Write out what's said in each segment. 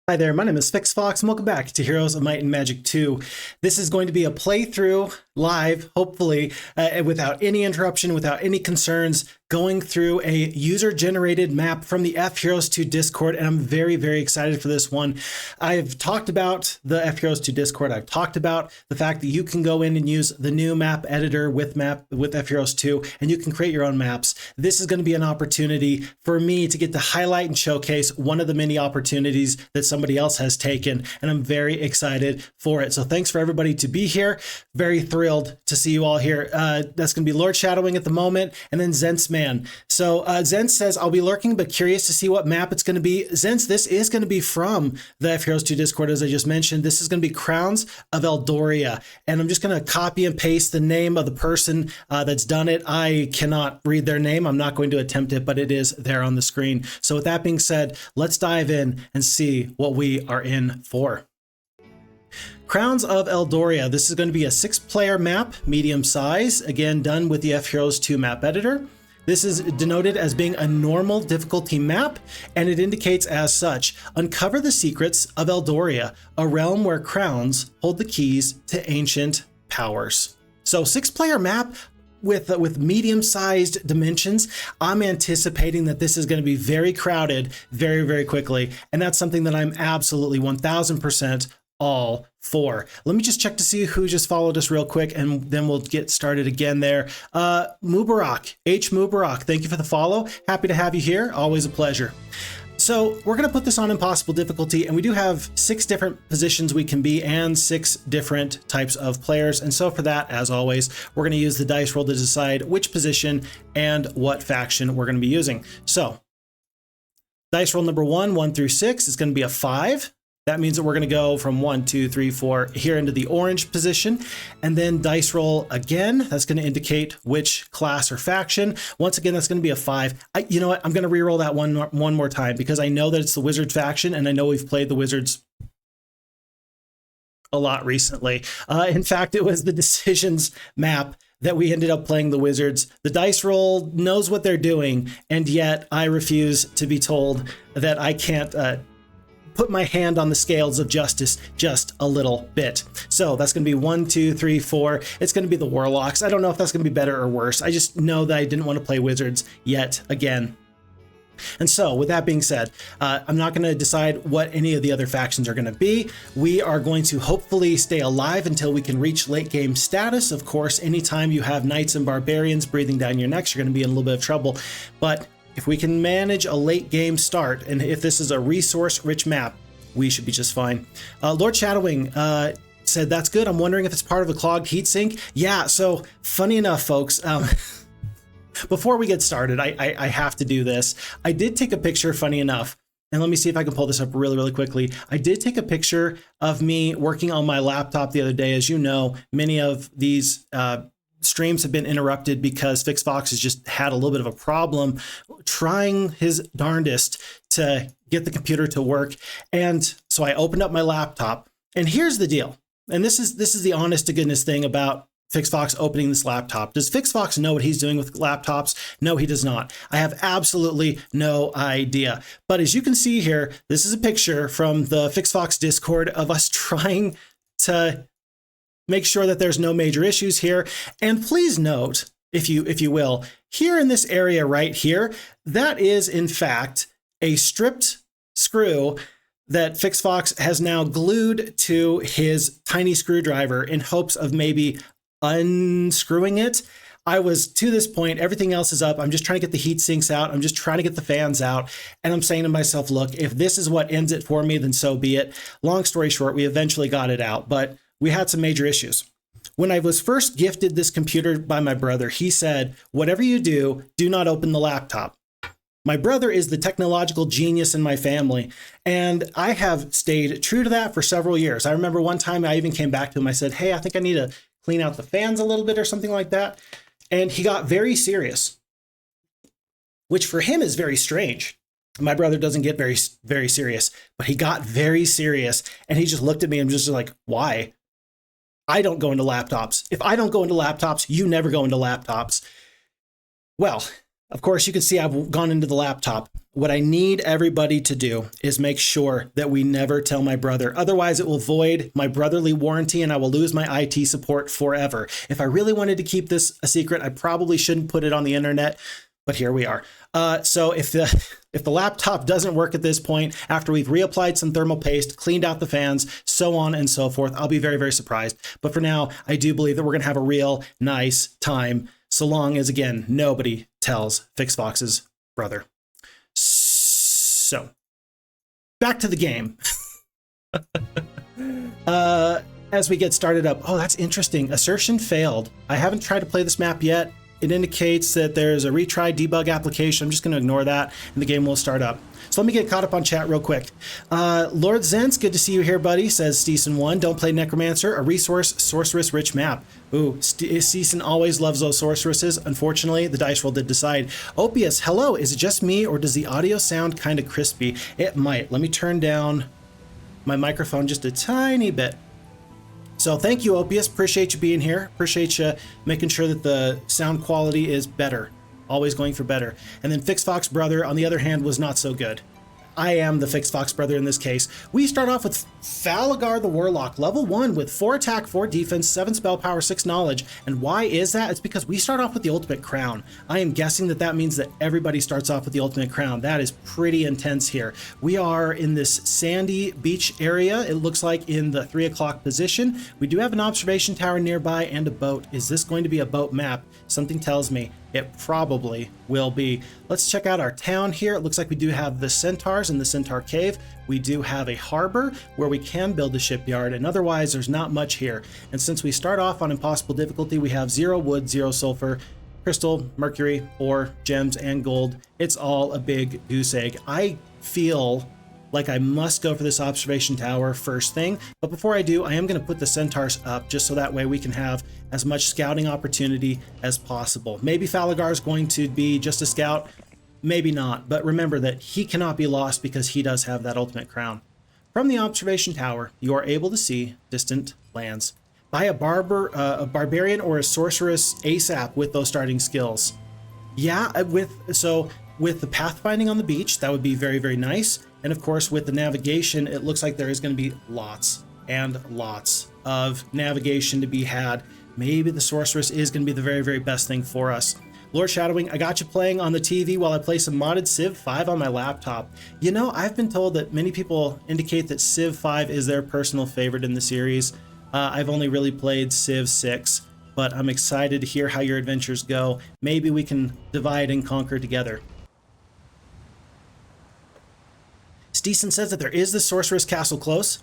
Hi there, my name is Phixfox, and welcome back to Heroes of Might and Magic 2. This is going to be a playthrough live, hopefully, without any interruption, without any concerns, going through a user-generated map from the FHeroes2 Discord, and I'm very, very excited for this one. I've talked about the FHeroes2 Discord. I've talked about the fact that you can go in and use the new map editor with FHeroes2, and you can create your own maps. This is going to be an opportunity for me to get to highlight and showcase one of the many opportunities that somebody else has taken, and I'm very excited for it. So thanks for everybody to be here. Very thrilled to see you all here. That's going to be Lord Shadowing at the moment, and then Zent's Man. So Zent says, I'll be lurking but curious to see what map it's going to be. Zent, this is going to be from the FHeroes2 Discord, as I just mentioned. This is going to be Crowns of Eldoria, and I'm just going to copy and paste the name of the person that's done it. I cannot read their name. I'm not going to attempt it, but it is there on the screen. So with that being said, let's dive in and see what we are in for. Crowns of Eldoria. This is going to be a 6-player map, medium size, again done with the FHeroes2 map editor. This is denoted as being a normal difficulty map, and it indicates as such: uncover the secrets of Eldoria, a realm where crowns hold the keys to ancient powers. So 6-player map with medium-sized dimensions. I'm anticipating that this is going to be very crowded very, very quickly, and that's something that I'm absolutely 1000% all for. Let me just check to see who just followed us real quick, and then we'll get started again there. Mubarak, H. Mubarak, thank you for the follow. Happy to have you here. Always a pleasure. So we're going to put this on impossible difficulty, and we do have 6 different positions we can be and 6 different types of players. And so for that, as always, we're going to use the dice roll to decide which position and what faction we're going to be using. So dice roll number 1 through 6 is going to be a 5. That means that we're going to go from 1, 2, 3, 4 here into the orange position, and then dice roll again. That's going to indicate which class or faction. Once again, that's going to be a 5. You know what? I'm going to re-roll that one more time because I know that it's the wizard faction, and I know we've played the wizards a lot recently. In fact, it was the decisions map that we ended up playing the wizards. The dice roll knows what they're doing, and yet I refuse to be told that I can't put my hand on the scales of justice just a little bit. So that's going to be 1, 2, 3, 4. It's going to be the warlocks. I don't know if that's going to be better or worse. I just know that I didn't want to play wizards yet again. And so with that being said, I'm not going to decide what any of the other factions are going to be. We are going to hopefully stay alive until we can reach late game status. Of course, anytime you have knights and barbarians breathing down your necks, you're going to be in a little bit of trouble. But if we can manage a late game start, and if this is a resource rich map, we should be just fine. Lord Shadowing said, that's good. I'm wondering if it's part of a clogged heatsink. Yeah, so funny enough, folks, before we get started, I have to do this. I did take a picture, funny enough, and let me see if I can pull this up really, really quickly. I did take a picture of me working on my laptop the other day. As you know, many of these streams have been interrupted because Phixfox has just had a little bit of a problem trying his darndest to get the computer to work. And so I opened up my laptop, and here's the deal. And this is the honest to goodness thing about Phixfox opening this laptop. Does Phixfox know what he's doing with laptops? No, he does not. I have absolutely no idea. But as you can see here, this is a picture from the Phixfox Discord of us trying to make sure that there's no major issues here. And please note, if you will, here in this area right here, that is in fact a stripped screw that Phixfox has now glued to his tiny screwdriver in hopes of maybe unscrewing it. I was to this point, everything else is up. I'm just trying to get the heat sinks out. I'm just trying to get the fans out. And I'm saying to myself, look, if this is what ends it for me, then so be it. Long story short, we eventually got it out, but we had some major issues. When I was first gifted this computer by my brother, he said, whatever you do, do not open the laptop. My brother is the technological genius in my family, and I have stayed true to that for several years. I remember one time I even came back to him. I said, hey, I think I need to clean out the fans a little bit or something like that. And he got very serious, which for him is very strange. My brother doesn't get very, very serious, but he got very serious, and he just looked at me and just like, why? I don't go into laptops. If I don't go into laptops, you never go into laptops. Well, Of course, you can see I've gone into the laptop. What I need everybody to do is make sure that we never tell my brother. Otherwise, it will void my brotherly warranty and I will lose my IT support forever. If I really wanted to keep this a secret, I probably shouldn't put it on the internet, but here we are. So if the laptop doesn't work at this point, after we've reapplied some thermal paste, cleaned out the fans, so on and so forth, I'll be very, very surprised. But for now, I do believe that we're going to have a real nice time, so long as, again, nobody tells Phixfox's brother. So, back to the game. As we get started up, oh, that's interesting. Assertion failed. I haven't tried to play this map yet. It indicates that there's a retry debug application. I'm just going to ignore that, and the game will start up. So let me get caught up on chat real quick. Lord Zentz, good to see you here, buddy, says Steeson1. Don't play Necromancer, a resource sorceress-rich map. Ooh, Steeson always loves those sorceresses. Unfortunately, the dice roll did decide. Opius, hello. Is it just me, or does the audio sound kind of crispy? It might. Let me turn down my microphone just a tiny bit. So thank you, Opius. Appreciate you being here. Appreciate you making sure that the sound quality is better. Always going for better. And then Phixfox Brother, on the other hand, was not so good. I am the Phixfox Brother in this case. We start off with Falagar the Warlock, level 1 with 4 attack, 4 defense, 7 spell power, 6 knowledge. And why is that? It's because we start off with the ultimate crown. I am guessing that that means that everybody starts off with the ultimate crown. That is pretty intense here. We are in this sandy beach area. It looks like in the 3 o'clock position. We do have an observation tower nearby and a boat. Is this going to be a boat map? Something tells me it probably will be. Let's check out our town here. It looks like we do have the centaurs in the centaur cave. We do have a harbor where we can build a shipyard, and otherwise there's not much here. And since we start off on impossible difficulty, we have 0 wood, 0 sulfur, crystal, mercury, ore, gems, and gold. It's all a big goose egg. I feel like I must go for this observation tower first thing, but before I do, I am going to put the centaurs up just so that way we can have as much scouting opportunity as possible. Maybe Falagar is going to be just a scout, maybe not, but remember that he cannot be lost because he does have that ultimate crown. From the observation tower, you are able to see distant lands. Buy a barbarian or a sorceress ASAP with those starting skills. Yeah, with the pathfinding on the beach, that would be very, very nice. And of course, with the navigation, it looks like there is going to be lots and lots of navigation to be had. Maybe the sorceress is going to be the very, very best thing for us. Lord Shadowwing, I got you playing on the TV while I play some modded Civ 5 on my laptop. You know, I've been told that many people indicate that Civ 5 is their personal favorite in the series. I've only really played Civ 6, but I'm excited to hear how your adventures go. Maybe we can divide and conquer together. Steeson says that there is the sorceress castle close.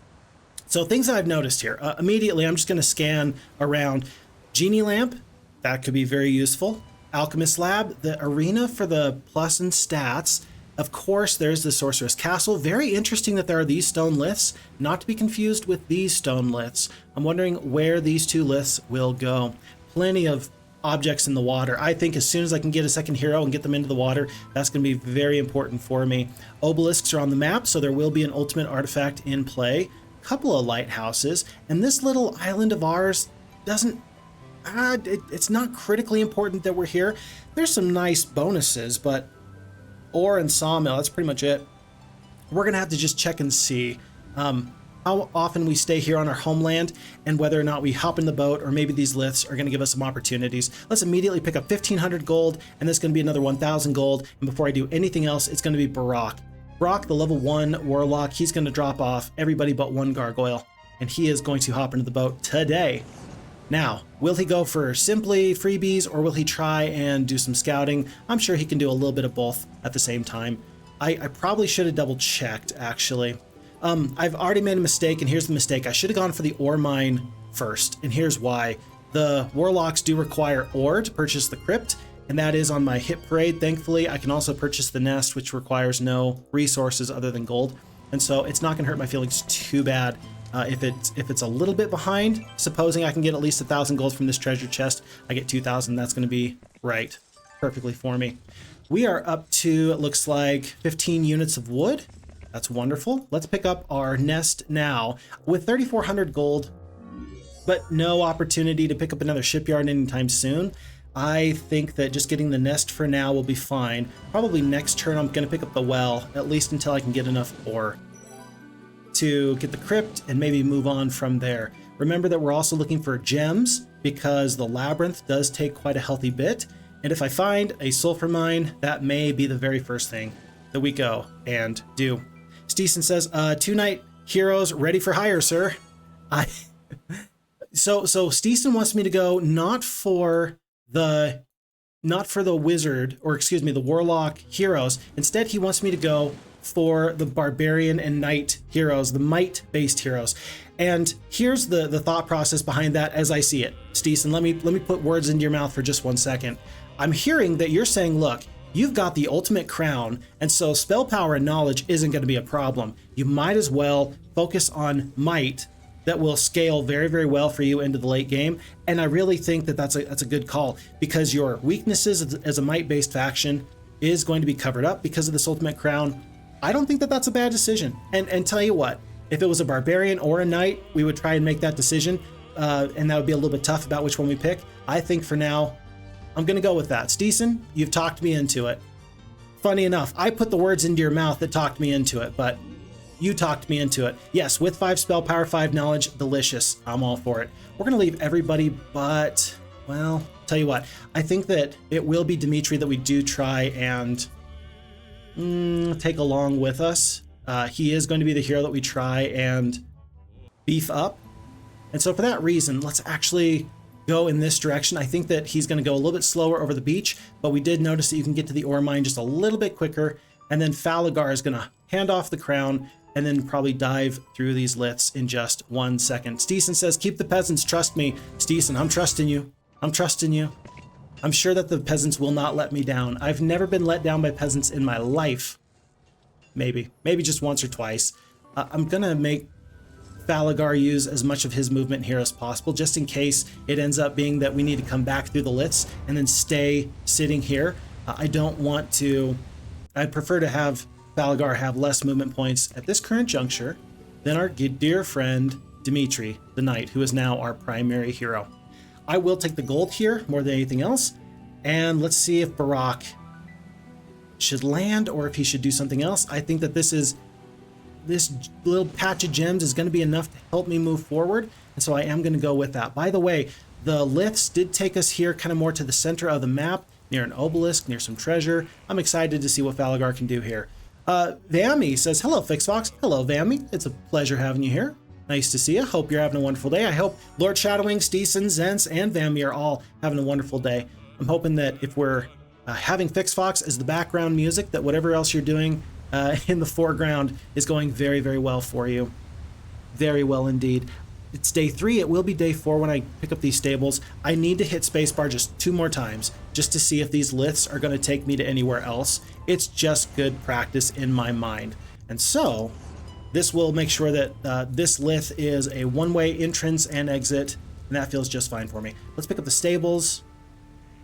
So things that I've noticed here. Immediately, I'm just going to scan around. Genie lamp, that could be very useful. Alchemist lab, the arena for the plus and stats. Of course, there's the sorceress castle. Very interesting that there are these stone liths, not to be confused with these stone liths. I'm wondering where these 2 liths will go. Plenty of objects in the water. I think as soon as I can get a second hero and get them into the water, that's going to be very important for me. Obelisks are on the map, so there will be an ultimate artifact in play. A couple of lighthouses, and this little island of ours doesn't... it's not critically important that we're here. There's some nice bonuses, but ore and sawmill, that's pretty much it. We're going to have to just check and see how often we stay here on our homeland and whether or not we hop in the boat, or maybe these liths are going to give us some opportunities. Let's immediately pick up 1,500 gold, and this is going to be another 1,000 gold. And before I do anything else, it's going to be Barak. Barak, the level 1 warlock, he's going to drop off everybody but 1 gargoyle, and he is going to hop into the boat today. Now, will he go for simply freebies, or will he try and do some scouting? I'm sure he can do a little bit of both at the same time. I probably should have double checked, actually. I've already made a mistake, and here's the mistake. I should have gone for the ore mine first, and here's why. The warlocks do require ore to purchase the crypt, and that is on my hit parade. Thankfully, I can also purchase the nest, which requires no resources other than gold, and so it's not going to hurt my feelings too bad. If it's a little bit behind, supposing I can get at least 1,000 gold from this treasure chest, I get 2,000. That's going to be right perfectly for me. We are up to, it looks like, 15 units of wood. That's wonderful. Let's pick up our nest now with 3,400 gold, but no opportunity to pick up another shipyard anytime soon. I think that just getting the nest for now will be fine. Probably next turn I'm going to pick up the well, at least until I can get enough ore to get the crypt and maybe move on from there. Remember that we're also looking for gems because the labyrinth does take quite a healthy bit. And if I find a sulfur mine, that may be the very first thing that we go and do. Steeson says, 2-night heroes ready for hire, sir. So Steeson wants me to go not for the wizard, or excuse me, the warlock heroes. Instead, he wants me to go for the barbarian and knight heroes, the might-based heroes. And here's the thought process behind that as I see it. Steeson, let me put words into your mouth for just 1 second. I'm hearing that you're saying, look, you've got the ultimate crown, and so spell power and knowledge isn't going to be a problem. You might as well focus on might that will scale very, very well for you into the late game. And I really think that that's a good call, because your weaknesses as a might-based faction is going to be covered up because of this ultimate crown. I don't think that that's a bad decision. And tell you what, if it was a barbarian or a knight, we would try and make that decision, and that would be a little bit tough about which one we pick. I think for now, I'm going to go with that. Steeson, you've talked me into it. Funny enough, I put the words into your mouth that talked me into it, but you talked me into it. Yes, with 5 spell power, 5 knowledge, delicious. I'm all for it. We're going to leave everybody but, well, tell you what, I think that it will be Dimitri that we do try and take along with us. He is going to be the hero that we try and beef up. And so for that reason, let's actually go in this direction. I think that he's going to go a little bit slower over the beach, but we did notice that you can get to the ore mine just a little bit quicker. And then Falagar is going to hand off the crown and then probably dive through these liths in just 1 second. Steeson says, keep the peasants, trust me. Steeson, I'm trusting you. I'm trusting you. I'm sure that the peasants will not let me down. I've never been let down by peasants in my life. Maybe just once or twice. I'm going to make Falagar use as much of his movement here as possible, just in case it ends up being that we need to come back through the liths and then stay sitting here. I don't want to. I'd prefer to have Falagar have less movement points at this current juncture than our dear friend Dimitri, the knight, who is now our primary hero. I will take the gold here more than anything else, and let's see if Barak should land or if he should do something else. I think that this little patch of gems is going to be enough to help me move forward, and so I am going to go with that. By the way, the liths did take us here kind of more to the center of the map, near an obelisk, near some treasure. I'm excited to see what Falagar can do here. Vammy says, hello, Phixfox. Hello, Vammy. It's a pleasure having you here. Nice to see you. Hope you're having a wonderful day. I hope Lord Shadowwing, Steeson, Zence, and Vammy are all having a wonderful day. I'm hoping that if we're having Phixfox as the background music, that whatever else you're doing in the foreground is going very, very well for you. Very well indeed. It's day 3. It will be day 4 when I pick up these stables. I need to hit spacebar just 2 more times just to see if these liths are going to take me to anywhere else. It's just good practice in my mind. And so this will make sure that this lith is a one-way entrance and exit, and that feels just fine for me. Let's pick up the stables.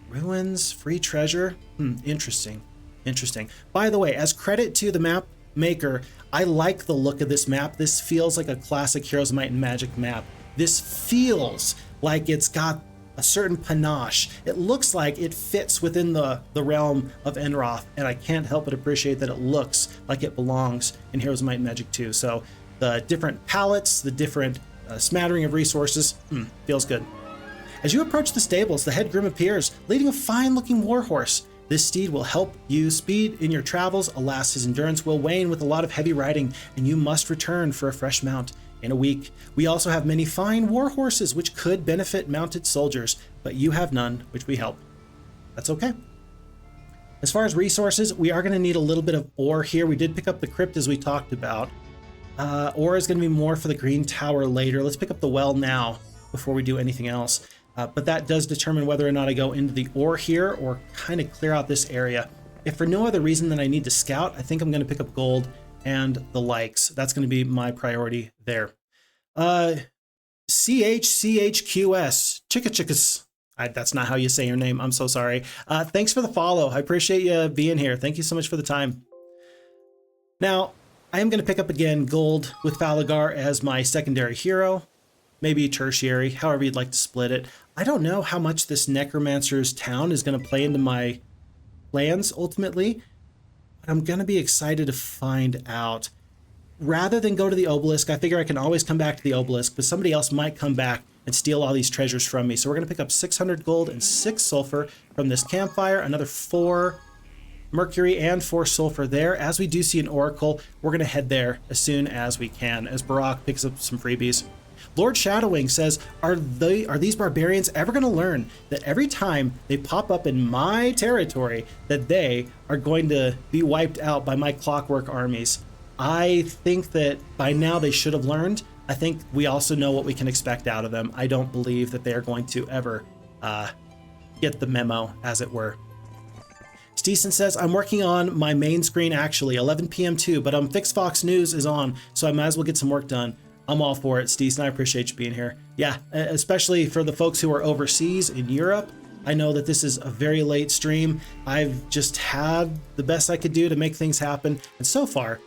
Ruins, free treasure. Interesting. Interesting. By the way, as credit to the map maker, I like the look of this map. This feels like a classic Heroes, Might and Magic map. This feels like it's got a certain panache. It looks like it fits within the realm of Enroth, and I can't help but appreciate that it looks like it belongs in Heroes, Might and Magic 2. So the different palettes, the different smattering of resources, feels good. As you approach the stables, the head groom appears, leading a fine-looking warhorse. This steed will help you speed in your travels. Alas, his endurance will wane with a lot of heavy riding, and you must return for a fresh mount in a week. We also have many fine war horses which could benefit mounted soldiers, but you have none, which we help. That's okay. As far as resources, we are going to need a little bit of ore here. We did pick up the crypt as we talked about. Ore is going to be more for the green tower later. Let's pick up the well now before we do anything else. But that does determine whether or not I go into the ore here or kind of clear out this area. If for no other reason than I need to scout, I think I'm going to pick up gold and the likes. That's going to be my priority there. CHCHQS, Chickas. That's not how you say your name. I'm so sorry. Thanks for the follow. I appreciate you being here. Thank you so much for the time. Now, I am going to pick up again gold with Falagar as my secondary hero. maybe tertiary, however you'd like to split it. I don't know how much this Necromancer's town is going to play into my plans ultimately, but I'm going to be excited to find out. Rather than go to the obelisk, I figure I can always come back to the obelisk, but somebody else might come back and steal all these treasures from me. So we're going to pick up 600 gold and 6 sulfur from this campfire, another 4 mercury and 4 sulfur there. As we do see an oracle, we're going to head there as soon as we can, as Barak picks up some freebies. Lord Shadowwing says, are these barbarians ever going to learn that every time they pop up in my territory that they are going to be wiped out by my clockwork armies? I think that by now they should have learned. I think we also know what we can expect out of them. I don't believe that they are going to ever get the memo, as it were. Steeson says, I'm working on my main screen actually, 11 p.m. too, but Phixfox News is on, so I might as well get some work done. I'm all for it, Steeson. I appreciate you being here. Yeah, especially for the folks who are overseas in Europe. I know that this is a very late stream. I've just had the best I could do to make things happen, and so far,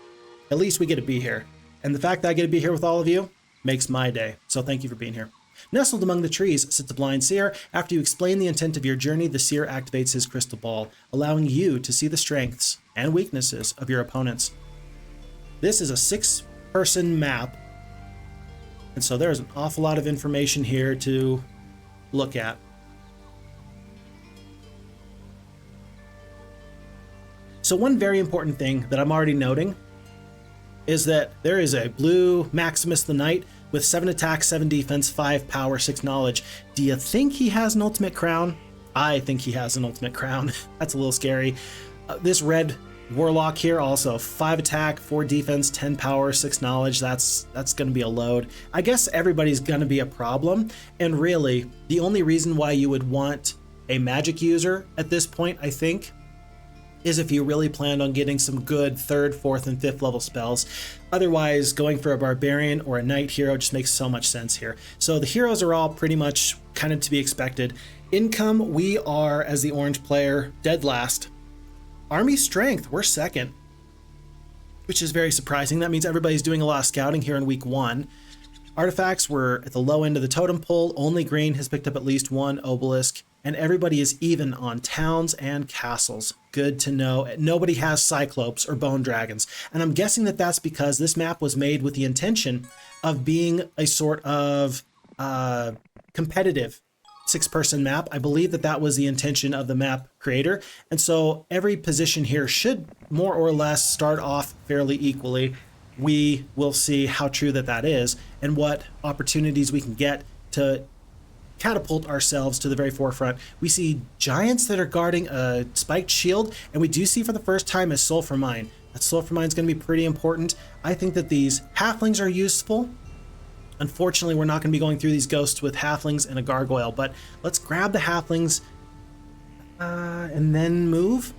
at least we get to be here. And the fact that I get to be here with all of you makes my day, so thank you for being here. Nestled among the trees sits a blind seer. After you explain the intent of your journey, the seer activates his crystal ball, allowing you to see the strengths and weaknesses of your opponents. This is a 6-person map, and so there's an awful lot of information here to look at. So one very important thing that I'm already noting is that there is a blue Maximus the Knight with 7 attack, 7 defense, 5 power, 6 knowledge. Do you think he has an ultimate crown? I think he has an ultimate crown. That's a little scary. This red warlock here also 5 attack, 4 defense, 10 power, 6 knowledge. That's going to be a load. I guess everybody's going to be a problem. And really, the only reason why you would want a magic user at this point, I think, is if you really planned on getting some good 3rd, 4th, and 5th level spells. Otherwise, going for a barbarian or a knight hero just makes so much sense here. So the heroes are all pretty much kind of to be expected. Income, we are, as the orange player, dead last. Army strength, we're 2nd, which is very surprising. That means everybody's doing a lot of scouting here in week 1. Artifacts, we're at the low end of the totem pole. Only green has picked up at least 1 obelisk. And everybody is even on towns and castles. Good to know. Nobody has cyclopes or bone dragons. And I'm guessing that that's because this map was made with the intention of being a sort of competitive 6-person map. I believe that that was the intention of the map creator. And so every position here should more or less start off fairly equally. We will see how true that is and what opportunities we can get to catapult ourselves to the very forefront. We see giants that are guarding a spiked shield, and we do see for the first time a sulfur mine. That sulfur mine is going to be pretty important. I think that these halflings are useful. Unfortunately, we're not going to be going through these ghosts with halflings and a gargoyle, but let's grab the halflings and then move.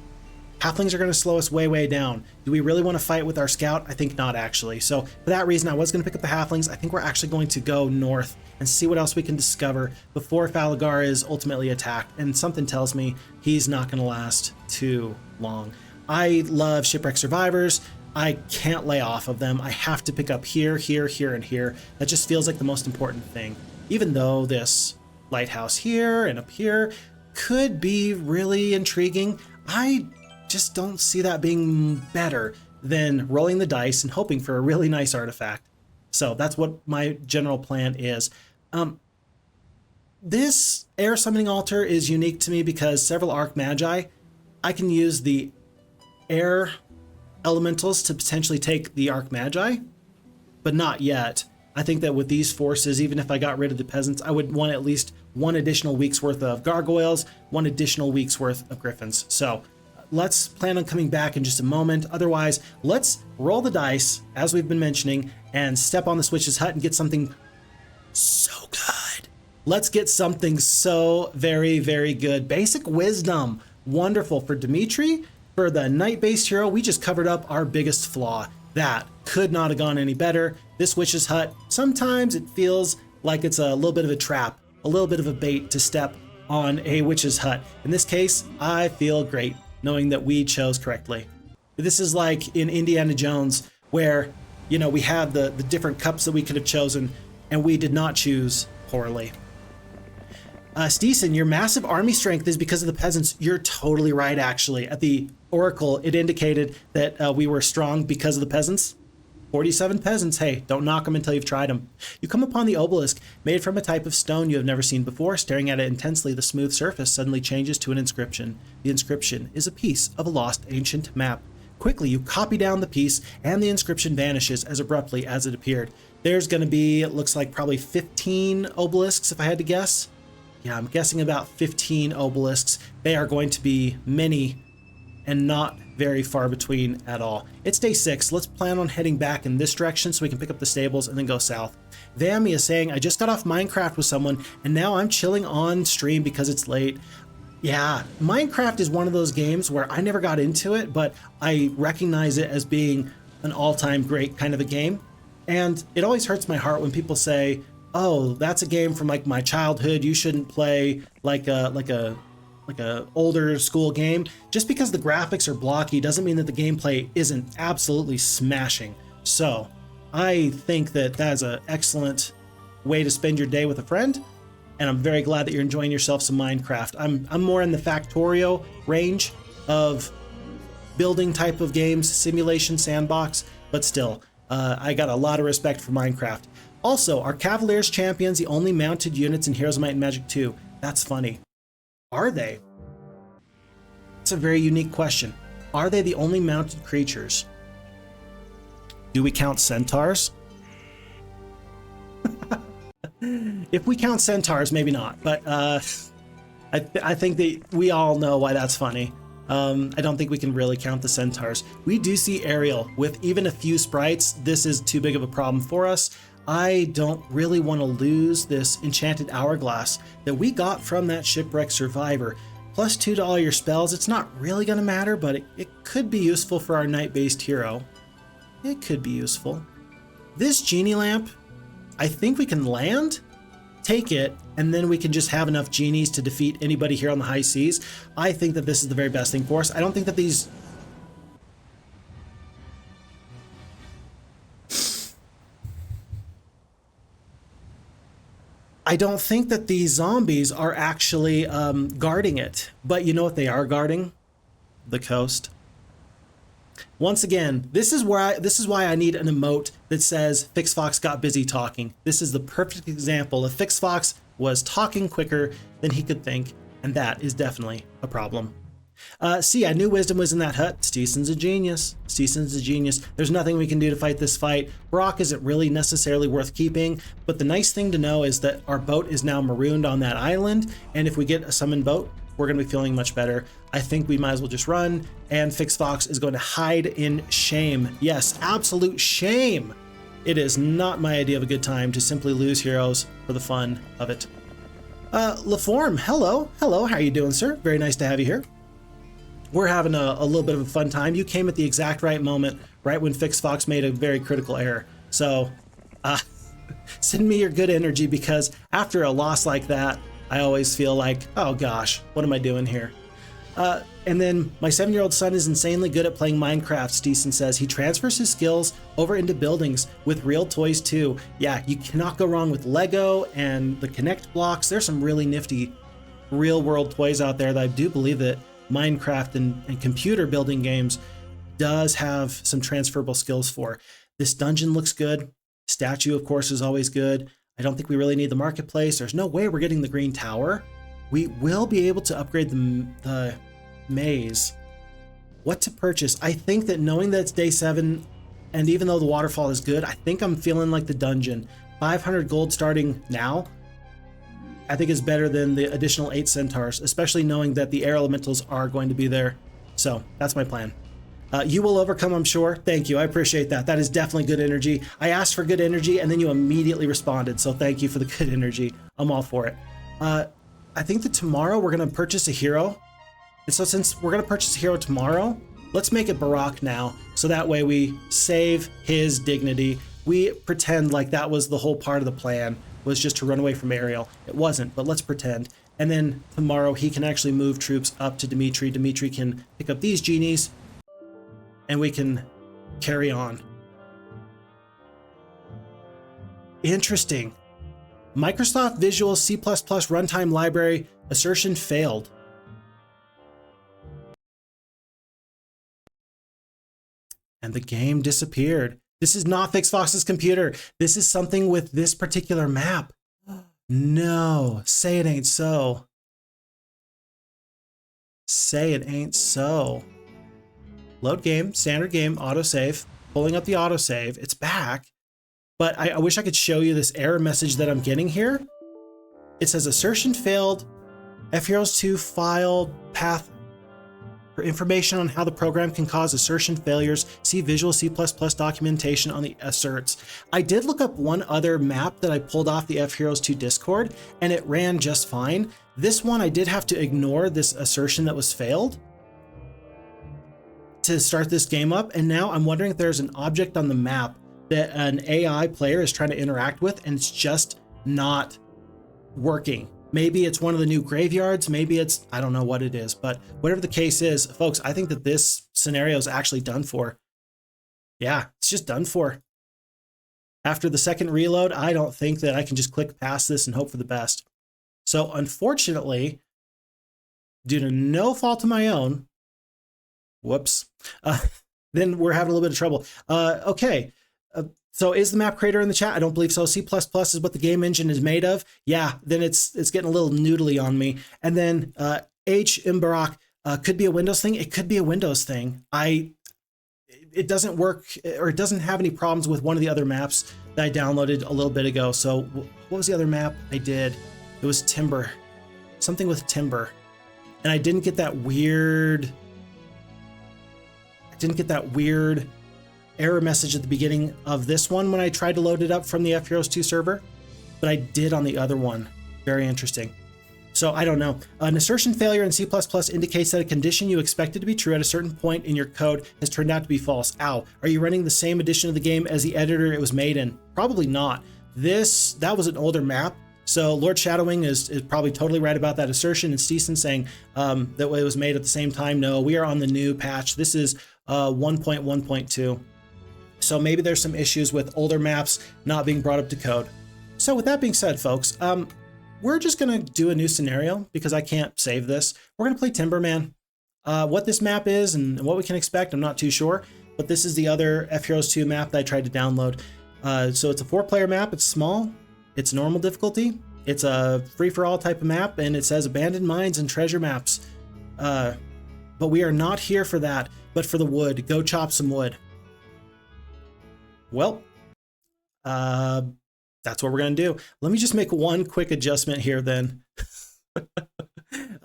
Halflings are going to slow us way down. Do we really want to fight with our scout? I think not, actually. So for that reason, I was going to pick up the halflings. I think we're actually going to go north and see what else we can discover before Falagar is ultimately attacked. And something tells me he's not going to last too long. I love shipwreck survivors. I can't lay off of them. I have to pick up here, and here. That just feels like the most important thing. Even though this lighthouse here and up here could be really intriguing, I just don't see that being better than rolling the dice and hoping for a really nice artifact. So that's what my general plan is. This air summoning altar is unique to me because several Arc Magi, I can use the air elementals to potentially take the Arc Magi, but not yet. I think that with these forces, even if I got rid of the peasants, I would want at least 1 additional week's worth of gargoyles, 1 additional week's worth of griffins. So let's plan on coming back in just a moment. Otherwise, let's roll the dice, as we've been mentioning, and step on the Witch's Hut and get something so good. Let's get something so very good. Basic wisdom. Wonderful. For Dimitri, for the knight-based hero, we just covered up our biggest flaw. That could not have gone any better. This Witch's Hut, sometimes it feels like it's a little bit of a trap, a little bit of a bait to step on a Witch's Hut. In this case, I feel great knowing that we chose correctly. This is like in Indiana Jones where, you know, we have the different cups that we could have chosen. and we did not choose poorly. Steeson, your massive army strength is because of the peasants. You're totally right, actually. At the Oracle, it indicated that we were strong because of the peasants. 47 peasants. Hey, don't knock them until you've tried them. You come upon the obelisk, made from a type of stone you have never seen before. Staring at it intensely, the smooth surface suddenly changes to an inscription. The inscription is a piece of a lost ancient map. Quickly, you copy down the piece, and the inscription vanishes as abruptly as it appeared. There's going to be, it looks like, probably 15 obelisks, if I had to guess. Yeah, I'm guessing about 15 obelisks. They are going to be many and not very far between at all. It's day 6. Let's plan on heading back in this direction so we can pick up the stables and then go south. Vami is saying, I just got off Minecraft with someone and now I'm chilling on stream because it's late. Yeah, Minecraft is one of those games where I never got into it, but I recognize it as being an all-time great kind of a game. And it always hurts my heart when people say, oh, that's a game from like my childhood. You shouldn't play like a older school game. Just because the graphics are blocky doesn't mean that the gameplay isn't absolutely smashing. So I think that is an excellent way to spend your day with a friend. And I'm very glad that you're enjoying yourself some Minecraft. I'm more in the Factorio range of building type of games, simulation sandbox, but still, I got a lot of respect for Minecraft. Also, are Cavaliers champions the only mounted units in Heroes of Might and Magic 2? That's funny. Are they? It's a very unique question. Are they the only mounted creatures? Do we count centaurs? If we count centaurs, maybe not. But I think that we all know why that's funny. I don't think we can really count the centaurs. We do see Ariel with even a few sprites. This is too big of a problem for us. I don't really want to lose this enchanted hourglass that we got from that shipwreck survivor. Plus 2 to all your spells. It's not really going to matter, but it could be useful for our knight-based hero. It could be useful. This genie lamp, I think we can land, take it, and then we can just have enough genies to defeat anybody here on the high seas. I think that this is the very best thing for us. I don't think that these... I don't think that these zombies are actually guarding it, but you know what they are guarding? The coast. Once again, this is why I need an emote that says Phixfox got busy talking. This is the perfect example of Phixfox was talking quicker than he could think, and that is definitely a problem. See, I knew Wisdom was in that hut. Steeson's a genius. Steeson's a genius. There's nothing we can do to fight this fight. Brock isn't really necessarily worth keeping, but the nice thing to know is that our boat is now marooned on that island, and if we get a summoned boat, we're going to be feeling much better. I think we might as well just run, and Phixfox is going to hide in shame. Yes, absolute shame. It is not my idea of a good time to simply lose heroes for the fun of it. LaForm, hello. Hello, how are you doing, sir? Very nice to have you here. We're having a little bit of a fun time. You came at the exact right moment, right when Phixfox made a very critical error. So, send me your good energy, because after a loss like that, I always feel like, oh gosh, what am I doing here? And then my 7-year-old son is insanely good at playing Minecraft, Steeson says. He transfers his skills over into buildings with real toys too. Yeah, you cannot go wrong with Lego and the Connect blocks. There's some really nifty real world toys out there that I do believe that Minecraft and computer building games does have some transferable skills for. This dungeon looks good. Statue, of course, is always good. I don't think we really need the marketplace. There's no way we're getting the green tower. We will be able to upgrade the maze. What to purchase? I think that knowing that it's day 7, and even though the waterfall is good, I think I'm feeling like the dungeon. 500 gold starting now, I think is better than the additional 8 centaurs, especially knowing that the air elementals are going to be there. So that's my plan. You will overcome, I'm sure. Thank you. I appreciate that. That is definitely good energy. I asked for good energy and then you immediately responded. So thank you for the good energy. I'm all for it. I think that tomorrow we're going to purchase a hero. And so since we're going to purchase a hero tomorrow, let's make it Barak now. So that way we save his dignity. We pretend like that was the whole part of the plan, was just to run away from Ariel. It wasn't, but let's pretend. And then tomorrow he can actually move troops up to Dimitri. Dimitri can pick up these genies and we can carry on. Interesting. Microsoft Visual C++ runtime library assertion failed. And the game disappeared. This is not Phixfox's computer. This is something with this particular map. No, say it ain't so. Say it ain't so. Load game, standard game, autosave. Pulling up the autosave. It's back. But I wish I could show you this error message that I'm getting here. It says assertion failed. FHeroes2 file path for information on how the program can cause assertion failures. See Visual C++ documentation on the asserts. I did look up one other map that I pulled off the FHeroes2 Discord, and it ran just fine. This one I did have to ignore this assertion that was failed to start this game up, and now I'm wondering if there's an object on the map that an AI player is trying to interact with and it's just not working. Maybe it's one of the new graveyards, maybe it's, I don't know what it is, but whatever the case is, folks, I think that this scenario is actually done for. Yeah, it's just done for. After the second reload, I don't think that I can just click past this and hope for the best. So unfortunately, due to no fault of my own, whoops, then we're having a little bit of trouble. Okay. So is the map creator in the chat? I don't believe so. C++ is what the game engine is made of. Yeah, then it's getting a little noodly on me. And then H. Imbarak could be a Windows thing. It could be a Windows thing. It doesn't work, or it doesn't have any problems with one of the other maps that I downloaded a little bit ago. So what was the other map I did? It was Timber. Something with Timber. And I didn't get that weird error message at the beginning of this one when I tried to load it up from the FHeroes2 server, but I did on the other one. Very interesting. So I don't know. An assertion failure in C++ indicates that a condition you expected to be true at a certain point in your code has turned out to be false. Ow. Are you running the same edition of the game as the editor it was made in? Probably not. That was an older map. So Lord Shadowing is probably totally right about that assertion. And Steeson saying that it was made at the same time. No, we are on the new patch. This is 1.1.2. So maybe there's some issues with older maps not being brought up to code. So with that being said, folks, we're just gonna do a new scenario because I can't save this. We're gonna play Timberman. What this map is and what we can expect, I'm not too sure, but this is the other FHeroes2 map that I tried to download. So it's a 4-player map, it's small, it's normal difficulty, it's a free-for-all type of map, and it says abandoned mines and treasure maps. But we are not here for that, but for the wood. Go chop some wood. Well, that's what we're going to do. Let me just make one quick adjustment here then.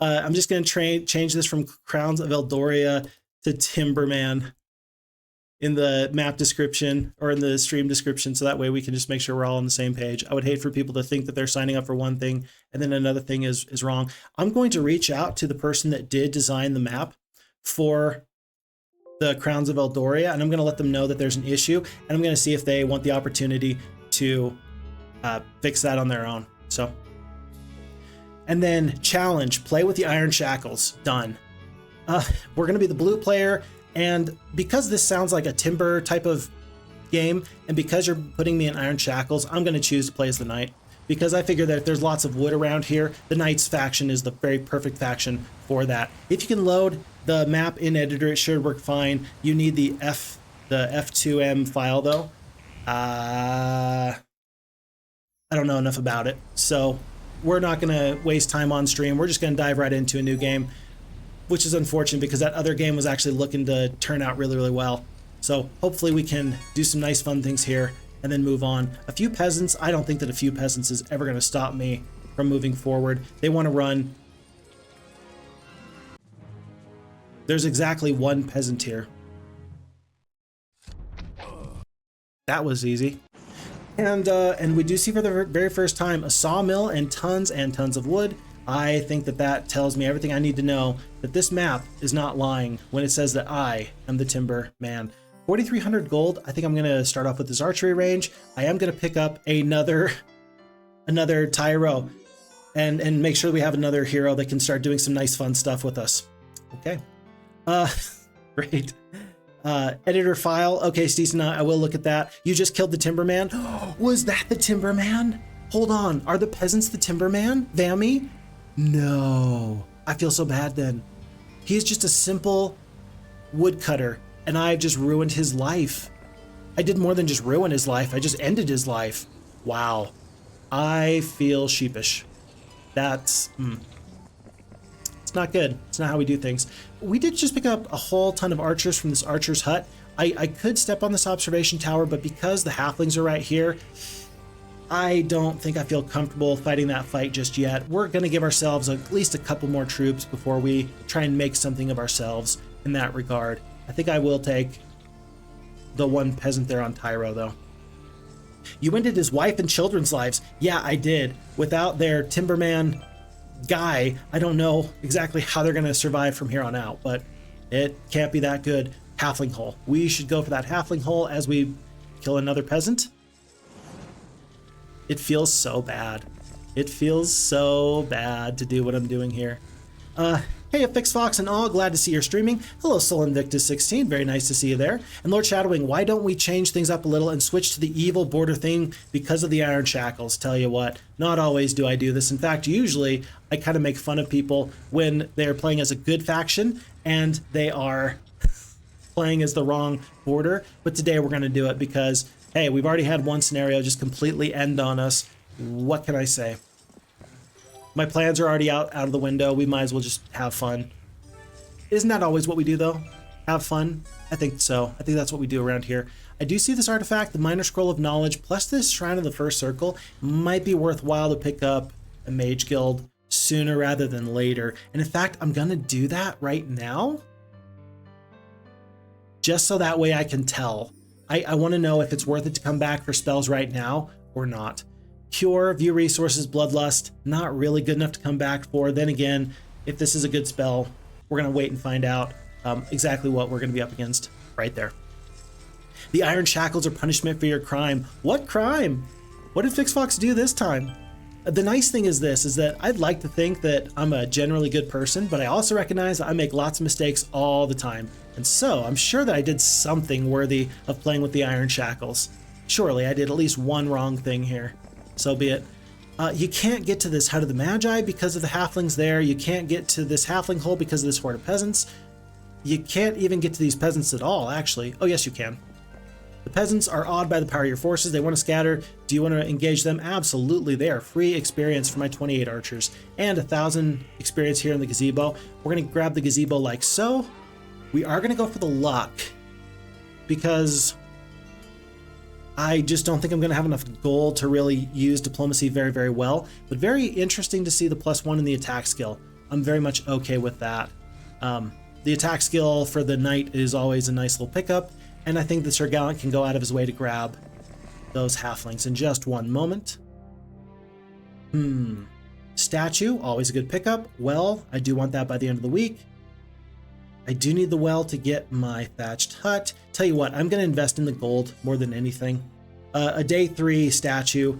I'm just going to change this from Crowns of Eldoria to Timberman in the map description or in the stream description, so that way we can just make sure we're all on the same page. I would hate for people to think that they're signing up for one thing and then another thing is wrong. I'm going to reach out to the person that did design the map for the Crowns of Eldoria, and I'm going to let them know that there's an issue, and I'm going to see if they want the opportunity to fix that on their own. So, and then challenge, play with the Iron Shackles. Done. We're going to be the blue player, and because this sounds like a Timber type of game, and because you're putting me in Iron Shackles, I'm going to choose to play as the Knight, because I figure that if there's lots of wood around here, the Knight's faction is the very perfect faction for that. If you can load the map in editor, it should work fine. You need the F2M file though. I don't know enough about it, so we're not gonna waste time on stream. We're just gonna dive right into a new game, which is unfortunate because that other game was actually looking to turn out really, really well. So hopefully we can do some nice fun things here and then move on. A few peasants, I don't think that a few peasants is ever gonna stop me from moving forward. They wanna run. There's exactly one peasant here. That was easy. And we do see for the very first time a sawmill and tons of wood. I think that that tells me everything I need to know that this map is not lying when it says that I am the Timber Man. 4,300 gold. I think I'm gonna start off with this archery range. I am gonna pick up another tyro and make sure we have another hero that can start doing some nice fun stuff with us. Okay. Great. Editor file. Okay, Steeson, I will look at that. You just killed the Timberman. Was that the Timberman? Hold on, are the peasants the Timberman? Vammy? No. I feel so bad then. He's just a simple woodcutter, and I've just ruined his life. I did more than just ruin his life, I just ended his life. Wow. I feel sheepish. That's, it's not good. It's not how we do things. We did just pick up a whole ton of archers from this archer's hut. I could step on this observation tower, but because the halflings are right here, I don't think I feel comfortable fighting that fight just yet. We're going to give ourselves at least a couple more troops before we try and make something of ourselves in that regard. I think I will take the one peasant there on Tyro, though. You ended his wife and children's lives. Yeah, I did. Without their Timberman guy, I don't know exactly how they're going to survive from here on out, but it can't be that good. Halfling hole. We should go for that halfling hole as we kill another peasant. It feels so bad. It feels so bad to do what I'm doing here. Hey, Phixfox and all, glad to see you're streaming. Hello, Sol Invictus 16, very nice to see you there. And Lord Shadowwing, why don't we change things up a little and switch to the evil border thing because of the Iron Shackles? Tell you what, not always do I do this. In fact, usually I kind of make fun of people when they're playing as a good faction and they are playing as the wrong border. But today we're going to do it because, hey, we've already had one scenario just completely end on us. What can I say? My plans are already out of the window. We might as well just have fun. Isn't that always what we do, though? Have fun? I think so. I think that's what we do around here. I do see this artifact, the Minor Scroll of Knowledge, plus this Shrine of the First Circle. Might be worthwhile to pick up a Mage Guild sooner rather than later. And in fact, I'm going to do that right now. Just so that way I can tell. I want to know if it's worth it to come back for spells right now or not. Cure, View Resources, Bloodlust, not really good enough to come back for. Then again, if this is a good spell, we're going to wait and find out exactly what we're going to be up against right there. The Iron Shackles are punishment for your crime. What crime? What did Phixfox do this time? The nice thing is this, is that I'd like to think that I'm a generally good person, but I also recognize that I make lots of mistakes all the time. And so I'm sure that I did something worthy of playing with the Iron Shackles. Surely I did at least one wrong thing here. So be it. You can't get to this Hut of the Magi because of the halflings there. You can't get to this halfling hole because of this horde of peasants. You can't even get to these peasants at all, actually. Oh, yes, you can. The peasants are awed by the power of your forces. They want to scatter. Do you want to engage them? Absolutely. They are free experience for my 28 archers and 1,000 experience here in the gazebo. We're going to grab the gazebo like so. We are going to go for the luck because I just don't think I'm going to have enough gold to really use diplomacy very, very well. But very interesting to see the +1 in the attack skill. I'm very much okay with that. The attack skill for the knight is always a nice little pickup. And I think that Sir Gallant can go out of his way to grab those halflings in just one moment. Statue, always a good pickup. Well, I do want that by the end of the week. I do need the well to get my thatched hut. Tell you what, I'm going to invest in the gold more than anything. A day 3 statue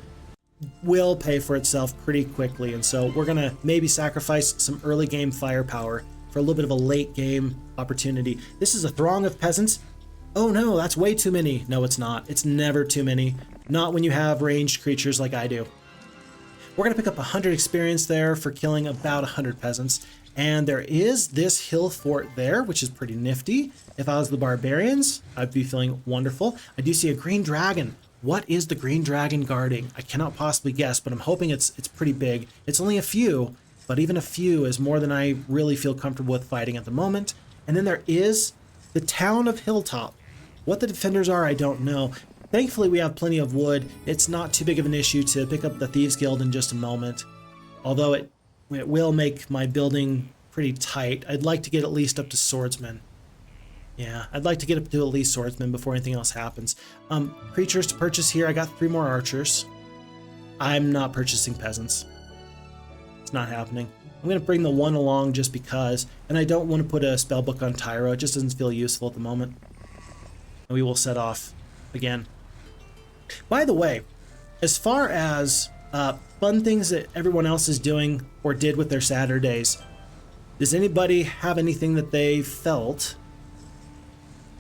will pay for itself pretty quickly, and so we're going to maybe sacrifice some early game firepower for a little bit of a late game opportunity. This is a throng of peasants. Oh no, that's way too many. No, it's not. It's never too many. Not when you have ranged creatures like I do. We're going to pick up 100 experience there for killing about 100 peasants. And there is this hill fort there, which is pretty nifty. If I was the Barbarians, I'd be feeling wonderful. I do see a green dragon. What is the green dragon guarding? I cannot possibly guess, but I'm hoping it's pretty big. It's only a few, but even a few is more than I really feel comfortable with fighting at the moment. And then there is the town of Hilltop. What the defenders are, I don't know. Thankfully, we have plenty of wood. It's not too big of an issue to pick up the Thieves Guild in just a moment. Although it will make my building pretty tight. I'd like to get at least up to Swordsman. Yeah, I'd like to get up to at least Swordsman before anything else happens. Creatures to purchase here. I got 3 more archers. I'm not purchasing peasants. It's not happening. I'm going to bring the one along just because, and I don't want to put a spellbook on Tyro. It just doesn't feel useful at the moment. And we will set off again. By the way, as far as fun things that everyone else is doing or did with their Saturdays, does anybody have anything that they felt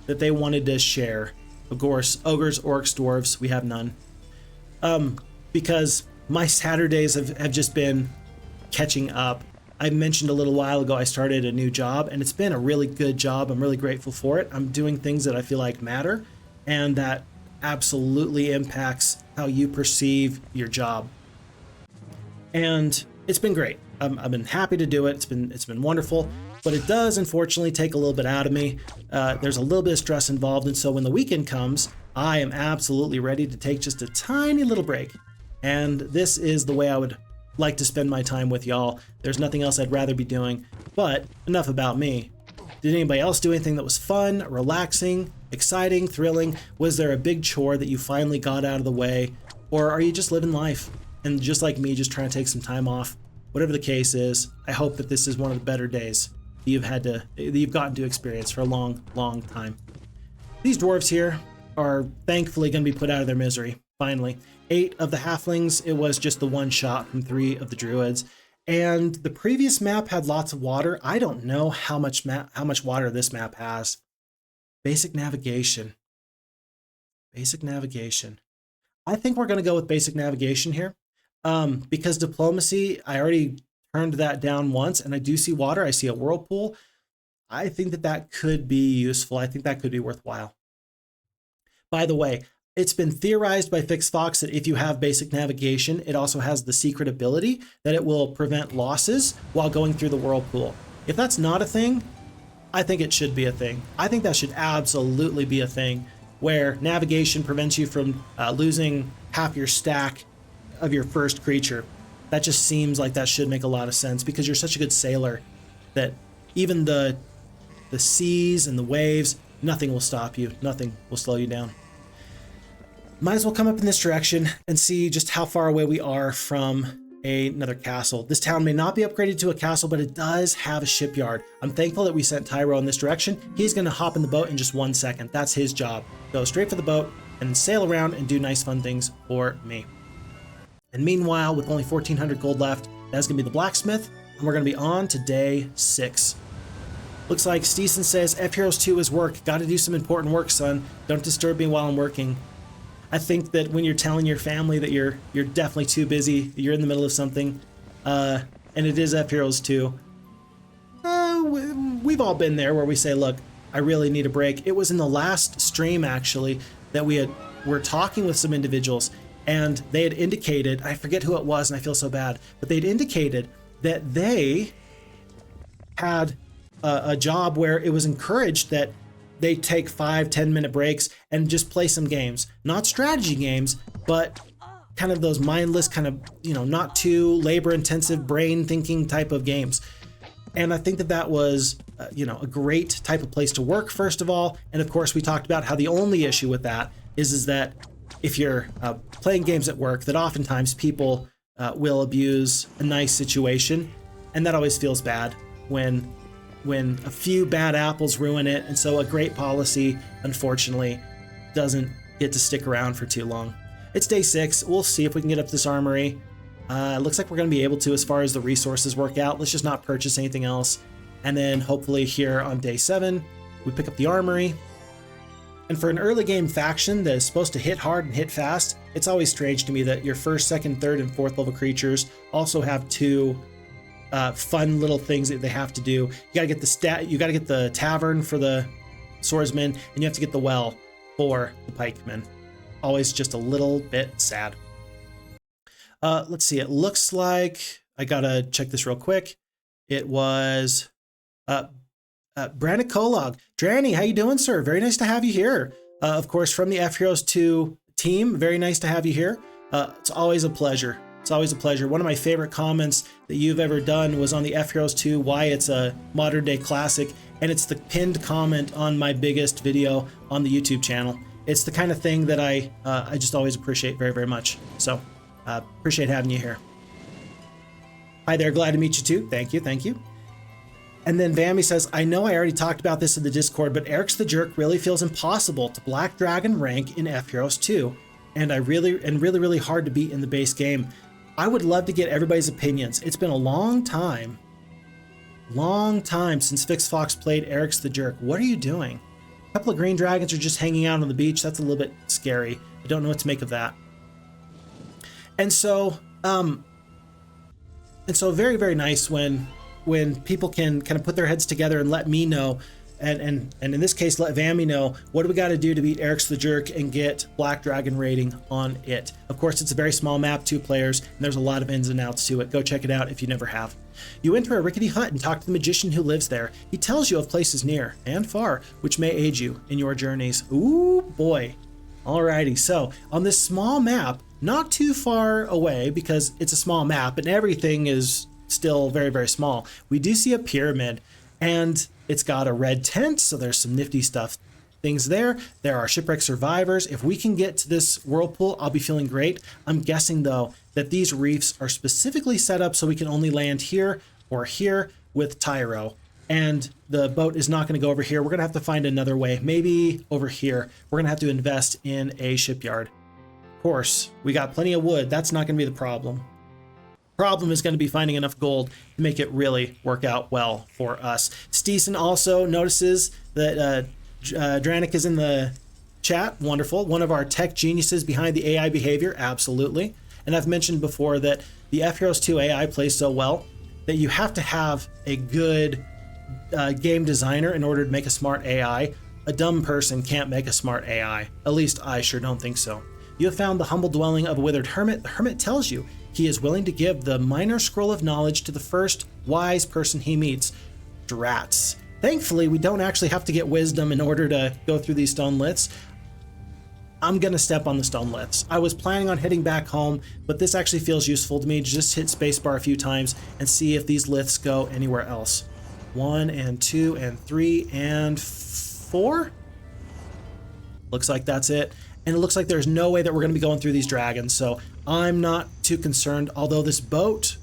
that they wanted to share? Of course, ogres, orcs, dwarves, we have none. Because my Saturdays have just been catching up. I mentioned a little while ago I started a new job, and it's been a really good job. I'm really grateful for it. I'm doing things that I feel like matter, and that absolutely impacts how you perceive your job. And it's been great. I've been happy to do it. It's been wonderful, but it does unfortunately take a little bit out of me. There's a little bit of stress involved, and so when the weekend comes, I am absolutely ready to take just a tiny little break. And this is the way I would like to spend my time with y'all. There's nothing else I'd rather be doing. But enough about me. Did anybody else do anything that was fun, relaxing, exciting, thrilling? Was there a big chore that you finally got out of the way? Or are you just living life and just like me, just trying to take some time off? Whatever the case is, I hope that this is one of the better days that you've gotten to experience for a long, long time. These dwarves here are thankfully going to be put out of their misery, finally. 8 of the halflings, it was just the one shot from 3 of the druids. And the previous map had lots of water. I don't know how much water this map has. Basic navigation. Basic navigation. I think we're going to go with basic navigation here. Because diplomacy, I already turned that down once, and I do see water. I see a whirlpool. I think that could be useful. I think that could be worthwhile. By the way, it's been theorized by Phixfox that if you have basic navigation, it also has the secret ability that it will prevent losses while going through the whirlpool. If that's not a thing, I think it should be a thing. I think that should absolutely be a thing, where navigation prevents you from losing half your stack of your first creature. That just seems like that should make a lot of sense, because you're such a good sailor that even the seas and the waves, nothing will stop you. Nothing will slow you down. Might as well come up in this direction and see just how far away we are from another castle. This town may not be upgraded to a castle, but it does have a shipyard. I'm thankful that we sent Tyro in this direction. He's going to hop in the boat in just 1 second. That's his job. Go straight for the boat and sail around and do nice fun things for me. And meanwhile, with only 1,400 gold left, that's going to be the blacksmith, and we're going to be on to day 6. Looks like Steeson says, FHeroes2 is work. Got to do some important work, son. Don't disturb me while I'm working. I think that when you're telling your family that you're definitely too busy, you're in the middle of something, and it is FHeroes2, we've all been there where we say, look, I really need a break. It was in the last stream, actually, that we're talking with some individuals, and they had indicated, I forget who it was, and I feel so bad, but they'd indicated that they had a job where it was encouraged that they take 5-10 minute breaks and just play some games. Not strategy games, but kind of those mindless, kind of, not too labor intensive brain thinking type of games. And I think that was, a great type of place to work, first of all. And of course, we talked about how the only issue with that is that if you're playing games at work, that oftentimes people will abuse a nice situation. And that always feels bad when a few bad apples ruin it. And so a great policy, unfortunately, doesn't get to stick around for too long. It's day 6. We'll see if we can get up this armory. Looks like we're going to be able to as far as the resources work out. Let's just not purchase anything else. And then hopefully here on day 7, we pick up the armory. And for an early game faction that is supposed to hit hard and hit fast, it's always strange to me that your 1st, 2nd, 3rd, and 4th level creatures also have 2 fun little things that they have to do. You gotta get the tavern for the swordsman, and you have to get the well for the pikemen. Always just a little bit sad. Let's see, it looks like, I gotta check this real quick. It was Dranik Kolog. Drani, how you doing, sir? Very nice to have you here. Of course, from the FHeroes2 team, very nice to have you here. It's always a pleasure. It's always a pleasure. One of my favorite comments that you've ever done was on the FHeroes2, why it's a modern day classic, and it's the pinned comment on my biggest video on the YouTube channel. It's the kind of thing that I just always appreciate very, very much. So appreciate having you here. Hi there, glad to meet you too. Thank you, thank you. And then Vammy says, I know I already talked about this in the Discord, but Eric's the Jerk really feels impossible to Black Dragon rank in FHeroes2, and really hard to beat in the base game. I would love to get everybody's opinions. It's been a long time since Phixfox played Eric's the Jerk. What are you doing? A couple of green dragons are just hanging out on the beach. That's a little bit scary. I don't know what to make of that. And so And so very, very nice when people can kind of put their heads together and let me know, and in this case, let Vammy know, what do we got to do to beat Eric's the Jerk and get Black Dragon rating on it. Of course, it's a very small map, 2 players, and there's a lot of ins and outs to it. Go check it out if you never have. You enter a rickety hut and talk to the magician who lives there. He tells you of places near and far, which may aid you in your journeys. Ooh, boy. Alrighty, so on this small map, not too far away because it's a small map and everything is still very, very small, we do see a pyramid, and it's got a red tent, so there's some nifty things there. There are shipwreck survivors. If we can get to this whirlpool, I'll be feeling great. I'm guessing though that these reefs are specifically set up so we can only land here or here with Tyro, and the boat is not going to go over here. We're going to have to find another way, maybe over here. We're going to have to invest in a shipyard. Of course, we got plenty of wood. That's not going to be the problem. Problem is going to be finding enough gold to make it really work out well for us. Steeson also notices that Dranik is in the chat. Wonderful. One of our tech geniuses behind the AI behavior. Absolutely. And I've mentioned before that the FHeroes2 AI plays so well that you have to have a good game designer in order to make a smart AI. A dumb person can't make a smart AI. At least I sure don't think so. You have found the humble dwelling of a withered hermit. The hermit tells you he is willing to give the minor scroll of knowledge to the first wise person he meets. Drats. Thankfully, we don't actually have to get wisdom in order to go through these stone liths. I'm gonna step on the stone liths. I was planning on heading back home, but this actually feels useful to me to just hit spacebar a few times and see if these liths go anywhere else. 1 and 2 and 3 and 4? Looks like that's it. And it looks like there's no way that we're going to be going through these dragons, so I'm not too concerned. Although this boat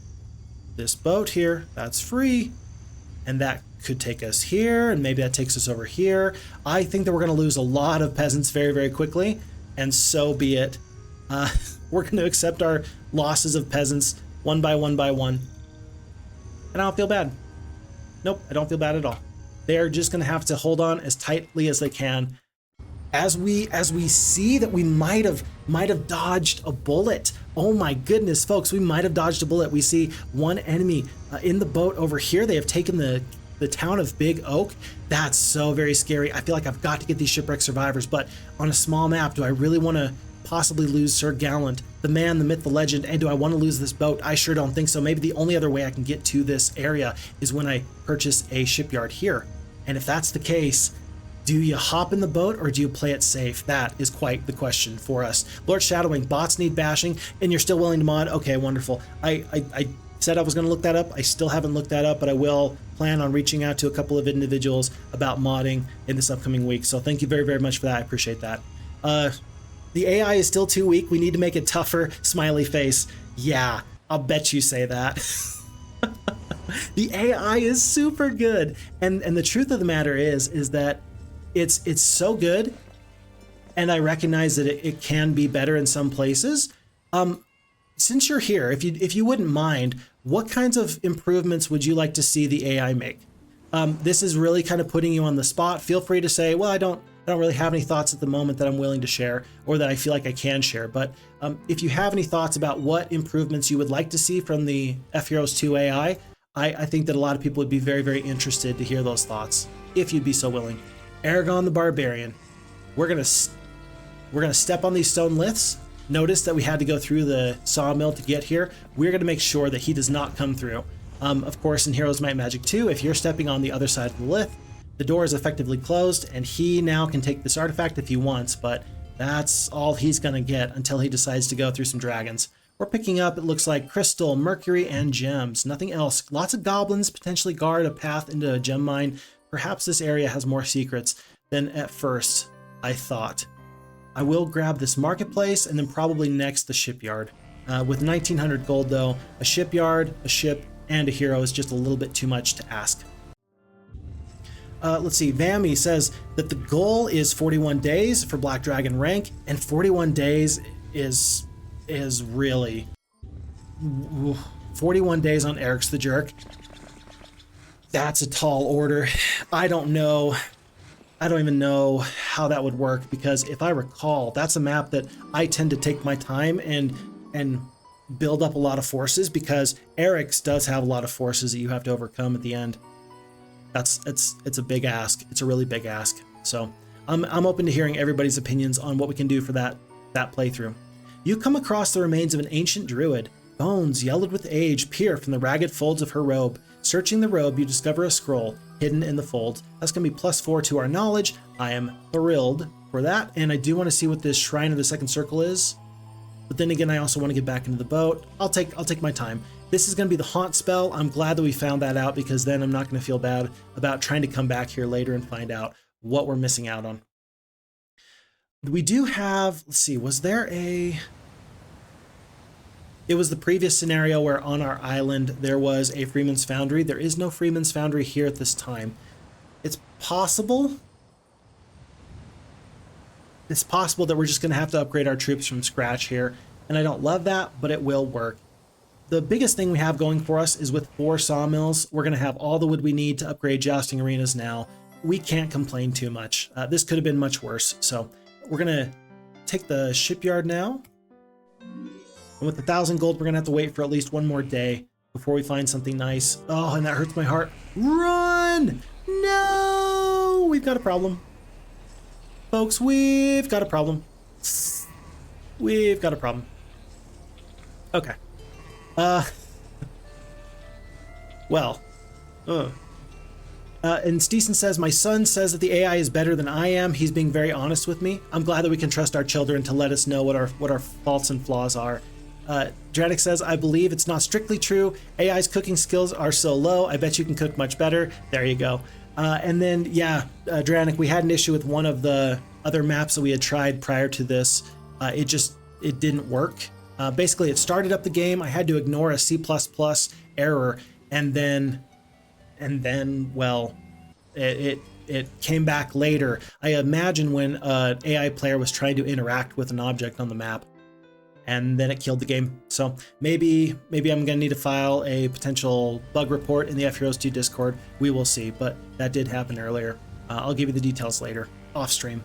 here, that's free, and that could take us here, and maybe that takes us over here. I think that we're going to lose a lot of peasants very, very quickly, and so be it. We're going to accept our losses of peasants one by one by one. And I don't feel bad. Nope, I don't feel bad at all. They're just going to have to hold on as tightly as they can. As we see that we might have dodged a bullet. Oh my goodness, folks, we might have dodged a bullet. We see one enemy in the boat over here. They have taken the town of Big Oak. That's so very scary. I feel like I've got to get these shipwreck survivors, but on a small map, do I really want to possibly lose Sir Gallant, the man, the myth, the legend, and do I want to lose this boat? I sure don't think so. Maybe the only other way I can get to this area is when I purchase a shipyard here. And if that's the case, do you hop in the boat or do you play it safe? That is quite the question for us. Lord Shadowing, bots need bashing, and you're still willing to mod? Okay, wonderful. I said I was going to look that up. I still haven't looked that up, but I will plan on reaching out to a couple of individuals about modding in this upcoming week. So thank you very, very much for that. I appreciate that. The AI is still too weak. We need to make it tougher. Smiley face. Yeah, I'll bet you say that. The AI is super good. And the truth of the matter is that it's so good, and I recognize that it can be better in some places. Since you're here, if you wouldn't mind, what kinds of improvements would you like to see the AI make? This is really kind of putting you on the spot. Feel free to say, well, I don't really have any thoughts at the moment that I'm willing to share or that I feel like I can share. But if you have any thoughts about what improvements you would like to see from the FHeroes2 AI, I think that a lot of people would be very, very interested to hear those thoughts, if you'd be so willing. Aragon the Barbarian. We're gonna step on these stone liths. Notice that we had to go through the sawmill to get here. We're gonna make sure that he does not come through. Of course, in Heroes Might Magic 2, if you're stepping on the other side of the lith, the door is effectively closed, and he now can take this artifact if he wants, but that's all he's gonna get until he decides to go through some dragons. We're picking up, it looks like, crystal, mercury, and gems. Nothing else. Lots of goblins potentially guard a path into a gem mine. Perhaps this area has more secrets than at first I thought. I will grab this marketplace and then probably next the shipyard. With 1900 gold though, a shipyard, a ship, and a hero is just a little bit too much to ask. Let's see, Vammy says that the goal is 41 days for Black Dragon rank, and 41 days is really... 41 days on Eric's the Jerk. That's a tall order. I don't know. I don't even know how that would work, because if I recall, that's a map that I tend to take my time and build up a lot of forces, because Eric's does have a lot of forces that you have to overcome at the end. It's a big ask. It's a really big ask. So I'm open to hearing everybody's opinions on what we can do for that playthrough. You come across the remains of an ancient druid. Bones, yellowed with age, peer from the ragged folds of her robe. Searching the robe, you discover a scroll hidden in the folds. That's going to be +4 to our knowledge. I am thrilled for that, and I do want to see what this Shrine of the Second Circle is. But then again, I also want to get back into the boat. I'll take my time. This is going to be the haunt spell. I'm glad that we found that out, because then I'm not going to feel bad about trying to come back here later and find out what we're missing out on. We do have, let's see, was there a... It was the previous scenario where on our island there was a Freeman's Foundry. There is no Freeman's Foundry here at this time. It's possible. It's possible that we're just going to have to upgrade our troops from scratch here. And I don't love that, but it will work. The biggest thing we have going for us is with 4 sawmills, we're going to have all the wood we need to upgrade jousting arenas now. We can't complain too much. This could have been much worse. So we're going to take the shipyard now. And with 1,000 gold, we're going to have to wait for at least one more day before we find something nice. Oh, and that hurts my heart. Run! No! We've got a problem. Folks, we've got a problem. We've got a problem. Okay. Well. And Steeson says, my son says that the AI is better than I am. He's being very honest with me. I'm glad that we can trust our children to let us know what our faults and flaws are. Dranik says, I believe it's not strictly true. AI's cooking skills are so low. I bet you can cook much better. There you go. And then, yeah, Dranik, we had an issue with one of the other maps that we had tried prior to this. It didn't work. Basically, it started up the game. I had to ignore a C++ error, and then, well, it came back later. I imagine when an AI player was trying to interact with an object on the map, and then it killed the game. So maybe I'm gonna need to file a potential bug report in the FHeroes2 Discord. We will see, but that did happen earlier. I'll give you the details later, off stream.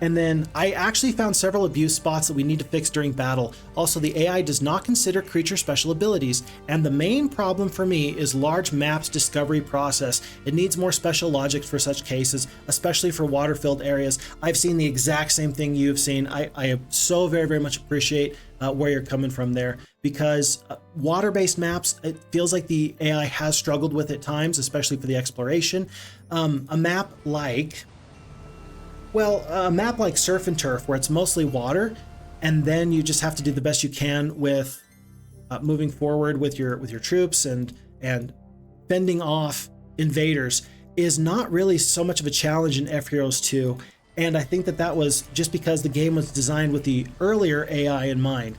And then I actually found several abuse spots that we need to fix during battle. Also, the AI does not consider creature special abilities, and the main problem for me is large maps discovery process. It needs more special logic for such cases, especially for water-filled areas. I've seen the exact same thing you've seen. I so very, very much appreciate where you're coming from there, because water-based maps, it feels like the AI has struggled with at times, especially for the exploration. A map like... Well, a map like Surf and Turf, where it's mostly water, and then you just have to do the best you can with moving forward with your troops and fending off invaders, is not really so much of a challenge in FHeroes2. And I think that was just because the game was designed with the earlier AI in mind.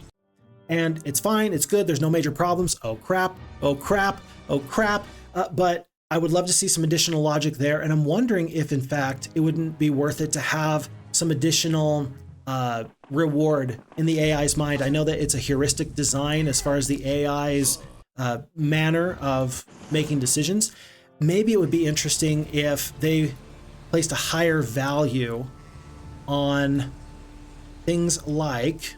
And it's fine, it's good, there's no major problems. Oh crap, oh crap, oh crap. But I would love to see some additional logic there, and I'm wondering if, in fact, it wouldn't be worth it to have some additional reward in the AI's mind. I know that it's a heuristic design as far as the AI's manner of making decisions. Maybe it would be interesting if they placed a higher value on things like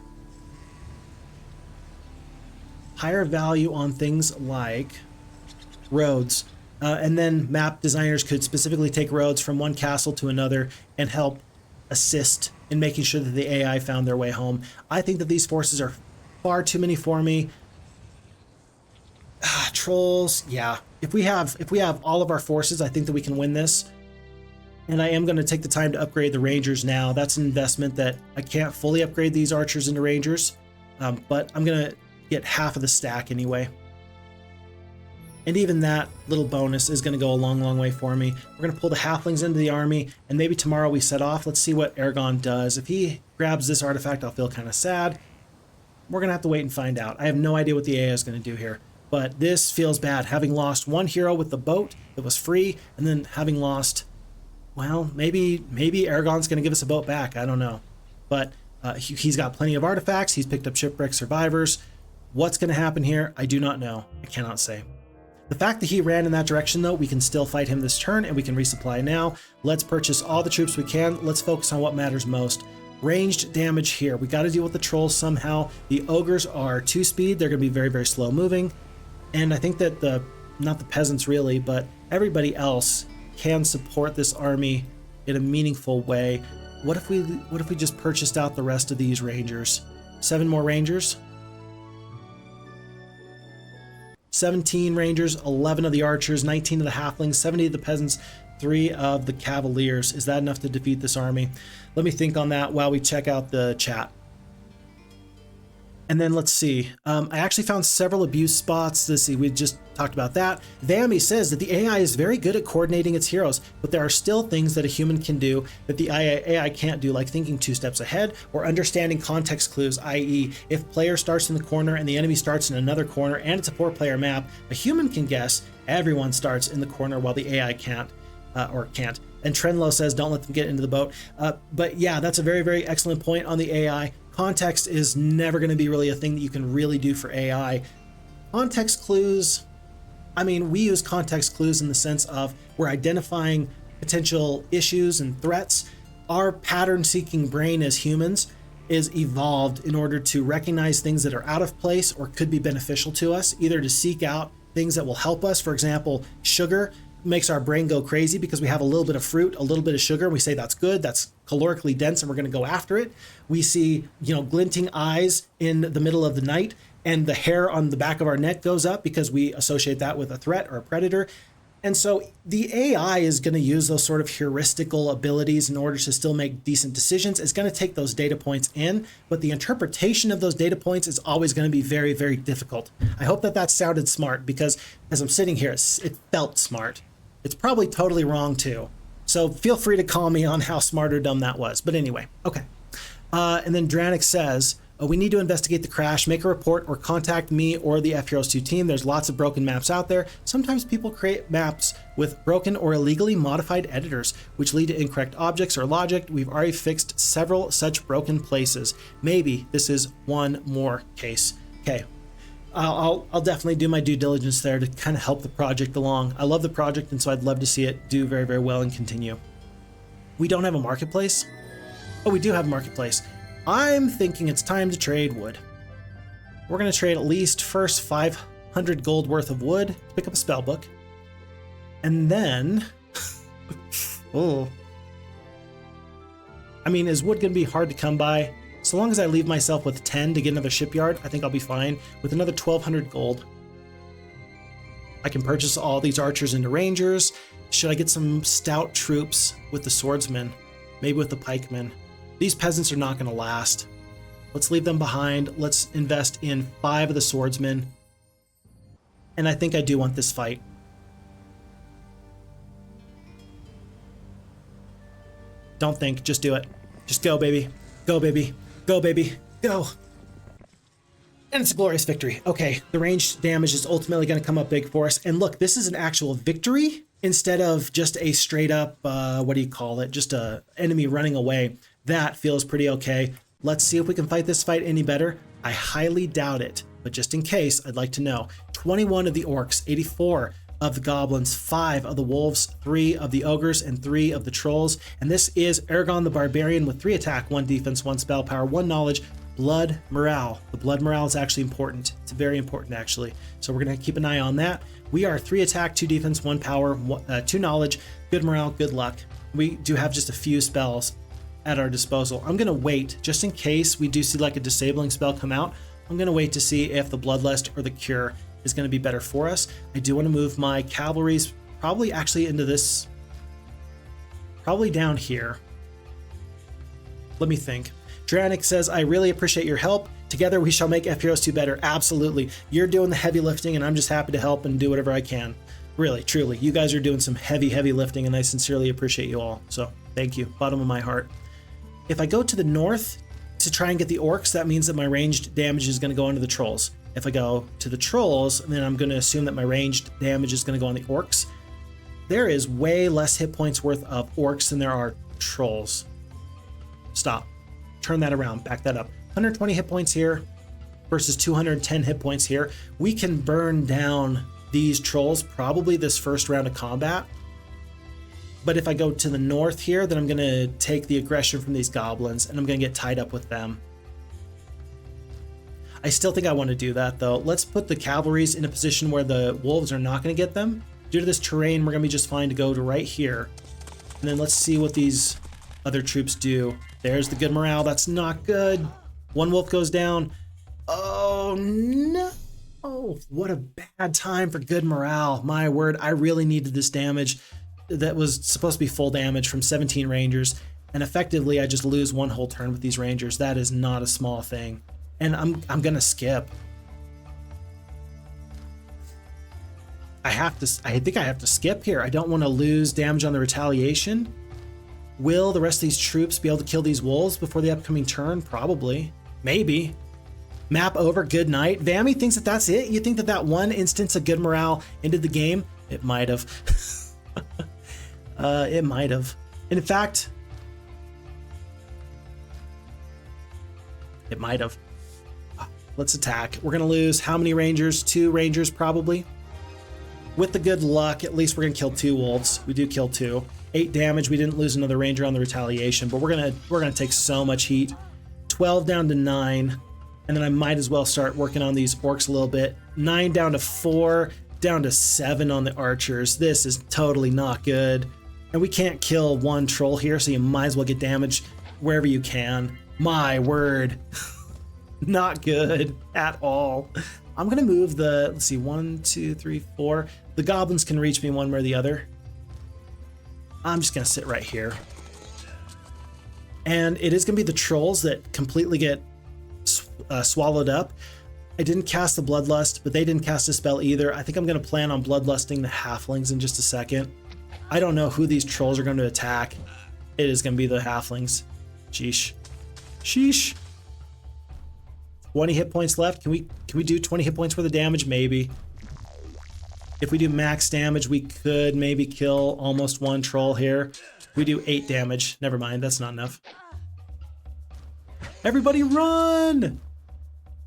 roads. And then map designers could specifically take roads from one castle to another and help assist in making sure that the AI found their way home. I think that these forces are far too many for me. Trolls, yeah. If we have all of our forces, I think that we can win this. And I am going to take the time to upgrade the Rangers now. That's an investment that I can't fully upgrade these archers into Rangers, but I'm going to get half of the stack anyway. And even that little bonus is going to go a long, long way for me. We're going to pull the halflings into the army, and maybe tomorrow we set off. Let's see what Aragon does. If he grabs this artifact, I'll feel kind of sad. We're going to have to wait and find out. I have no idea what the AI is going to do here, but this feels bad. Having lost one hero with the boat that was free, and then having lost, well, maybe Aragon's going to give us a boat back. I don't know. But he's got plenty of artifacts. He's picked up shipwreck survivors. What's going to happen here? I do not know. I cannot say. The fact that he ran in that direction, though, we can still fight him this turn, and we can resupply now. Let's purchase all the troops we can. Let's focus on what matters most. Ranged damage here. We got to deal with the trolls somehow. The ogres are 2 speed. They're going to be very, very slow moving. And I think that not the peasants really, but everybody else can support this army in a meaningful way. What if we just purchased out the rest of these rangers? 7 more rangers. 17 rangers, 11 of the archers, 19 of the halflings, 70 of the peasants, 3 of the cavaliers. Is that enough to defeat this army? Let me think on that while we check out the chat. And then let's see. I actually found several abuse spots. Let's see, we just talked about that. Vami says that the AI is very good at coordinating its heroes, but there are still things that a human can do that the AI can't do, like thinking 2 steps ahead or understanding context clues, i.e. if player starts in the corner and the enemy starts in another corner and it's a 4-player map, a human can guess everyone starts in the corner while the AI can't. And Trenlow says, don't let them get into the boat. But yeah, that's a very, very excellent point on the AI. Context is never going to be really a thing that you can really do for AI. Context clues, I mean, we use context clues in the sense of we're identifying potential issues and threats. Our pattern-seeking brain as humans is evolved in order to recognize things that are out of place or could be beneficial to us, either to seek out things that will help us. For example, sugar makes our brain go crazy because we have a little bit of fruit, a little bit of sugar, and we say that's good, that's calorically dense, and we're going to go after it. We see, glinting eyes in the middle of the night, and the hair on the back of our neck goes up because we associate that with a threat or a predator. And so the AI is going to use those sort of heuristical abilities in order to still make decent decisions. It's going to take those data points in, but the interpretation of those data points is always going to be very, very difficult. I hope that sounded smart, because as I'm sitting here, it felt smart. It's probably totally wrong too. So feel free to call me on how smart or dumb that was. But anyway, okay. And then Draniks says, we need to investigate the crash, make a report, or contact me or the FHeroes2 team. There's lots of broken maps out there. Sometimes people create maps with broken or illegally modified editors, which lead to incorrect objects or logic. We've already fixed several such broken places. Maybe this is one more case. Okay. I'll definitely do my due diligence there to kind of help the project along. I love the project, and so I'd love to see it do very, very well and continue. We don't have a marketplace. Oh, we do have a marketplace. I'm thinking it's time to trade wood. We're going to trade at least first 500 gold worth of wood to pick up a spell book. And then, oh, I mean, is wood going to be hard to come by? So long as I leave myself with 10 to get another shipyard, I think I'll be fine. With another 1,200 gold, I can purchase all these archers into rangers. Should I get some stout troops with the swordsmen? Maybe with the pikemen. These peasants are not going to last. Let's leave them behind. Let's invest in 5 of the swordsmen. And I think I do want this fight. Don't think, just do it. Just go, baby. Go, baby. Go, baby. Go. And it's a glorious victory. Okay, the ranged damage is ultimately going to come up big for us. And look, this is an actual victory instead of just a straight up, what do you call it? Just a enemy running away. That feels pretty okay. Let's see if we can fight this fight any better. I highly doubt it, but just in case, I'd like to know. 21 of the orcs, 84 of the goblins, 5 of the wolves, 3 of the ogres, and 3 of the trolls. And this is Aragon the Barbarian with 3 attack, 1 defense, 1 spell power, 1 knowledge, blood morale. The blood morale is actually important. It's very important, actually. So we're going to keep an eye on that. We are 3 attack, 2 defense, 1 power, 2 knowledge, good morale, good luck. We do have just a few spells at our disposal. I'm going to wait just in case we do see like a disabling spell come out. I'm going to wait to see if the bloodlust or the cure is going to be better for us. I do want to move my cavalries probably actually into this, probably down here. Let me think. Dranik says, I really appreciate your help. Together we shall make FHeroes2 better. Absolutely. You're doing the heavy lifting and I'm just happy to help and do whatever I can. Really, truly. You guys are doing some heavy, heavy lifting and I sincerely appreciate you all. So thank you, bottom of my heart. If I go to the north to try and get the orcs, that means that my ranged damage is going to go into the trolls. If I go to the trolls, then I'm going to assume that my ranged damage is going to go on the orcs. There is way less hit points worth of orcs than there are trolls. Stop. Turn that around. Back that up. 120 hit points here versus 210 hit points here. We can burn down these trolls probably this first round of combat. But if I go to the north here, then I'm going to take the aggression from these goblins, and I'm going to get tied up with them. I still think I want to do that, though. Let's put the cavalries in a position where the wolves are not going to get them. Due to this terrain, we're going to be just fine to go to right here. And then let's see what these other troops do. There's the good morale. That's not good. One wolf goes down. Oh, no. Oh, what a bad time for good morale. My word, I really needed this damage. That was supposed to be full damage from 17 rangers, and effectively I just lose one whole turn with these rangers. That is not a small thing, and I'm gonna skip. I think I have to skip here. I don't want to lose damage on the retaliation. Will the rest of these troops be able to kill these wolves before the upcoming turn? Probably, maybe. Map over, good night. Vammy thinks that that's it. You think that that one instance of good morale ended the game? It might have. It might have. In fact, it might have. Let's attack. We're going to lose how many rangers? 2 rangers, probably. With the good luck, at least we're going to kill 2 wolves. We do kill 2. 8 damage. We didn't lose another ranger on the retaliation, but we're going to take so much heat. 12 down to 9. And then I might as well start working on these orcs a little bit. 9 down to 4. Down to 7 on the archers. This is totally not good. And we can't kill one troll here, so you might as well get damage wherever you can. My word. Not good at all. I'm going to move the, let's see, 1, 2, 3, 4. The goblins can reach me one way or the other. I'm just going to sit right here. And it is going to be the trolls that completely get swallowed up. I didn't cast the Bloodlust, but they didn't cast a spell either. I think I'm going to plan on Bloodlusting the halflings in just a second. I don't know who these trolls are going to attack. It is going to be the halflings. Sheesh. Sheesh. 20 hit points left. Can we do 20 hit points worth of damage? Maybe. If we do max damage, we could maybe kill almost one troll here. We do 8 damage. Never mind, that's not enough. Everybody run!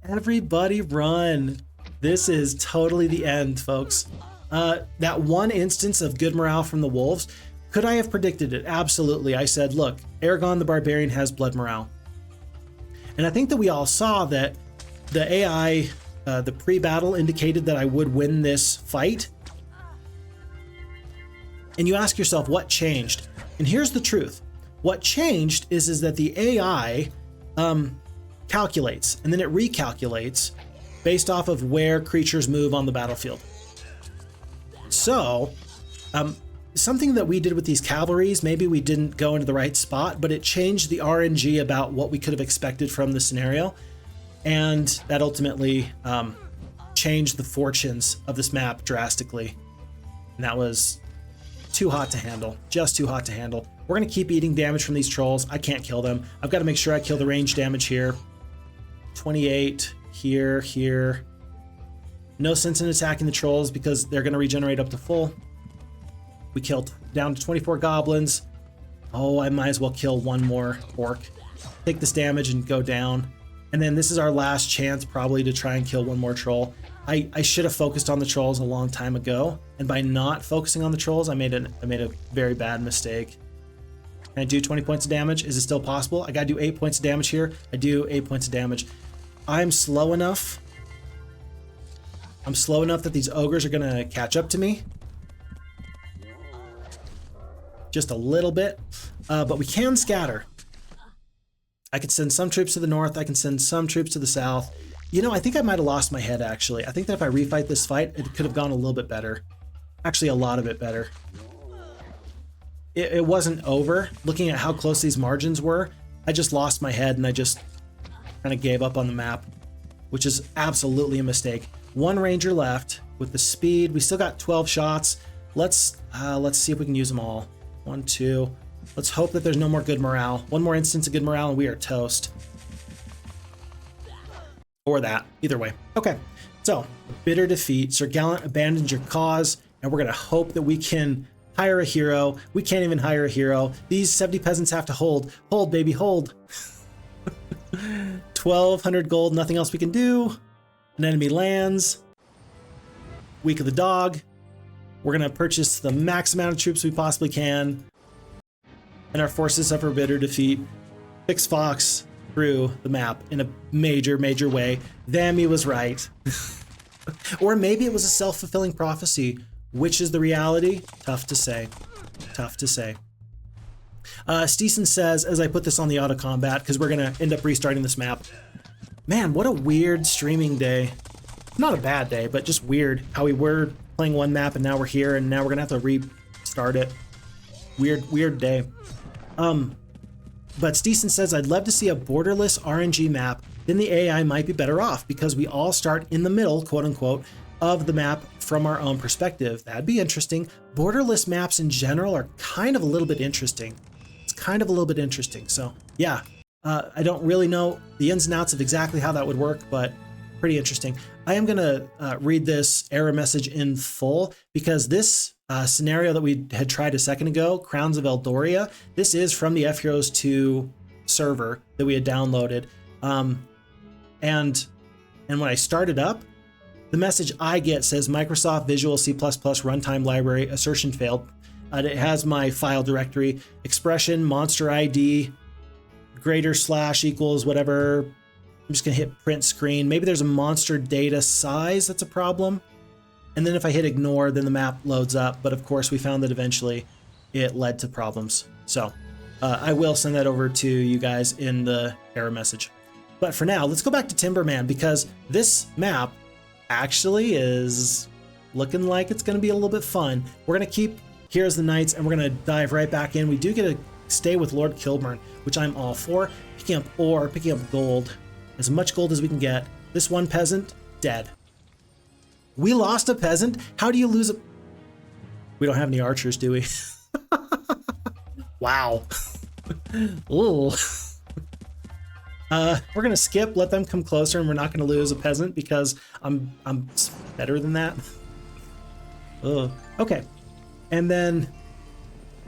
Everybody run. This is totally the end, folks. That one instance of good morale from the wolves, could I have predicted it? Absolutely. I said, look, Aragon the Barbarian has blood morale. And I think that we all saw that the AI, the pre-battle indicated that I would win this fight. And you ask yourself, what changed? And here's the truth. What changed is that the AI calculates, and then it recalculates based off of where creatures move on the battlefield. So, something that we did with these cavalries, maybe we didn't go into the right spot, but it changed the RNG about what we could have expected from the scenario. And that ultimately changed the fortunes of this map drastically. And that was too hot to handle, just too hot to handle. We're going to keep eating damage from these trolls. I can't kill them. I've got to make sure I kill the range damage here. 28 here, here. No sense in attacking the trolls because they're going to regenerate up to full. We killed down to 24 goblins. Oh, I might as well kill one more orc. Take this damage and go down. And then this is our last chance probably to try and kill one more troll. I should have focused on the trolls a long time ago. And by not focusing on the trolls, I made a very bad mistake. Can I do 20 points of damage? Is it still possible? I gotta do 8 points of damage here. I do 8 points of damage. I'm slow enough. I'm slow enough that these ogres are gonna catch up to me. Just a little bit, but we can scatter. I can send some troops to the north. I can send some troops to the south. You know, I think I might have lost my head, actually. I think that if I refight this fight, it could have gone a little bit better. Actually, a lot of it better. It wasn't over. Looking at how close these margins were, I just lost my head and I just kind of gave up on the map, which is absolutely a mistake. One ranger left with the speed. We still got 12 shots. Let's see if we can use them all. 1, 2. Let's hope that there's no more good morale. One more instance of good morale and we are toast. Or that. Either way. Okay. So, bitter defeat. Sir Gallant abandoned your cause, and we're going to hope that we can hire a hero. We can't even hire a hero. These 70 peasants have to hold. Hold, baby, hold. 1,200 gold, nothing else we can do. An enemy lands. Week of the dog. We're going to purchase the max amount of troops we possibly can. and our forces suffer bitter defeat. Phixfox through the map in a major, major way. Vammy was right. Or maybe it was a self-fulfilling prophecy. Which is the reality? Tough to say. Tough to say. Steeson says, as I put this on the auto combat, because we're going to end up restarting this map. Man, what a weird streaming day. Not a bad day, but just weird how we were playing one map and now we're here and now we're going to have to restart it. Weird day. But Steeson says, I'd love to see a borderless RNG map. Then the AI might be better off because we all start in the middle, quote unquote, of the map from our own perspective. That'd be interesting. Borderless maps in general are kind of a little bit interesting. It's kind of a little bit interesting. So yeah, I don't really know the ins and outs of exactly how that would work, but pretty interesting. I am going to read this error message in full because this scenario that we had tried a second ago, Crowns of Eldoria, this is from the FHeroes2 server that we had downloaded. And when I started up, the message I get says Microsoft Visual C++ runtime library assertion failed. It has my file directory, expression, monster ID, greater / equals whatever. I'm just gonna hit print screen. Maybe there's a monster data size that's a problem. And then if I hit ignore, then the map loads up. But of course we found that eventually it led to problems. So I will send that over to you guys in the error message. But for now, let's go back to Timberman because this map actually is looking like it's gonna be a little bit fun. We're gonna keep Heroes of the Knights and we're gonna dive right back in. We do get to stay with Lord Kilburn, which I'm all for. Picking up ore, picking up gold, as much gold as we can get. This one peasant, dead. We lost a peasant? How do you lose a... We don't have any archers, do we? Wow. Ooh. We're gonna skip, let them come closer, and we're not gonna lose a peasant because I'm better than that. Ugh. Okay. And then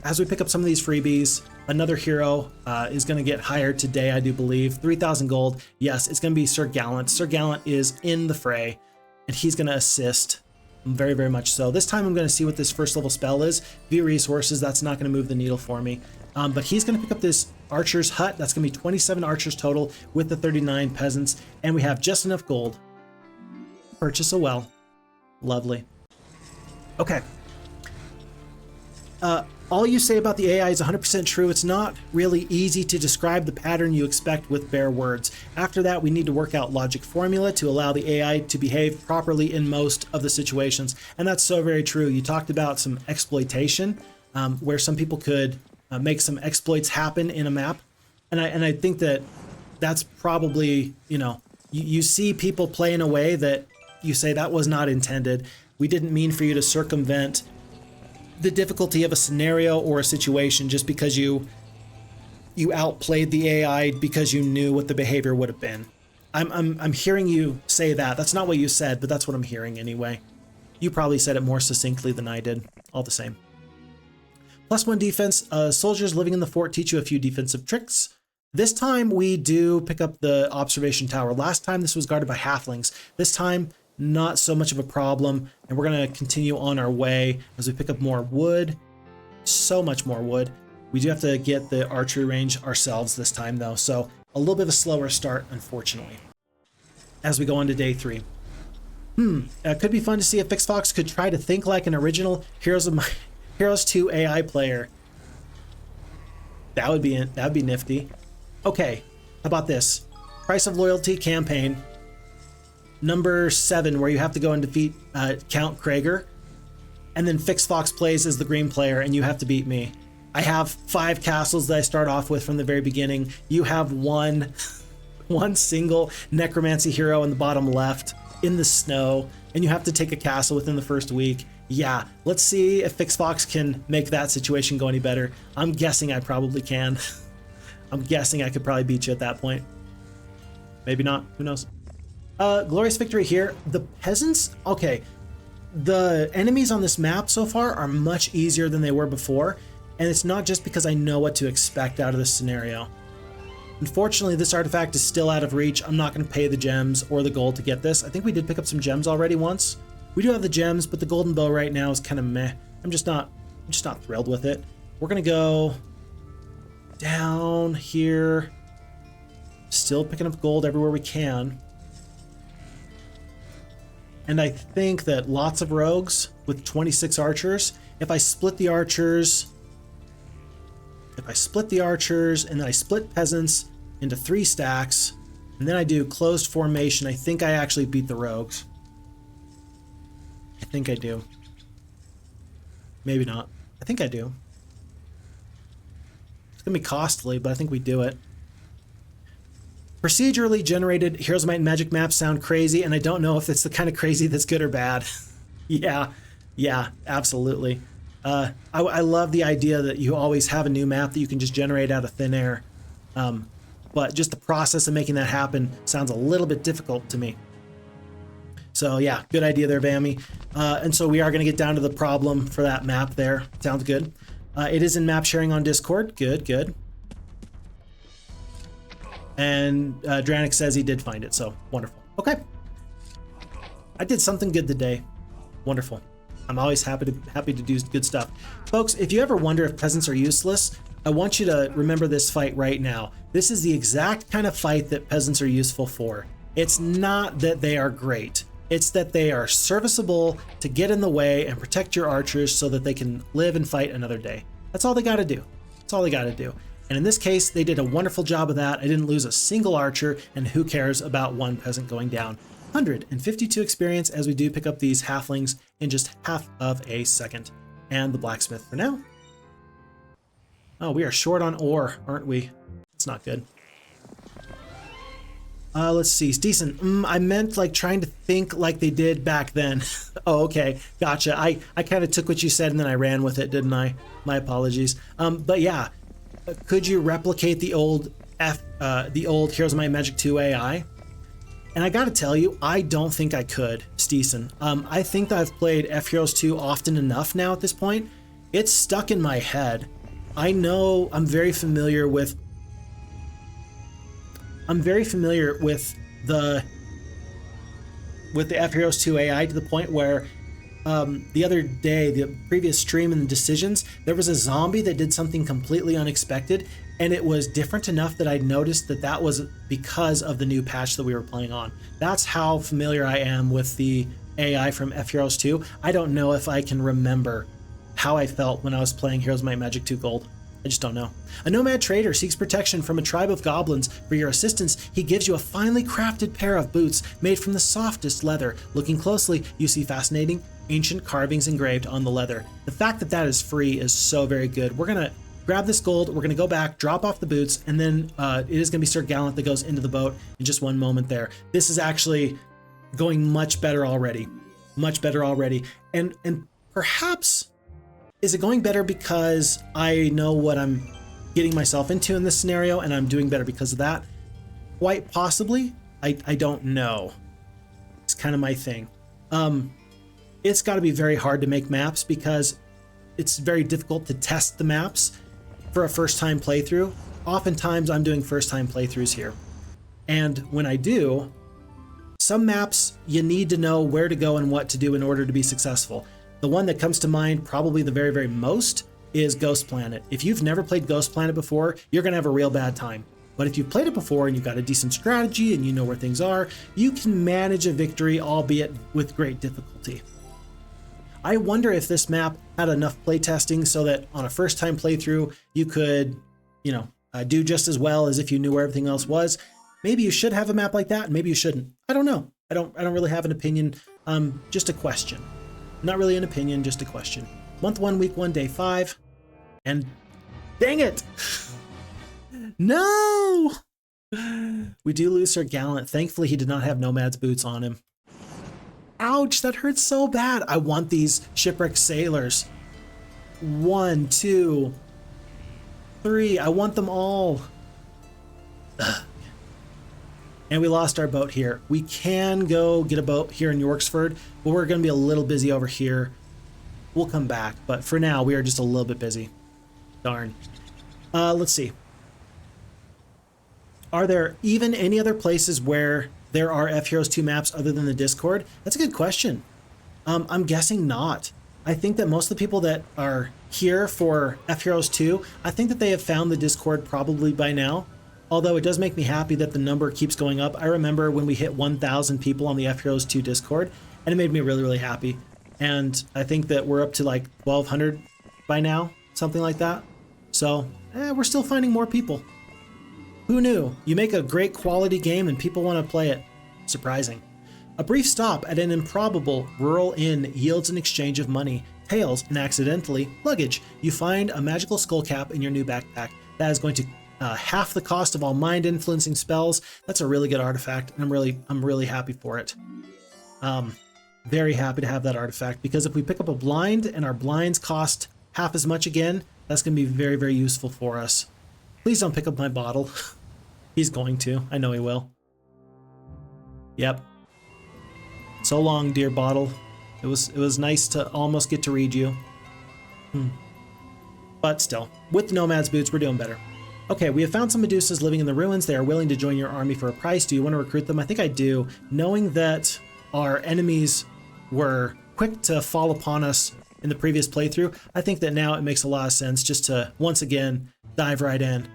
as we pick up some of these freebies, another hero is going to get hired today, I do believe. 3,000 gold. Yes, it's going to be Sir Gallant. Sir Gallant is in the fray, and he's going to assist very, very much so. This time I'm going to see what this first level spell is. Via resources, that's not going to move the needle for me. But he's going to pick up this archer's hut. That's going to be 27 archers total with the 39 peasants, and we have just enough gold. Purchase a well. Lovely. Okay. All you say about the AI is 100% true. It's not really easy to describe the pattern you expect with bare words. After that, we need to work out logic formula to allow the AI to behave properly in most of the situations. And that's so very true. You talked about some exploitation, where some people could make some exploits happen in a map. And I think that that's probably, you see people play in a way that you say that was not intended. We didn't mean for you to circumvent the difficulty of a scenario or a situation just because you outplayed the AI because you knew what the behavior would have been. I'm hearing you say that. That's not what you said, but that's what I'm hearing anyway. You probably said it more succinctly than I did. All the same. +1 defense. Soldiers living in the fort teach you a few defensive tricks. This time we do pick up the observation tower. Last time this was guarded by halflings. This time not so much of a problem, and we're going to continue on our way as we pick up more wood. So much more wood. We do have to get the archery range ourselves this time though, so a little bit of a slower start, unfortunately, as we go on to day 3. It could be fun to see if Phixfox could try to think like an original Heroes2 AI player. That'd be nifty. Okay, how about this? Price of Loyalty campaign. Number 7, where you have to go and defeat Count Krager, and then Phixfox plays as the green player, and you have to beat me. I have 5 castles that I start off with from the very beginning. You have one single necromancy hero in the bottom left in the snow, and you have to take a castle within the first week. Yeah, let's see if Phixfox can make that situation go any better. I'm guessing I probably can. I'm guessing I could probably beat you at that point. Maybe not, who knows? Glorious victory here. The peasants, okay, the enemies on this map so far are much easier than they were before, and it's not just because I know what to expect out of this scenario. Unfortunately, this artifact is still out of reach. I'm not going to pay the gems or the gold to get this. I think we did pick up some gems already once. We do have the gems, but the golden bow right now is kind of meh. I'm just not thrilled with it. We're going to go down here. Still picking up gold everywhere we can. And I think that lots of rogues with 26 archers, if I split the archers, and then I split peasants into 3 stacks, and then I do closed formation, I think I actually beat the rogues. I think I do. Maybe not. I think I do. It's gonna be costly, but I think we do it. Procedurally generated Heroes of Might and Magic maps sound crazy, and I don't know if it's the kind of crazy that's good or bad. Yeah, absolutely. I love the idea that you always have a new map that you can just generate out of thin air. But just the process of making that happen sounds a little bit difficult to me. So yeah, good idea there, Vammy. And so we are going to get down to the problem for that map there. Sounds good. It is in map sharing on Discord. Good. And Dranik says he did find it, so wonderful. Okay. I did something good today. Wonderful. I'm always happy to do good stuff. Folks, if you ever wonder if peasants are useless, I want you to remember this fight right now. This is the exact kind of fight that peasants are useful for. It's not that they are great. It's that they are serviceable to get in the way and protect your archers so that they can live and fight another day. That's all they got to do. That's all they got to do. And in this case, they did a wonderful job of that. I didn't lose a single archer, and who cares about one peasant going down. 152 experience as we do pick up these halflings in just half of a second. And the blacksmith for now. Oh, we are short on ore, aren't we? It's not good. Let's see. It's decent. I meant like trying to think like they did back then. Oh, okay. Gotcha. I kind of took what you said and then I ran with it, didn't I? My apologies. But yeah, could you replicate the old Heroes of Might and Magic 2 AI? And I gotta tell you, I don't think I could, Steeson. I think that I've played FHeroes2 often enough now at this point. It's stuck in my head. I know I'm very familiar with the FHeroes2 AI to the point where the other day, the previous stream and decisions, there was a zombie that did something completely unexpected, and it was different enough that I noticed that that was because of the new patch that we were playing on. That's how familiar I am with the AI from FHeroes2. I don't know if I can remember how I felt when I was playing Heroes of Might and Magic 2 Gold. I just don't know. A nomad trader seeks protection from a tribe of goblins. For your assistance, he gives you a finely crafted pair of boots made from the softest leather. Looking closely, you see fascinating ancient carvings engraved on the leather. The fact that that is free is so very good. We're gonna grab this gold, we're gonna go back, drop off the boots, and then it is gonna be Sir Gallant that goes into the boat in just one moment there. This is actually going much better already. Much better already. And perhaps, is it going better because I know what I'm getting myself into in this scenario and I'm doing better because of that? Quite possibly. I don't know. It's kind of my thing. It's got to be very hard to make maps because it's very difficult to test the maps for a first-time playthrough. Oftentimes I'm doing first-time playthroughs here. And when I do, some maps you need to know where to go and what to do in order to be successful. The one that comes to mind probably the very, very most is Ghost Planet. If you've never played Ghost Planet before, you're going to have a real bad time. But if you've played it before and you've got a decent strategy and you know where things are, you can manage a victory, albeit with great difficulty. I wonder if this map had enough playtesting so that on a first-time playthrough, you could, do just as well as if you knew where everything else was. Maybe you should have a map like that, and maybe you shouldn't. I don't know. I don't really have an opinion. Just a question. Not really an opinion, just a question. Month 1, week 1, day 5. And dang it! No! We do lose Sir Gallant. Thankfully, he did not have Nomad's boots on him. Ouch, that hurts so bad. I want these shipwrecked sailors. 1, 2, 3. I want them all. Ugh. And we lost our boat here. We can go get a boat here in Yorksford, but we're going to be a little busy over here. We'll come back, but for now, we are just a little bit busy. Darn. Let's see. Are there even any other places where there are FHeroes2 maps other than the Discord? That's a good question. I'm guessing not. I think that most of the people that are here for FHeroes2, I think that they have found the Discord probably by now. Although it does make me happy that the number keeps going up. I remember when we hit 1,000 people on the FHeroes2 Discord, and it made me really, really happy. And I think that we're up to like 1,200 by now, something like that. So, we're still finding more people. Who knew? You make a great quality game and people want to play it. Surprising. A brief stop at an improbable rural inn yields an exchange of money, tails, and accidentally, luggage. You find a magical skull cap in your new backpack. That is going to half the cost of all mind-influencing spells. That's a really good artifact, and I'm really happy for it. Very happy to have that artifact, because if we pick up a blind and our blinds cost half as much again, that's going to be very, very useful for us. Please don't pick up my bottle. He's going to. I know he will. Yep. So long, dear bottle. It was nice to almost get to read you. But still, with the Nomad's boots, we're doing better. Okay, we have found some Medusas living in the ruins. They are willing to join your army for a price. Do you want to recruit them? I think I do. Knowing that our enemies were quick to fall upon us in the previous playthrough, I think that now it makes a lot of sense just to, once again, dive right in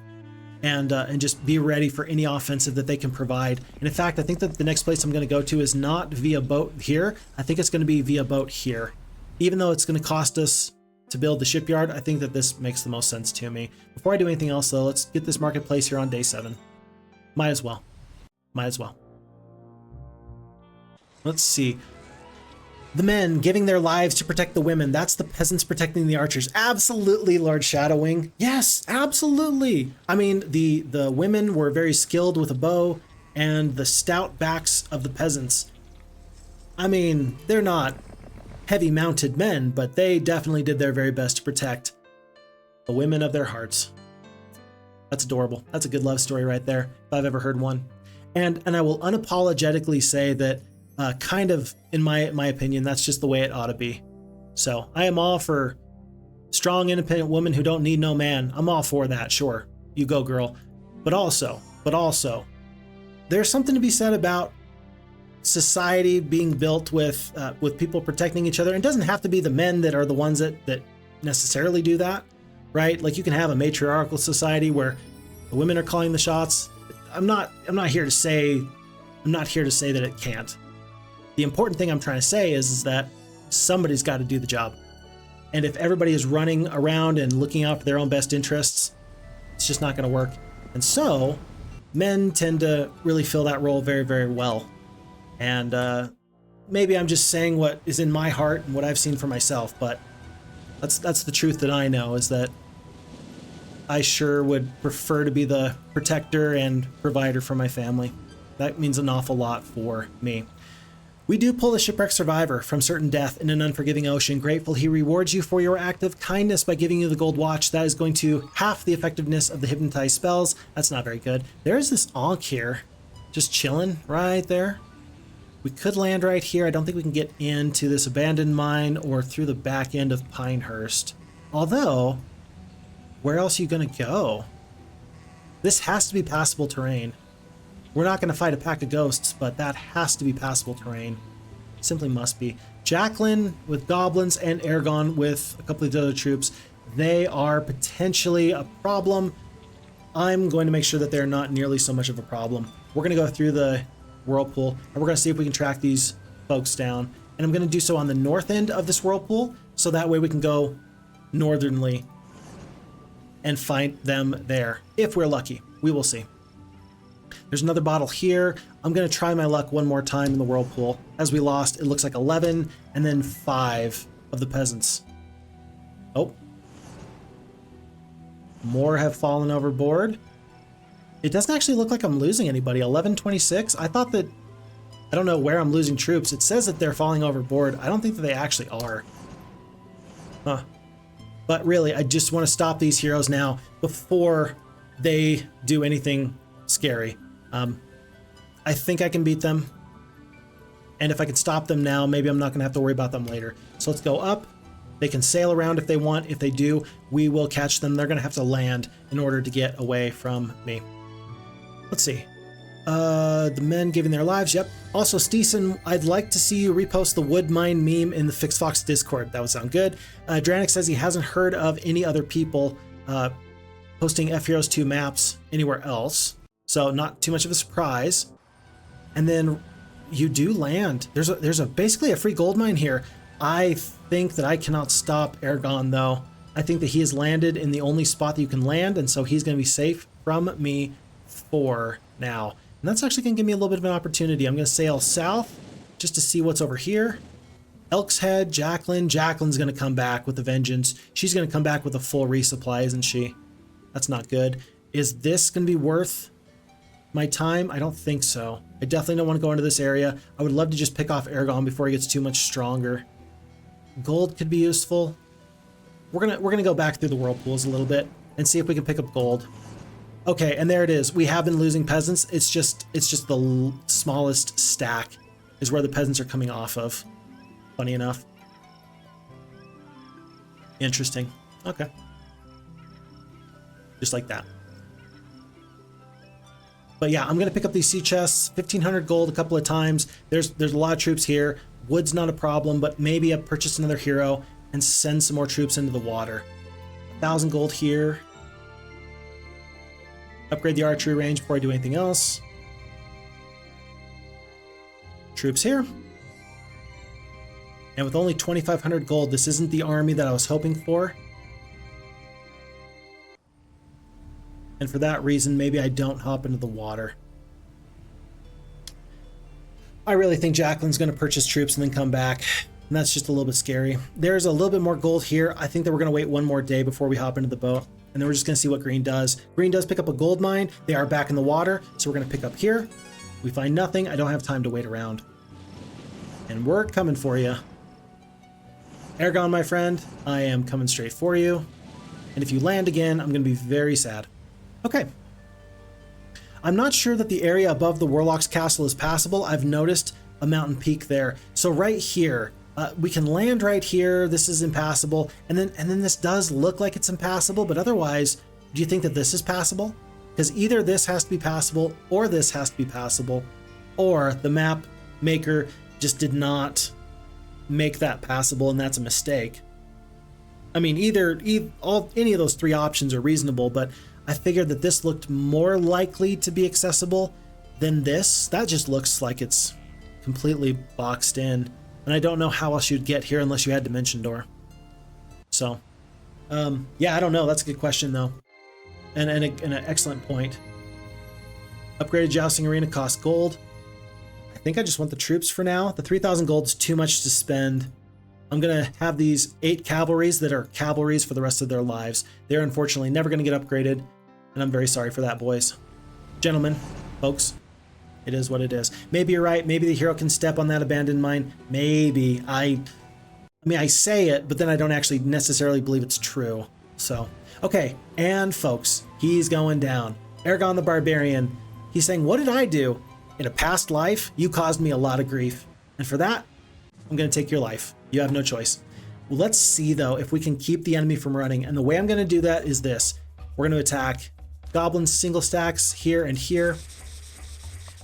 and just be ready for any offensive that they can provide. And in fact, I think that the next place I'm going to go to is not via boat here. I think it's going to be via boat here. Even though it's going to cost us to build the shipyard, I think that this makes the most sense to me. Before I do anything else, though, let's get this marketplace here on day 7. Might as well. Might as well. Let's see. The men giving their lives to protect the women. That's the peasants protecting the archers. Absolutely, Lord Shadowwing. Yes, absolutely. I mean, the women were very skilled with a bow, and the stout backs of the peasants. I mean, they're not heavy mounted men, but they definitely did their very best to protect the women of their hearts. That's adorable. That's a good love story right there, if I've ever heard one. And I will unapologetically say that kind of, in my opinion, that's just the way it ought to be. So I am all for strong, independent women who don't need no man. I'm all for that, sure. You go, girl. But also, there's something to be said about society being built with people protecting each other. It doesn't have to be the men that are the ones that necessarily do that, right? Like you can have a matriarchal society where the women are calling the shots. I'm not here to say that it can't. The important thing I'm trying to say is that somebody's got to do the job. And if everybody is running around and looking out for their own best interests, it's just not going to work. And so men tend to really fill that role very, very well. And maybe I'm just saying what is in my heart and what I've seen for myself, but that's the truth that I know, is that I sure would prefer to be the protector and provider for my family. That means an awful lot for me. We do pull the shipwreck survivor from certain death in an unforgiving ocean. Grateful, he rewards you for your act of kindness by giving you the gold watch. That is going to half the effectiveness of the hypnotized spells. That's not very good. There's this Ankh here, just chilling right there. We could land right here. I don't think we can get into this abandoned mine or through the back end of Pinehurst. Although, where else are you going to go? This has to be passable terrain. We're not going to fight a pack of ghosts, but that has to be passable terrain. Simply must be. Jacqueline with goblins and Ergon with a couple of the other troops. They are potentially a problem. I'm going to make sure that they're not nearly so much of a problem. We're going to go through the whirlpool, and we're going to see if we can track these folks down. And I'm going to do so on the north end of this whirlpool, so that way we can go northernly and find them there. If we're lucky. We will see. There's another bottle here. I'm going to try my luck one more time in the whirlpool. As we lost, it looks like 11 and then 5 of the peasants. Oh. More have fallen overboard. It doesn't actually look like I'm losing anybody. 11-26. I thought that, I don't know where I'm losing troops. It says that they're falling overboard. I don't think that they actually are. Huh. But really, I just want to stop these heroes now before they do anything scary. I think I can beat them. And if I can stop them now, maybe I'm not going to have to worry about them later. So let's go up. They can sail around if they want. If they do, we will catch them. They're going to have to land in order to get away from me. Let's see. The men giving their lives. Yep. Also, Steeson, I'd like to see you repost the wood mine meme in the Phixfox Discord. That would sound good. Dranik says he hasn't heard of any other people posting FHeroes2 maps anywhere else. So not too much of a surprise. And then you do land. There's basically a free gold mine here. I think that I cannot stop Ergon though. I think that he has landed in the only spot that you can land, and so he's going to be safe from me for now. And that's actually going to give me a little bit of an opportunity. I'm going to sail south just to see what's over here. Elk's Head, Jacqueline. Jacqueline's going to come back with a vengeance. She's going to come back with a full resupply, isn't she? That's not good. Is this going to be worth my time? I don't think so. I definitely don't want to go into this area. I would love to just pick off Ergon before he gets too much stronger. Gold could be useful. We're gonna go back through the whirlpools a little bit and see if we can pick up gold. Okay, and there it is. We have been losing peasants. It's just the smallest stack is where the peasants are coming off of. Funny enough. Interesting. Okay. Just like that. But yeah, I'm gonna pick up these sea chests. 1,500 gold a couple of times. There's a lot of troops here. Wood's not a problem, but maybe I purchase another hero and send some more troops into the water. 1,000 gold here. Upgrade the archery range before I do anything else. Troops here. And with only 2,500 gold, this isn't the army that I was hoping for. And for that reason, maybe I don't hop into the water. I really think Jacqueline's going to purchase troops and then come back. And that's just a little bit scary. There's a little bit more gold here. I think that we're going to wait one more day before we hop into the boat. And then we're just going to see what green does. Green does pick up a gold mine. They are back in the water. So we're going to pick up here. We find nothing. I don't have time to wait around. And we're coming for you. Ergon, my friend, I am coming straight for you. And if you land again, I'm going to be very sad. Okay. I'm not sure that the area above the Warlock's castle is passable. I've noticed a mountain peak there. So right here, we can land right here. This is impassable. And then this does look like it's impassable, but otherwise, do you think that this is passable? Because either this has to be passable or this has to be passable, or the map maker just did not make that passable and that's a mistake. I mean, any of those three options are reasonable, but I figured that this looked more likely to be accessible than this. That just looks like it's completely boxed in. And I don't know how else you'd get here unless you had Dimension Door. So, yeah, I don't know. That's a good question, though. And an excellent point. Upgraded Jousting Arena costs gold. I think I just want the troops for now. The 3,000 gold is too much to spend. I'm going to have these 8 cavalries that are cavalries for the rest of their lives. They're unfortunately never going to get upgraded. And I'm very sorry for that, boys. Gentlemen, folks. It is what it is. Maybe you're right. Maybe the hero can step on that abandoned mine. Maybe. I mean, I say it, but then I don't actually necessarily believe it's true. So, okay. And folks, he's going down. Ergon the Barbarian. He's saying, what did I do? In a past life, you caused me a lot of grief. And for that, I'm going to take your life. You have no choice. Well, let's see, though, if we can keep the enemy from running. And the way I'm going to do that is this. We're going to attack goblins single stacks here and here.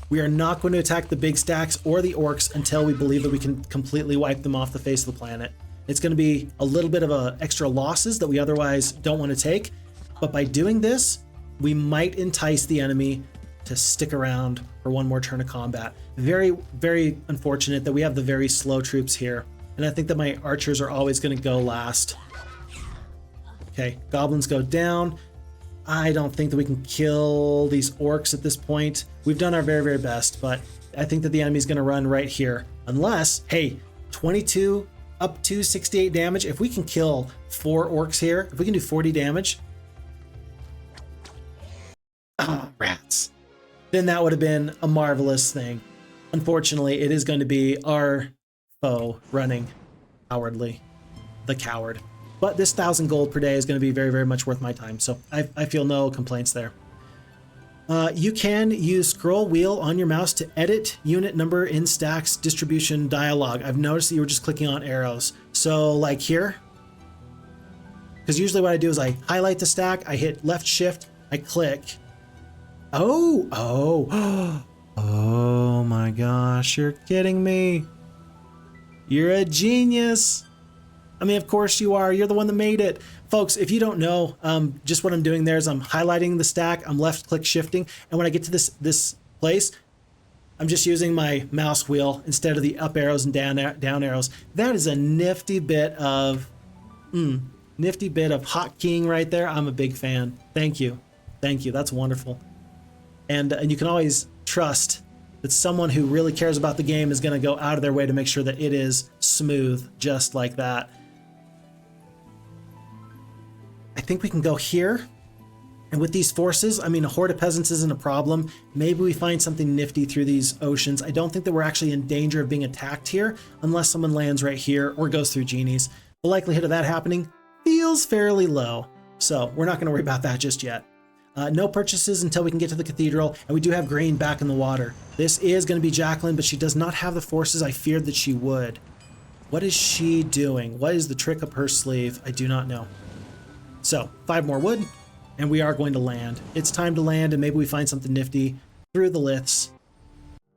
We are not going to attack the big stacks or the orcs until we believe that we can completely wipe them off the face of the planet. It's going to be a little bit of extra losses that we otherwise don't want to take. But by doing this, we might entice the enemy to stick around for one more turn of combat. Very, very unfortunate that we have the very slow troops here. And I think that my archers are always going to go last. Okay, goblins go down. I don't think that we can kill these orcs at this point. We've done our very, very best, but I think that the enemy's going to run right here. Unless, hey, 22 up to 68 damage. If we can kill 4 orcs here, if we can do 40 damage. Ah, rats. Then that would have been a marvelous thing. Unfortunately, it is going to be our foe running cowardly. The coward. But this 1,000 gold per day is going to be very, very much worth my time. So I feel no complaints there. You can use scroll wheel on your mouse to edit unit number in stacks distribution dialog. I've noticed that you were just clicking on arrows. So like here, because usually what I do is I highlight the stack, I hit left shift, I click. Oh, Oh my gosh, you're kidding me. You're a genius. I mean, of course you are. You're the one that made it. Folks, if you don't know, just what I'm doing there is I'm highlighting the stack, I'm left click shifting, and when I get to this place, I'm just using my mouse wheel instead of the up arrows and down arrows. That is a nifty bit of hotkeying right there. I'm a big fan. Thank you. Thank you. That's wonderful. And you can always trust that someone who really cares about the game is going to go out of their way to make sure that it is smooth, just like that. I think we can go here. And with these forces, I mean, a horde of peasants isn't a problem. Maybe we find something nifty through these oceans. I don't think that we're actually in danger of being attacked here unless someone lands right here or goes through genies. The likelihood of that happening feels fairly low. So we're not going to worry about that just yet. No purchases until we can get to the cathedral, and we do have grain back in the water. This is going to be Jacqueline, but she does not have the forces I feared that she would. What is she doing? What is the trick up her sleeve? I do not know. So 5 more wood, and we are going to land. It's time to land, and maybe we find something nifty through the liths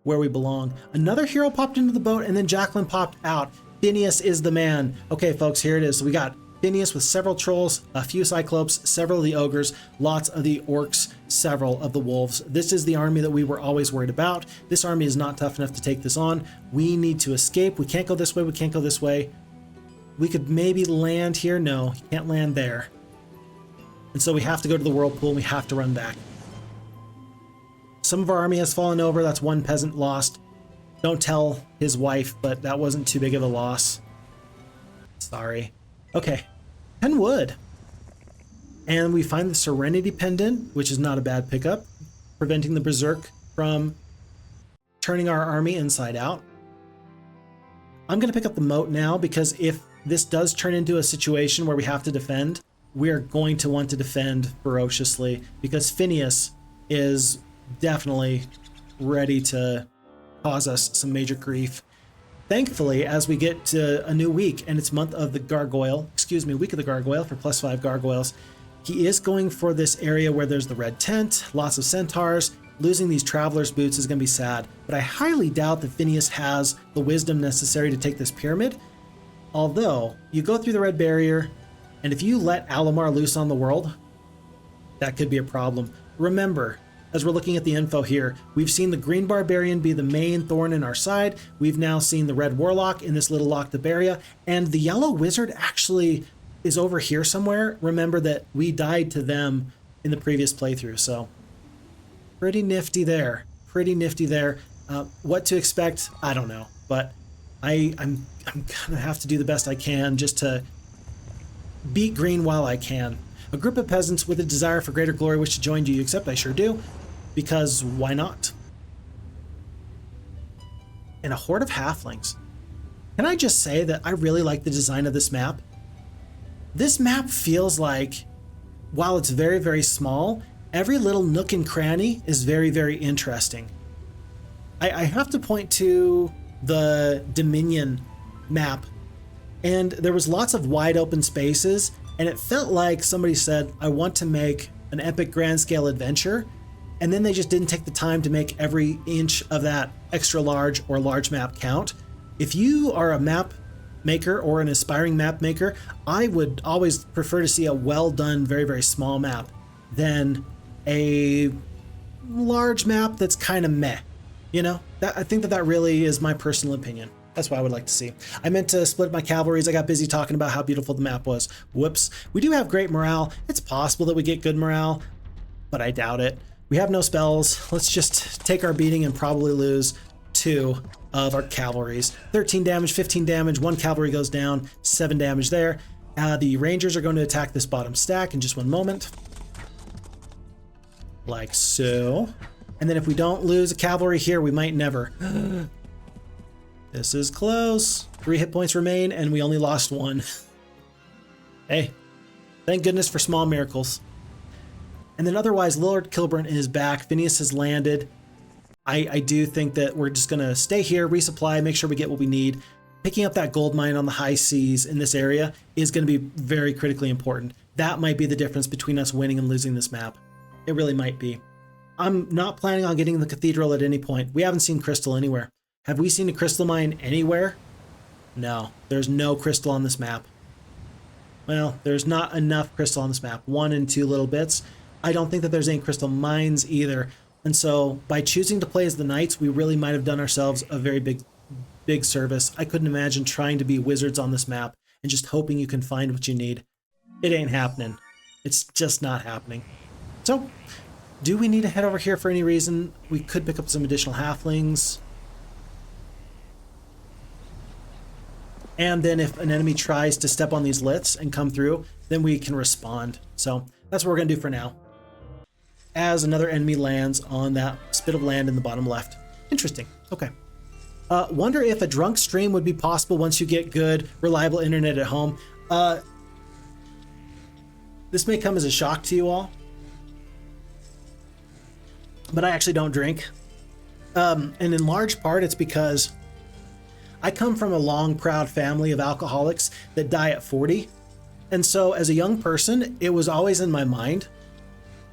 where we belong. Another hero popped into the boat, and then Jacqueline popped out. Finneous is the man. Okay, folks, here it is. So we got Finneous with several trolls, a few cyclopes, several of the ogres, lots of the orcs, several of the wolves. This is the army that we were always worried about. This army is not tough enough to take this on. We need to escape. We can't go this way. We can't go this way. We could maybe land here. No, you can't land there. And so we have to go to the whirlpool and we have to run back. Some of our army has fallen over. That's one peasant lost. Don't tell his wife, but that wasn't too big of a loss. Sorry. Okay, 10 wood. And we find the Serenity Pendant, which is not a bad pickup, preventing the Berserk from turning our army inside out. I'm going to pick up the moat now because if this does turn into a situation where we have to defend, we're going to want to defend ferociously because Finneous is definitely ready to cause us some major grief. Thankfully, as we get to a new week, and it's month of the gargoyle, week of the gargoyle for +5 gargoyles, he is going for this area where there's the red tent, lots of centaurs. Losing these traveler's boots is going to be sad, but I highly doubt that Finneous has the wisdom necessary to take this pyramid. Although, you go through the red barrier, and if you let Alamar loose on the world, that could be a problem. Remember, as we're looking at the info here, we've seen the green barbarian be the main thorn in our side. We've now seen the red warlock in this little locked up area, and the yellow wizard actually is over here somewhere. Remember that we died to them in the previous playthrough, so pretty nifty there. Pretty nifty there. What to expect, I don't know, but I'm gonna have to do the best I can just to beat green while I can. A group of peasants with a desire for greater glory wish to join you, except I sure do, because why not? And a horde of halflings. Can I just say that I really like the design of this map? This map feels like, while it's very, very small, every little nook and cranny is very, very interesting. I have to point to the Dominion map, and there was lots of wide open spaces, and it felt like somebody said, I want to make an epic grand scale adventure, and then they just didn't take the time to make every inch of that extra large or large map count. If you are a map maker or an aspiring map maker, I would always prefer to see a well done, very, very small map than a large map that's kind of meh. You know, I think that really is my personal opinion. That's what I would like to see. I meant to split my cavalries. I got busy talking about how beautiful the map was. Whoops. We do have great morale. It's possible that we get good morale, but I doubt it. We have no spells. Let's just take our beating and probably lose 2 of our cavalries. 13 damage, 15 damage, 1 cavalry goes down, 7 damage there. The rangers are going to attack this bottom stack in just 1 moment. Like so. And then if we don't lose a cavalry here, we might never. This is close. 3 hit points remain, and we only lost 1. Hey, thank goodness for small miracles. And then otherwise, Lord Kilburn is back. Finneous has landed. I do think that we're just going to stay here, resupply, make sure we get what we need. Picking up that gold mine on the high seas in this area is going to be very critically important. That might be the difference between us winning and losing this map. It really might be. I'm not planning on getting the cathedral at any point. We haven't seen crystal anywhere. Have we seen a crystal mine anywhere? No, there's no crystal on this map. Well, there's not enough crystal on this map. 1 and 2 little bits. I don't think that there's any crystal mines either. And so by choosing to play as the knights, we really might have done ourselves a very big service. I couldn't imagine trying to be wizards on this map and just hoping you can find what you need. It ain't happening. It's just not happening. So, do we need to head over here for any reason? We could pick up some additional halflings. And then if an enemy tries to step on these liths and come through, then we can respond. So that's what we're going to do for now. As another enemy lands on that spit of land in the bottom left. Interesting. Okay. Wonder if a drunk stream would be possible once you get good, reliable internet at home. This may come as a shock to you all, but I actually don't drink. And in large part, it's because I come from a long, proud family of alcoholics that die at 40. And so as a young person, it was always in my mind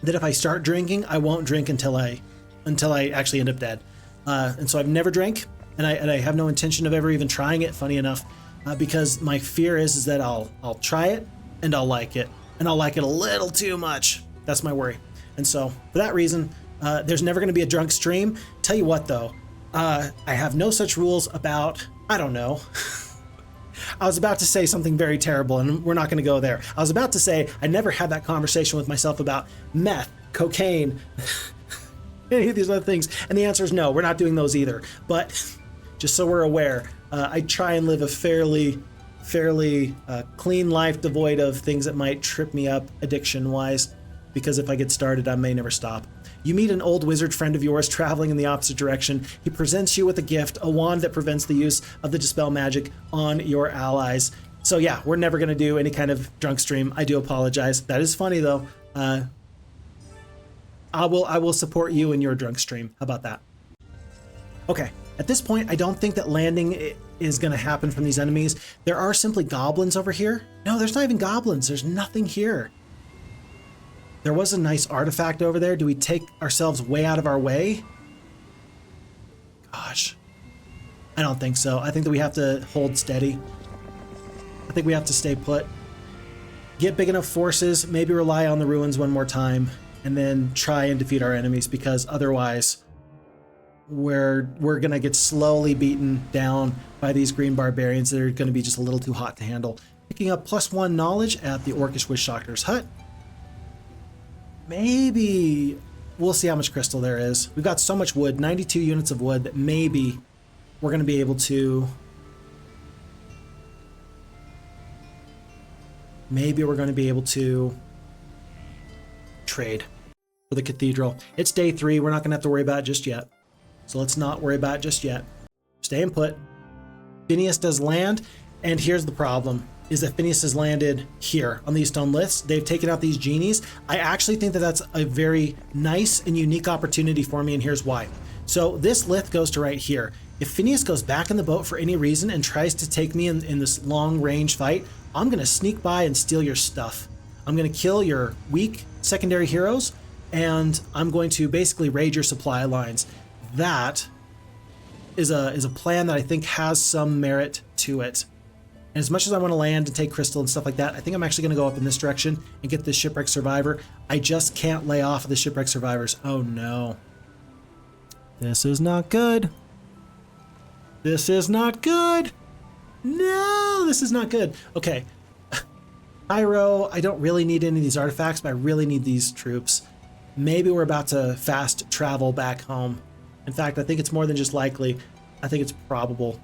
that if I start drinking, I won't drink until I actually end up dead. And so I've never drank, and I have no intention of ever even trying it, funny enough, because my fear is that I'll try it and I'll like it, and I'll like it a little too much. That's my worry. And so for that reason, there's never going to be a drunk stream. Tell you what though, I have no such rules about, I don't know. I was about to say something very terrible, and we're not going to go there. I was about to say I never had that conversation with myself about meth, cocaine, any of these other things, and the answer is no, we're not doing those either. But just so we're aware, I try and live a fairly clean life, devoid of things that might trip me up addiction-wise, because if I get started, I may never stop. You meet an old wizard friend of yours traveling in the opposite direction. He presents you with a gift, a wand that prevents the use of the dispel magic on your allies. So yeah, we're never going to do any kind of drunk stream. I do apologize. That is funny though. I will support you in your drunk stream. How about that? Okay. At this point, I don't think that landing is going to happen from these enemies. There are simply goblins over here. No, there's not even goblins. There's nothing here. There was a nice artifact over there. Do we take ourselves way out of our way? Gosh, I don't think so. I think that we have to hold steady. I think we have to stay put. Get big enough forces, maybe rely on the ruins one more time, and then try and defeat our enemies, because otherwise we're gonna get slowly beaten down by these green barbarians that are gonna be just a little too hot to handle. Picking up +1 knowledge at the Orcish Wishshocker's hut. Maybe we'll see how much crystal there is. We've got so much wood, 92 units of wood, that maybe we're going to be able to... trade for the cathedral. It's day 3. We're not going to have to worry about it just yet. So let's not worry about it just yet. Stay and put. Finneous does land, and here's the problem. Is that Finneous has landed here on these stone lifts. They've taken out these genies. I actually think that that's a very nice and unique opportunity for me, and here's why. So this lith goes to right here. If Finneous goes back in the boat for any reason and tries to take me in this long range fight, I'm gonna sneak by and steal your stuff. I'm gonna kill your weak secondary heroes, and I'm going to basically raid your supply lines. That is a plan that I think has some merit to it. And as much as I want to land and take crystal and stuff like that, I think I'm actually going to go up in this direction and get this shipwreck survivor. I just can't lay off of the shipwreck survivors. Oh no. This is not good. This is not good. No, this is not good. Okay. Pyro, I don't really need any of these artifacts, but I really need these troops. Maybe we're about to fast travel back home. In fact, I think it's more than just likely. I think it's probable.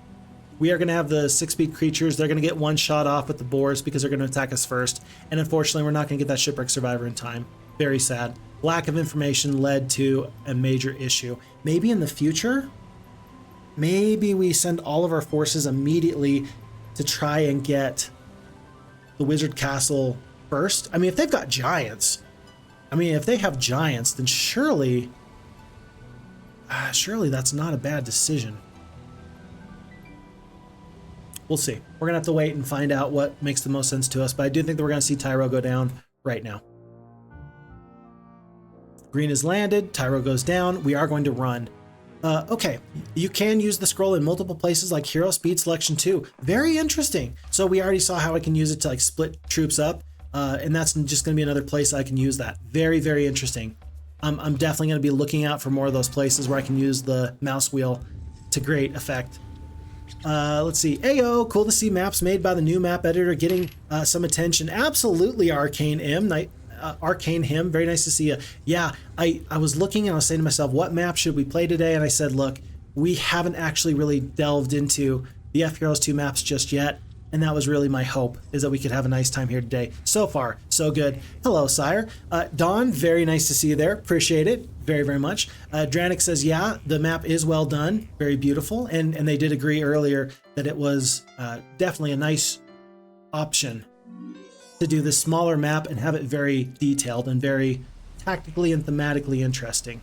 We are going to have the 6-speed creatures. They're going to get one shot off with the boars because they're going to attack us first. And unfortunately, we're not going to get that shipwreck survivor in time. Very sad. Lack of information led to a major issue. Maybe in the future, maybe we send all of our forces immediately to try and get the wizard castle first. I mean, if they've got giants, if they have giants, then surely that's not a bad decision. We'll see. We're going to have to wait and find out what makes the most sense to us, but I do think that we're going to see Tyro go down right now. Green is landed, Tyro goes down, we are going to run. Okay, you can use the scroll in multiple places like hero speed selection too. Very interesting. So we already saw how I can use it to like split troops up, and that's just going to be another place I can use that. Very, very interesting. I'm definitely going to be looking out for more of those places where I can use the mouse wheel to great effect. Let's see. Ayo, cool to see maps made by the new map editor getting some attention. Absolutely, Arcane M. Arcane Him, very nice to see you. Yeah, I was looking and I was saying to myself, what map should we play today? And I said, look, we haven't actually really delved into the FHeroes2 maps just yet. And that was really my hope, is that we could have a nice time here today. So far, so good. Hello, Sire. Dawn, very nice to see you there. Appreciate it very, very much. Draniks says, yeah, the map is well done. Very beautiful. And they did agree earlier that it was definitely a nice option to do this smaller map and have it very detailed and very tactically and thematically interesting.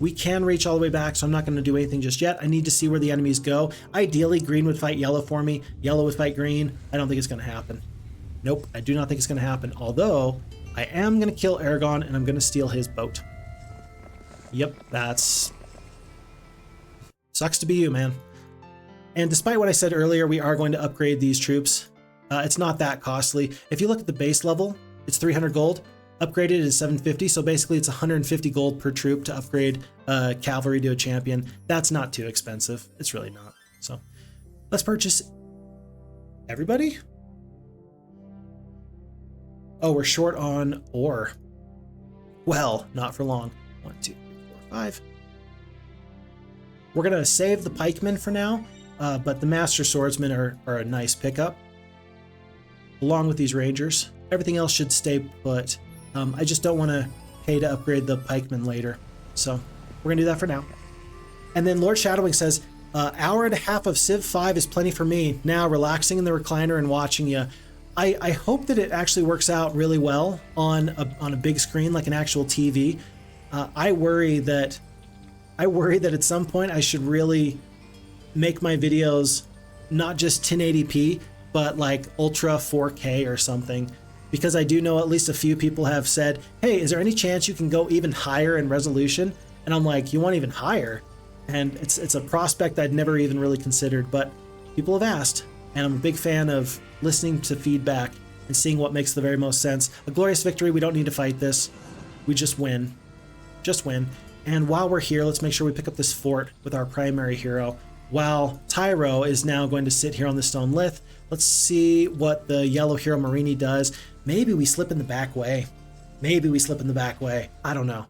We can reach all the way back, so I'm not going to do anything just yet. I need to see where the enemies go. Ideally, green would fight yellow for me. Yellow would fight green. I don't think it's going to happen. Nope, I do not think it's going to happen. Although, I am going to kill Aragon and I'm going to steal his boat. Yep, that's... sucks to be you, man. And despite what I said earlier, we are going to upgrade these troops. It's not that costly. If you look at the base level, it's 300 gold. Upgraded is 750, so basically it's 150 gold per troop to upgrade cavalry to a champion. That's not too expensive. It's really not. So let's purchase everybody. Oh, we're short on ore. Well, not for long. 1, 2, 3, 4, 5. We're gonna save the pikemen for now, but the master swordsmen are a nice pickup. Along with these rangers. Everything else should stay put. I just don't want to pay to upgrade the pikemen later. So we're going to do that for now. And then Lord Shadowwing says, hour and a half of Civ 5 is plenty for me. Now relaxing in the recliner and watching you. I hope that it actually works out really well on a big screen like an actual TV. I worry that at some point I should really make my videos not just 1080p, but like ultra 4K or something, because I do know at least a few people have said, hey, is there any chance you can go even higher in resolution? And I'm like, you want even higher? And it's a prospect I'd never even really considered, but people have asked, and I'm a big fan of listening to feedback and seeing what makes the very most sense. A glorious victory. We don't need to fight this. We just win. Just win. And while we're here, let's make sure we pick up this fort with our primary hero, while Tyro is now going to sit here on the stone lith. Let's see what the yellow hero Myrini does. Maybe we slip in the back way. Maybe we slip in the back way. I don't know.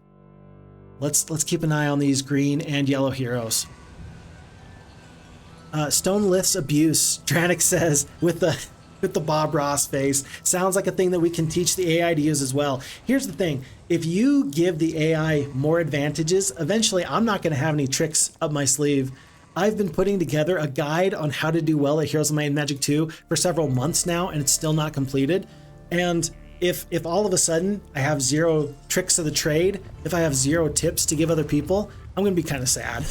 Let's keep an eye on these green and yellow heroes. Stone lith's abuse, Dranik says, with the Bob Ross face. Sounds like a thing that we can teach the AI to use as well. Here's the thing. If you give the AI more advantages, eventually I'm not going to have any tricks up my sleeve. I've been putting together a guide on how to do well at Heroes of Might and Magic 2 for several months now, and it's still not completed. And if all of a sudden I have 0 tricks of the trade, if I have 0 tips to give other people, I'm going to be kind of sad.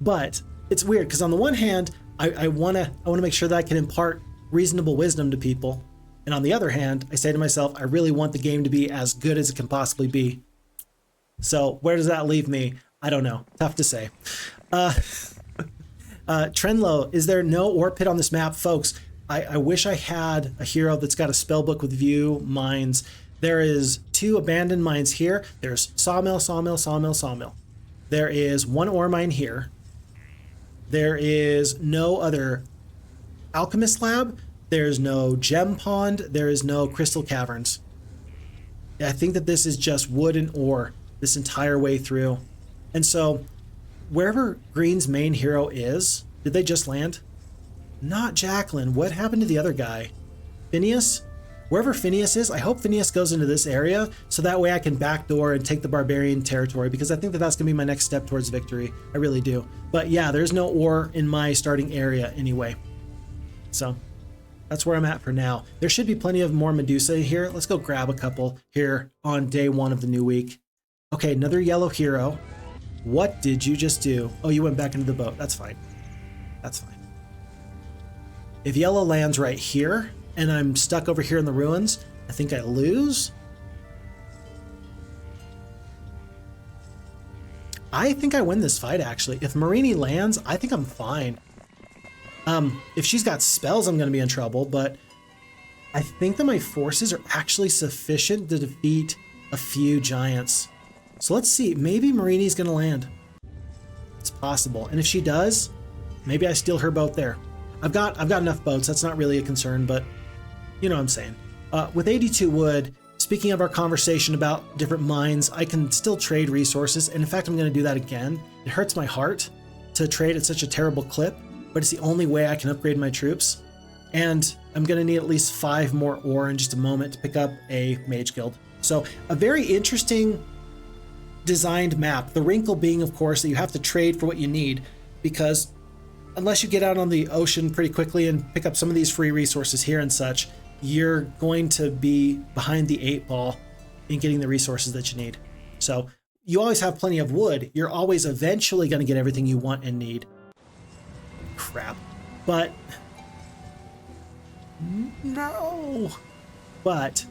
But it's weird because on the one hand, I want to make sure that I can impart reasonable wisdom to people, and on the other hand, I say to myself, I really want the game to be as good as it can possibly be. So where does that leave me? I don't know. Tough to say. Trenlow, is there no ore pit on this map? Folks, I wish I had a hero that's got a spell book with view mines. There is 2 abandoned mines here. There's sawmill, sawmill, sawmill, sawmill. There is 1 ore mine here. There is no other alchemist lab. There's no gem pond. There is no crystal caverns. I think that this is just wood and ore this entire way through. And so wherever Green's main hero is, did they just land? Not Jacqueline. What happened to the other guy? Finneous? Wherever Finneous is, I hope Finneous goes into this area so that way I can backdoor and take the barbarian territory, because I think that that's going to be my next step towards victory. I really do. But yeah, there's no ore in my starting area anyway. So that's where I'm at for now. There should be plenty of more Medusa here. Let's go grab a couple here on day 1 of the new week. Okay, another yellow hero. What did you just do? Oh, you went back into the boat. That's fine. That's fine. If yellow lands right here, and I'm stuck over here in the ruins, I think I lose. I think I win this fight, actually. If Myrini lands, I think I'm fine. If she's got spells, I'm going to be in trouble, but I think that my forces are actually sufficient to defeat a few giants. So let's see. Maybe Myrini's going to land. It's possible. And if she does, maybe I steal her boat there. I've got enough boats. That's not really a concern, but you know what I'm saying. With 82 wood, speaking of our conversation about different mines, I can still trade resources. And in fact, I'm going to do that again. It hurts my heart to trade at such a terrible clip, but it's the only way I can upgrade my troops. And I'm going to need at least 5 more ore in just a moment to pick up a mage guild. So a very interesting designed map. The wrinkle being, of course, that you have to trade for what you need, because unless you get out on the ocean pretty quickly and pick up some of these free resources here and such, you're going to be behind the 8 ball in getting the resources that you need. So you always have plenty of wood. You're always eventually going to get everything you want and need. Crap. But no. But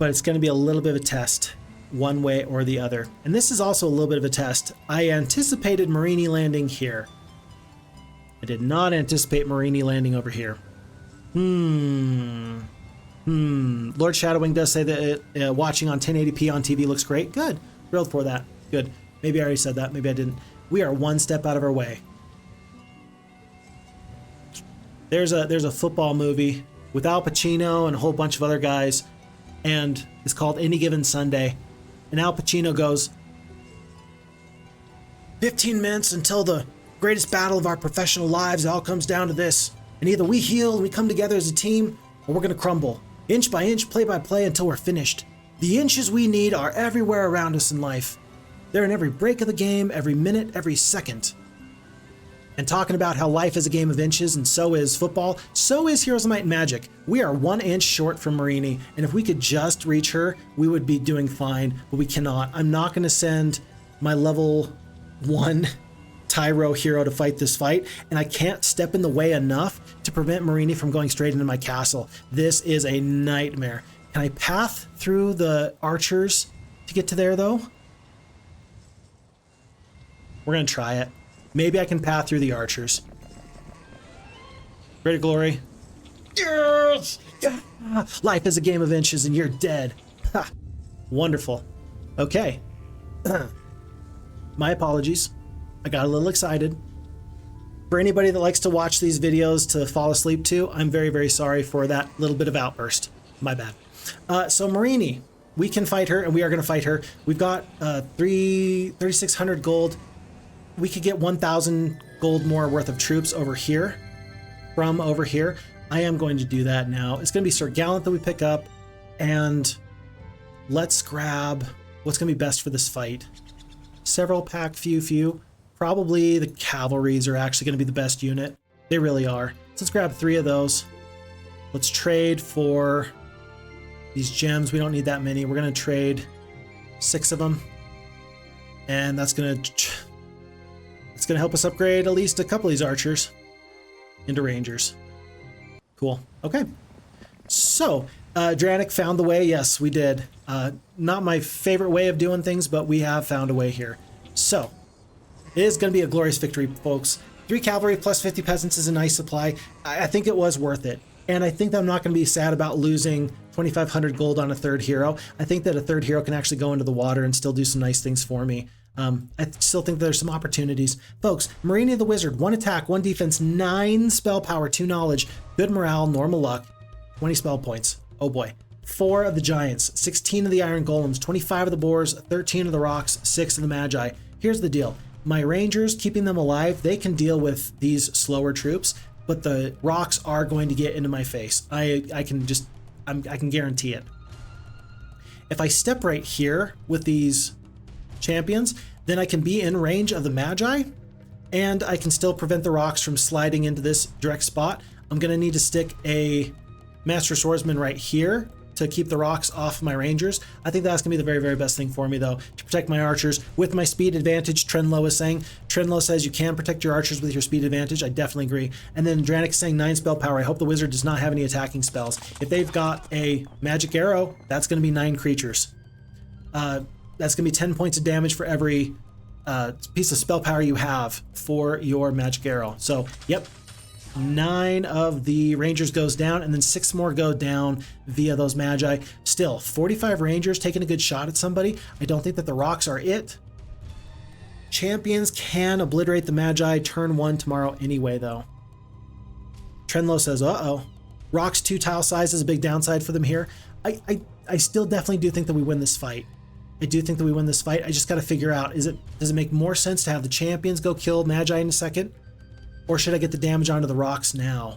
it's going to be a little bit of a test one way or the other. And this is also a little bit of a test. I anticipated Myrini landing here. I did not anticipate Myrini landing over here. Lord Shadowwing does say that watching on 1080p on TV looks great. Good. Thrilled for that. Good. Maybe I already said that. Maybe I didn't. We are one step out of our way. There's a football movie with Al Pacino and a whole bunch of other guys, and it's called Any Given Sunday. And Al Pacino goes, 15 minutes until the greatest battle of our professional lives. It all comes down to this. And either we heal and we come together as a team, or we're going to crumble. Inch by inch, play by play, until we're finished. The inches we need are everywhere around us in life. They're in every break of the game, every minute, every second. And talking about how life is a game of inches, and so is football, so is Heroes of Might and Magic. We are 1 inch short from Myrini, and if we could just reach her, we would be doing fine, but we cannot. I'm not going to send my level 1 Tyro hero to fight this fight, and I can't step in the way enough to prevent Myrini from going straight into my castle. This is a nightmare. Can I path through the archers to get to there, though? We're going to try it. Maybe I can path through the archers. Great glory. Yes! Yeah. Life is a game of inches and you're dead. Ha. Wonderful. Okay. My apologies. I got a little excited. For anybody that likes to watch these videos to fall asleep to, I'm very, very sorry for that little bit of outburst. My bad. So Myrini, we can fight her, and we are going to fight her. We've got 3,600 gold. We could get 1,000 gold more worth of troops over here, from over here. I am going to do that now. It's going to be Sir Gallant that we pick up, and let's grab what's going to be best for this fight. Several pack, few. Probably the cavalries are actually going to be the best unit. They really are. So let's grab 3 of those. Let's trade for these gems. We don't need that many. We're going to trade 6 of them, and that's going to help us upgrade at least a couple of these archers into rangers. Cool. Okay. So, Dranik found the way. Yes, we did. Not my favorite way of doing things, but we have found a way here. So, it is going to be a glorious victory, folks. 3 cavalry plus 50 peasants is a nice supply. I think it was worth it. And I think that I'm not going to be sad about losing 2,500 gold on a 3rd hero. I think that a 3rd hero can actually go into the water and still do some nice things for me. I still think there's some opportunities. Folks, Myrini the Wizard, 1 attack, 1 defense, 9 spell power, 2 knowledge, good morale, normal luck, 20 spell points. Oh boy. 4 of the giants, 16 of the iron golems, 25 of the boars, 13 of the rocks, 6 of the magi. Here's the deal. My rangers, keeping them alive, they can deal with these slower troops, but the rocks are going to get into my face. I can guarantee it. If I step right here with these champions, then I can be in range of the magi, and I can still prevent the rocks from sliding into this direct spot. I'm going to need to stick a master swordsman right here to keep the rocks off my rangers. I think that's gonna be the very, very best thing for me though, to protect my archers with my speed advantage. Trenlow is saying. Trenlow says you can protect your archers with your speed advantage. I definitely agree. And then Dranik is saying 9 spell power. I hope the wizard does not have any attacking spells. If they've got a magic arrow, that's gonna be 9 creatures. That's gonna be 10 points of damage for every piece of spell power you have for your magic arrow. So, yep. 9 of the rangers goes down, and then 6 more go down via those magi. Still, 45 rangers taking a good shot at somebody. I don't think that the rocks are it. Champions can obliterate the magi turn 1 tomorrow anyway, though. Trenlow says, uh-oh. Rocks 2 tile size is a big downside for them here. I still definitely do think that we win this fight. I do think that we win this fight. I just got to figure out, does it make more sense to have the champions go kill magi in a second? Or should I get the damage onto the rocks now?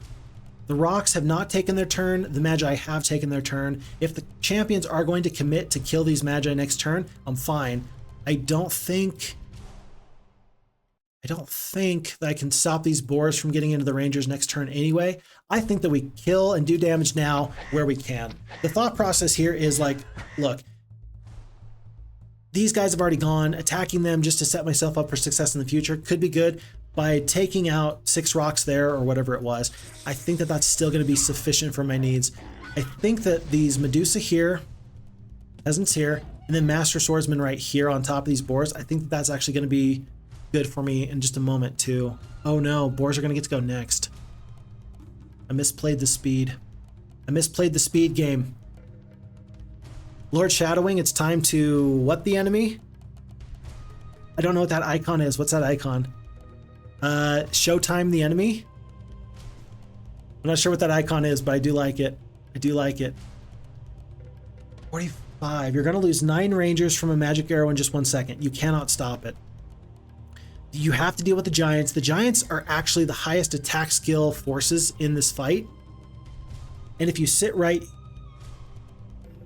The rocks have not taken their turn. The magi have taken their turn. If the champions are going to commit to kill these magi next turn, I'm fine. I don't think that I can stop these boars from getting into the rangers next turn anyway. I think that we kill and do damage now where we can. The thought process here is like, look, these guys have already gone. Attacking them just to set myself up for success in the future could be good. By taking out 6 rocks there or whatever it was, I think that that's still going to be sufficient for my needs. I think that these Medusa here, peasants here, and then Master Swordsman right here on top of these boars, I think that that's actually going to be good for me in just a moment too. Oh no, boars are going to get to go next. I misplayed the speed. I misplayed the speed game. Lord Shadowwing, it's time to what the enemy? I don't know what that icon is. What's that icon? Showtime the enemy. I'm not sure what that icon is, but I do like it. I do like it. 45. You're going to lose 9 rangers from a magic arrow in just 1 second. You cannot stop it. You have to deal with the giants. The giants are actually the highest attack skill forces in this fight. And if you sit right,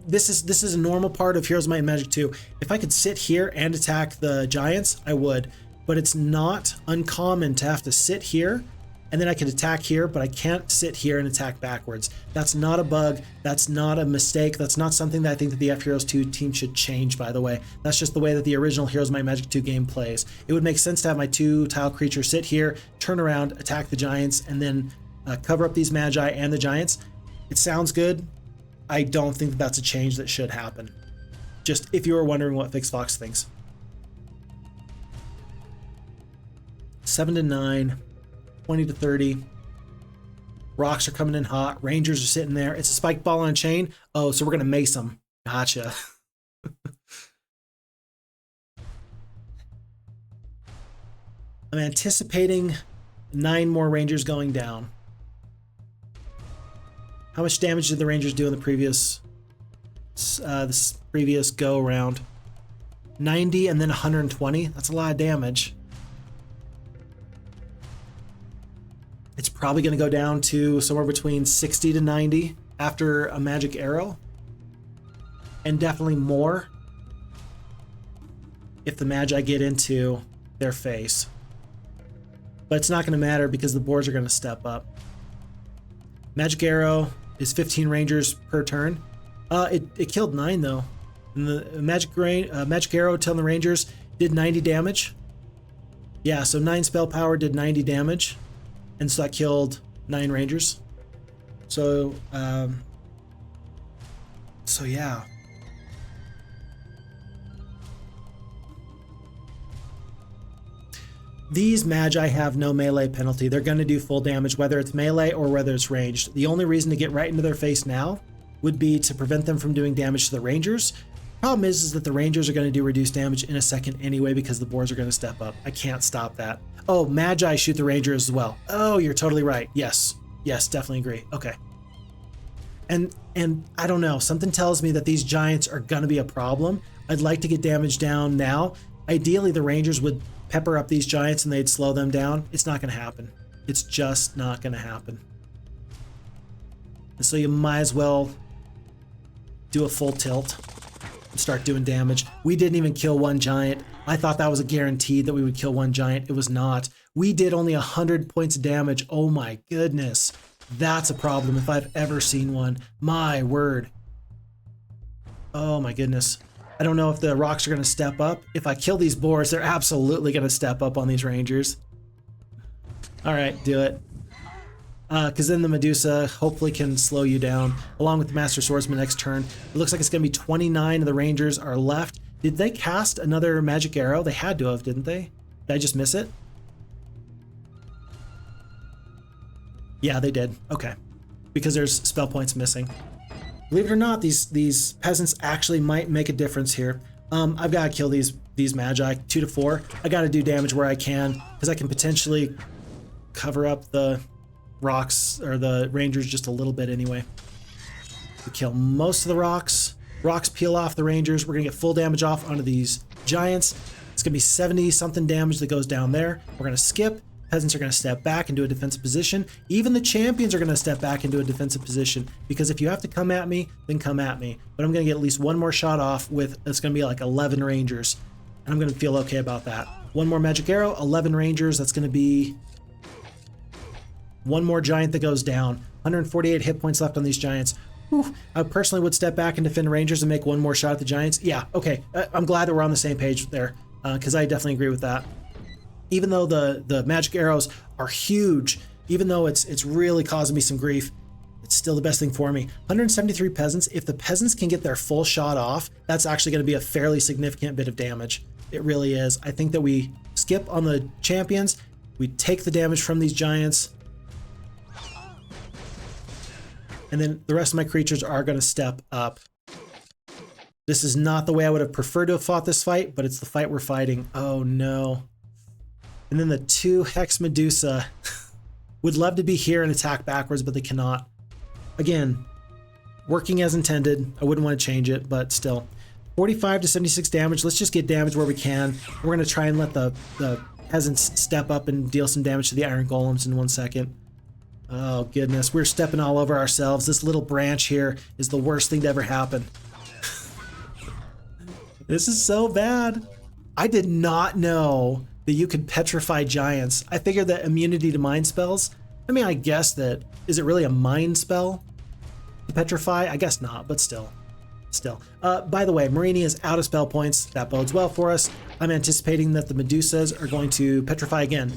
this is a normal part of Heroes Might and Magic 2. If I could sit here and attack the giants, I would. But it's not uncommon to have to sit here and then I can attack here, but I can't sit here and attack backwards. That's not a bug. That's not a mistake. That's not something that I think that the FHeroes2 team should change, by the way. That's just the way that the original Heroes Might and Magic 2 game plays. It would make sense to have my 2 tile creature sit here, turn around, attack the giants, and then cover up these magi and the giants. It sounds good. I don't think that that's a change that should happen. Just if you were wondering what Phixfox thinks. 7 to 9, 20 to 30. Rocks are coming in hot. Rangers are sitting there. It's a spike ball on a chain. Oh, so we're going to mace them. Gotcha. I'm anticipating 9 more Rangers going down. How much damage did the Rangers do in the previous this previous go around? 90 and then 120. That's a lot of damage. It's probably going to go down to somewhere between 60 to 90 after a magic arrow. And definitely more if the magi get into their face. But it's not going to matter because the boards are going to step up. Magic arrow is 15 rangers per turn. It killed 9 though. And the magic arrow telling the rangers did 90 damage. Yeah, so 9 spell power did 90 damage. And so that killed 9 rangers. So yeah. These magi have no melee penalty. They're going to do full damage, whether it's melee or whether it's ranged. The only reason to get right into their face now would be to prevent them from doing damage to the rangers. Problem is that the rangers are going to do reduced damage in a second anyway because the boars are going to step up. I can't stop that. Oh, magi shoot the rangers as well. Oh, you're totally right. Yes, definitely agree. Okay. And I don't know, something tells me that these giants are going to be a problem. I'd like to get damage down now. Ideally, the rangers would pepper up these giants and they'd slow them down. It's not going to happen. It's just not going to happen. And so you might as well do a full tilt and start doing damage. We didn't even kill 1 giant. I thought that was a guarantee that we would kill 1 giant. It was not. We did only 100 points of damage. Oh my goodness. That's a problem if I've ever seen one. My word. Oh my goodness. I don't know if the rocks are going to step up. If I kill these boars, they're absolutely going to step up on these rangers. All right, do it. Because then the Medusa hopefully can slow you down, along with the Master Swordsman next turn. It looks like it's going to be 29 of the rangers are left. Did they cast another magic arrow? They had to have, didn't they? Did I just miss it? Yeah, they did. Okay. Because there's spell points missing. Believe it or not, these peasants actually might make a difference here. I've got to kill these magi, 2 to 4. I got to do damage where I can, because I can potentially cover up the rocks or the rangers just a little bit anyway. We kill most of the rocks. Rocks peel off the rangers. We're gonna get full damage off onto these giants. It's gonna be 70 something damage that goes down there. We're gonna skip. Peasants are gonna step back into a defensive position. Even the champions are gonna step back into a defensive position, because if you have to come at me, then come at me. But I'm gonna get at least one more shot off with, it's gonna be like 11 rangers. And I'm gonna feel okay about that. One more magic arrow, 11 rangers. That's gonna be one more giant that goes down. 148 hit points left on these giants. Whew. I personally would step back and defend rangers and make one more shot at the giants. Yeah, okay. I'm glad that we're on the same page there, because I definitely agree with that. Even though the magic arrows are huge, even though it's really causing me some grief, it's still the best thing for me. 173 peasants. If the peasants can get their full shot off, that's actually going to be a fairly significant bit of damage. It really is. I think that we skip on the champions. We take the damage from these giants. And then the rest of my creatures are going to step up. This is not the way I would have preferred to have fought this fight, but it's the fight we're fighting. Oh no. And then the 2 Hex Medusa would love to be here and attack backwards, but they cannot. Again, working as intended. I wouldn't want to change it, but still. 45 to 76 damage. Let's just get damage where we can. We're going to try and let the peasants step up and deal some damage to the iron golems in 1 second. Oh goodness, we're stepping all over ourselves. This little branch here is the worst thing to ever happen. This is so bad. I did not know that you could petrify giants. I figured that immunity to mind spells, I mean, I guess that, is it really a mind spell to petrify? I guess not, but still. By the way, Myrini is out of spell points. That bodes well for us. I'm anticipating that the Medusas are going to petrify again.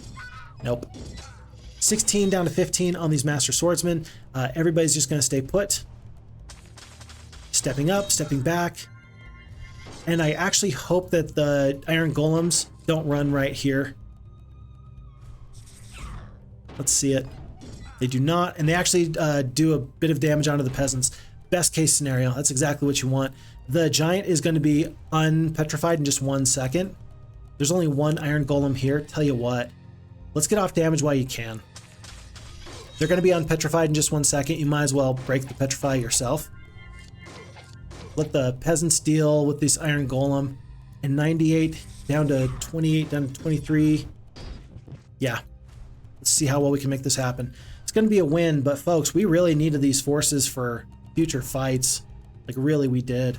Nope. 16 down to 15 on these Master Swordsmen. Everybody's just going to stay put. Stepping up, stepping back. And I actually hope that the Iron Golems don't run right here. Let's see it. They do not, and they actually do a bit of damage onto the peasants. Best case scenario, that's exactly what you want. The giant is going to be unpetrified in just 1 second. There's only one Iron Golem here. Tell you what, let's get off damage while you can. They're going to be unpetrified in just 1 second. You might as well break the petrify yourself. Let the peasants deal with this Iron Golem. And 98 down to 28, down to 23. Yeah. Let's see how well we can make this happen. It's going to be a win, but folks, we really needed these forces for future fights. Like, really, we did.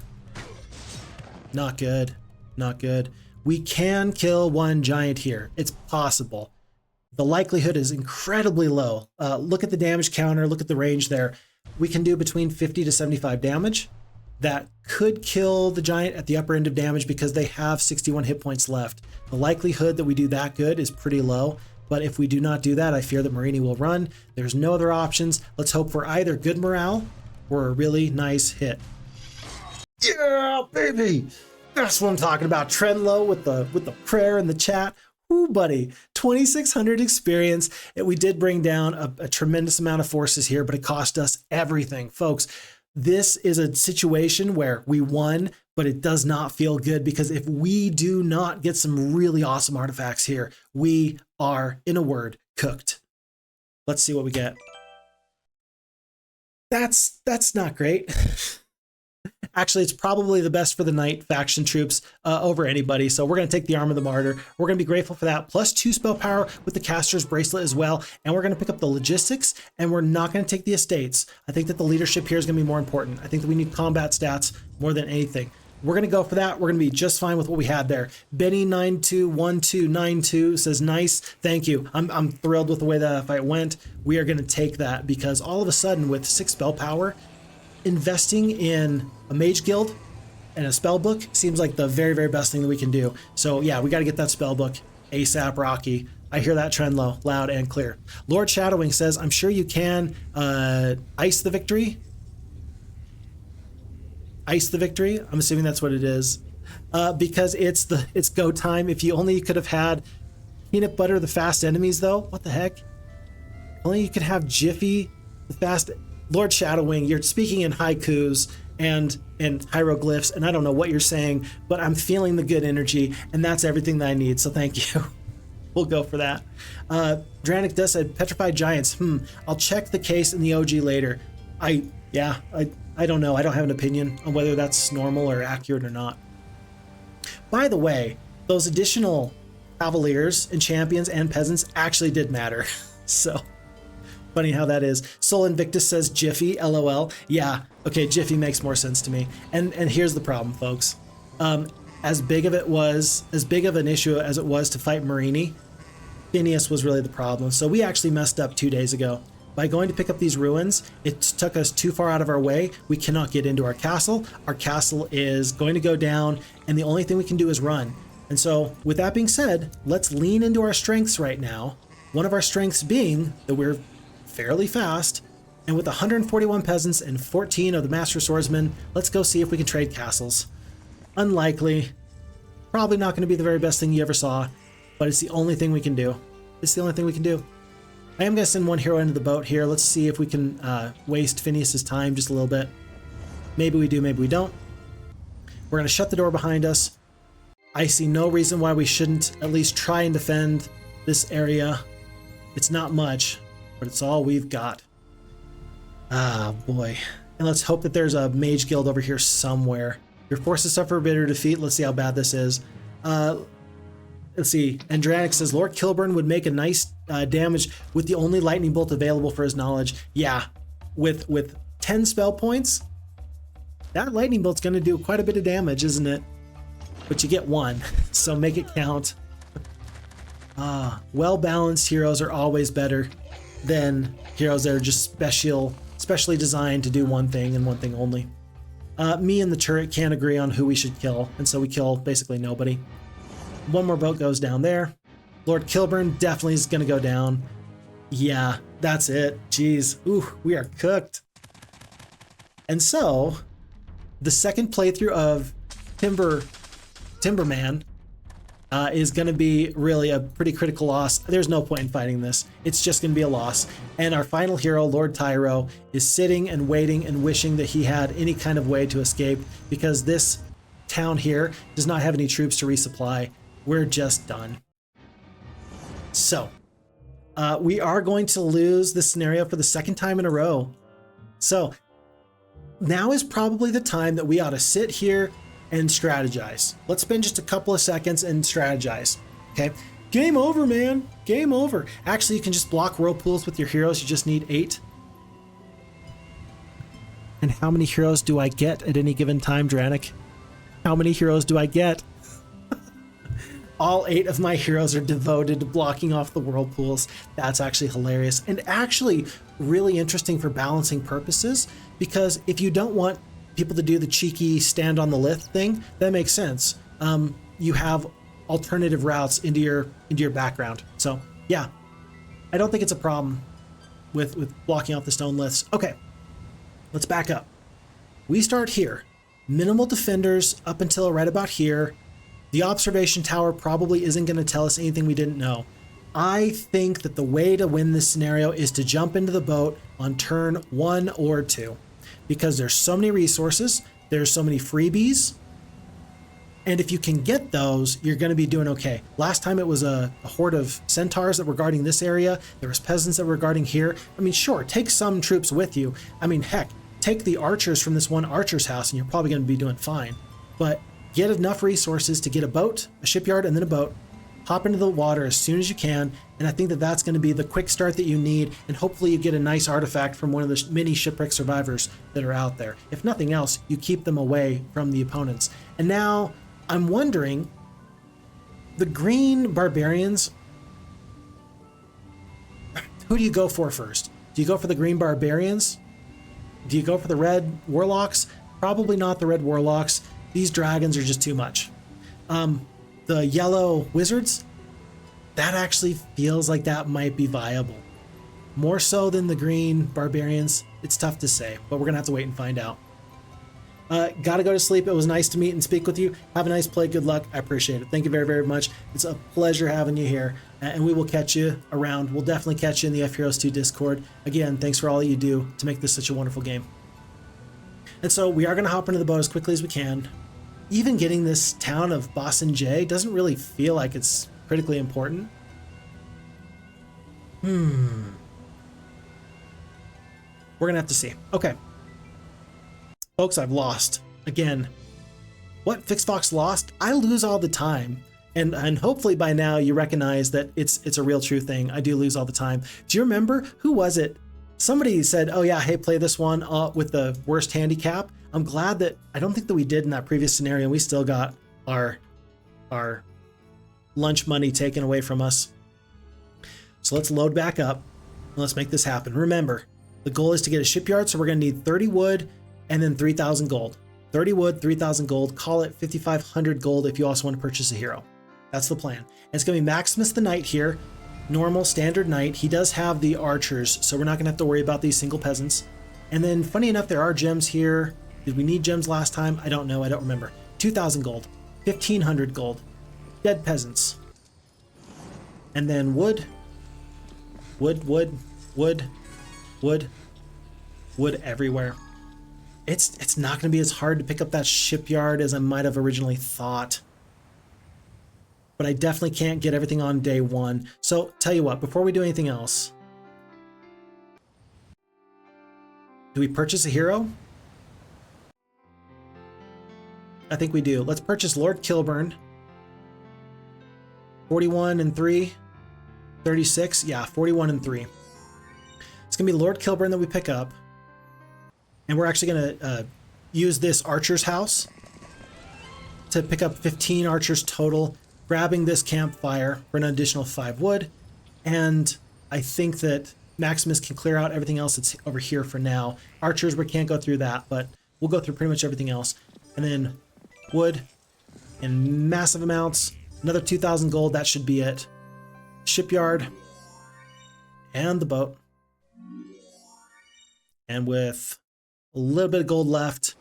Not good. Not good. We can kill one giant here. It's possible. The likelihood is incredibly low. Look at the damage counter. Look at the range there. We can do between 50 to 75 damage. That could kill the giant at the upper end of damage because they have 61 hit points left. The likelihood that we do that good is pretty low. But if we do not do that, I fear that Myrini will run. There's no other options. Let's hope for either good morale or a really nice hit. Yeah, baby! That's what I'm talking about. Trenlow with the prayer in the chat. Ooh, buddy, 2,600 experience. We did bring down a tremendous amount of forces here, but it cost us everything. Folks, this is a situation where we won, but it does not feel good, because if we do not get some really awesome artifacts here, we are, in a word, cooked. Let's see what we get. That's not great. Actually, it's probably the best for the Knight faction troops over anybody. So we're going to take the Arm of the Martyr. We're going to be grateful for that. Plus 2 spell power with the Caster's Bracelet as well. And we're going to pick up the Logistics, and we're not going to take the Estates. I think that the leadership here is going to be more important. I think that we need combat stats more than anything. We're going to go for that. We're going to be just fine with what we had there. Benny921292 says, nice. Thank you. I'm thrilled with the way that fight went. We are going to take that, because all of a sudden with 6 spell power, investing in a mage guild And a spell book seems like the very, very best thing that we can do. So yeah, we got to get that spell book ASAP, Rocky. I hear that trend loud and clear. Lord Shadowwing says, I'm sure you can ice the victory. Ice the victory. I'm assuming that's what it is. Because it's go time. If you only could have had peanut butter, the fast enemies though. What the heck? Only you could have Jiffy, the fast. Lord Shadowwing, you're speaking in haikus and hieroglyphs, and I don't know what you're saying, but I'm feeling the good energy, and that's everything that I need. So thank you. We'll go for that. Dranik does said petrified giants. I'll check the case in the OG later. I don't know. I don't have an opinion on whether that's normal or accurate or not. By the way, those additional cavaliers and champions and peasants actually did matter. So funny how that is. Soul Invictus says Jiffy, LOL. Yeah, okay, Jiffy makes more sense to me. And here's the problem, folks. As big of an issue as it was to fight Myrini, Finneous was really the problem. So we actually messed up 2 days ago. By going to pick up these ruins, it took us too far out of our way. We cannot get into our castle. Our castle is going to go down, and the only thing we can do is run. And so with that being said, let's lean into our strengths right now. One of our strengths being that we're fairly fast, and with 141 peasants and 14 of the master swordsmen, let's go see if we can trade castles. Unlikely, probably not going to be the very best thing you ever saw, but it's the only thing we can do. It's the only thing we can do. I am going to send one hero into the boat here. Let's see if we can waste Phineas's time just a little bit. Maybe we do, maybe we don't. We're going to shut the door behind us. I see no reason why we shouldn't at least try and defend this area. It's not much, but it's all we've got. Ah, boy. And let's hope that there's a mage guild over here somewhere. Your forces suffer a bitter defeat. Let's see how bad this is. Let's see. And Draniks says, Lord Kilburn would make a nice damage with the only lightning bolt available for his knowledge. Yeah, with 10 spell points, that lightning bolt's going to do quite a bit of damage, isn't it? But you get one, so make it count. Well-balanced heroes are always better than heroes that are just specially designed to do one thing and one thing only. Me and the turret can't agree on who we should kill, and so we kill basically nobody. One more boat goes down there. Lord Kilburn definitely is going to go down. Yeah, that's it. Jeez. Ooh, we are cooked. And so, the second playthrough of Timberman is going to be really a pretty critical loss. There's no point in fighting this. It's just going to be a loss. And our final hero, Lord Tyro, is sitting and waiting and wishing that he had any kind of way to escape, because this town here does not have any troops to resupply. We're just done. So, we are going to lose this scenario for the second time in a row. So, now is probably the time that we ought to sit here and strategize. Let's spend just a couple of seconds and strategize. Okay? Game over, man. Game over. Actually, you can just block whirlpools with your heroes. You just need 8. And how many heroes do I get at any given time, Dranik? How many heroes do I get? All 8 of my heroes are devoted to blocking off the whirlpools. That's actually hilarious and actually really interesting for balancing purposes, because if you don't want people to do the cheeky stand on the lith thing, that makes sense. You have alternative routes into your background. So yeah, I don't think it's a problem with blocking off the stone liths. Okay, let's back up. We start here. Minimal defenders up until right about here. The observation tower probably isn't going to tell us anything we didn't know. I think that the way to win this scenario is to jump into the boat on turn 1 or 2, because there's so many resources, there's so many freebies, and if you can get those, you're going to be doing okay. Last time it was a horde of centaurs that were guarding this area. There was peasants that were guarding here. I mean, sure, take some troops with you. I mean, heck, take the archers from this one archer's house and you're probably going to be doing fine. But get enough resources to get a boat, a shipyard, and then a boat. Hop into the water as soon as you can, and I think that that's going to be the quick start that you need, and hopefully you get a nice artifact from one of the many shipwreck survivors that are out there. If nothing else, you keep them away from the opponents. And now, I'm wondering, the green barbarians, who do you go for first? Do you go for the green barbarians? Do you go for the red warlocks? Probably not the red warlocks. These dragons are just too much. The yellow wizards, that actually feels like that might be viable. More so than the green barbarians. It's tough to say, but we're gonna have to wait and find out. Gotta go to sleep. It was nice to meet and speak with you. Have a nice play. Good luck. I appreciate it. Thank you very, very much. It's a pleasure having you here, and we will catch you around. We'll definitely catch you in the FHeroes2 Discord. Again, thanks for all that you do to make this such a wonderful game. And so we are going to hop into the boat as quickly as we can. Even getting this town of Boston J doesn't really feel like it's critically important. We're going to have to see. Okay. Folks, I've lost. Again, what Phixfox lost, I lose all the time. And hopefully by now you recognize that it's a real true thing. I do lose all the time. Do you remember, who was it? Somebody said, oh yeah, hey, play this one with the worst handicap. I'm glad that, I don't think that we did in that previous scenario. We still got our lunch money taken away from us. So let's load back up and let's make this happen. Remember, the goal is to get a shipyard, so we're gonna need 30 wood and then 3,000 gold. 30 wood, 3,000 gold, call it 5,500 gold if you also want to purchase a hero. That's the plan. And it's gonna be Maximus the Knight here, normal standard knight. He does have the archers, so we're not gonna have to worry about these single peasants. And then funny enough, there are gems here. Did we need gems last time? I don't know, I don't remember. 2,000 gold, 1,500 gold, dead peasants. And then wood, wood, wood, wood, wood, wood everywhere. It's not going to be as hard to pick up that shipyard as I might have originally thought. But I definitely can't get everything on day one. So tell you what, before we do anything else, do we purchase a hero? I think we do. Let's purchase Lord Kilburn. 41 and 3. 36. Yeah, 41 and 3. It's going to be Lord Kilburn that we pick up. And we're actually going to use this archer's house to pick up 15 archers total, grabbing this campfire for an additional 5 wood. And I think that Maximus can clear out everything else that's over here for now. Archers, we can't go through that, but we'll go through pretty much everything else. And then wood in massive amounts, another 2,000 gold, that should be it. Shipyard and the boat. And with a little bit of gold left,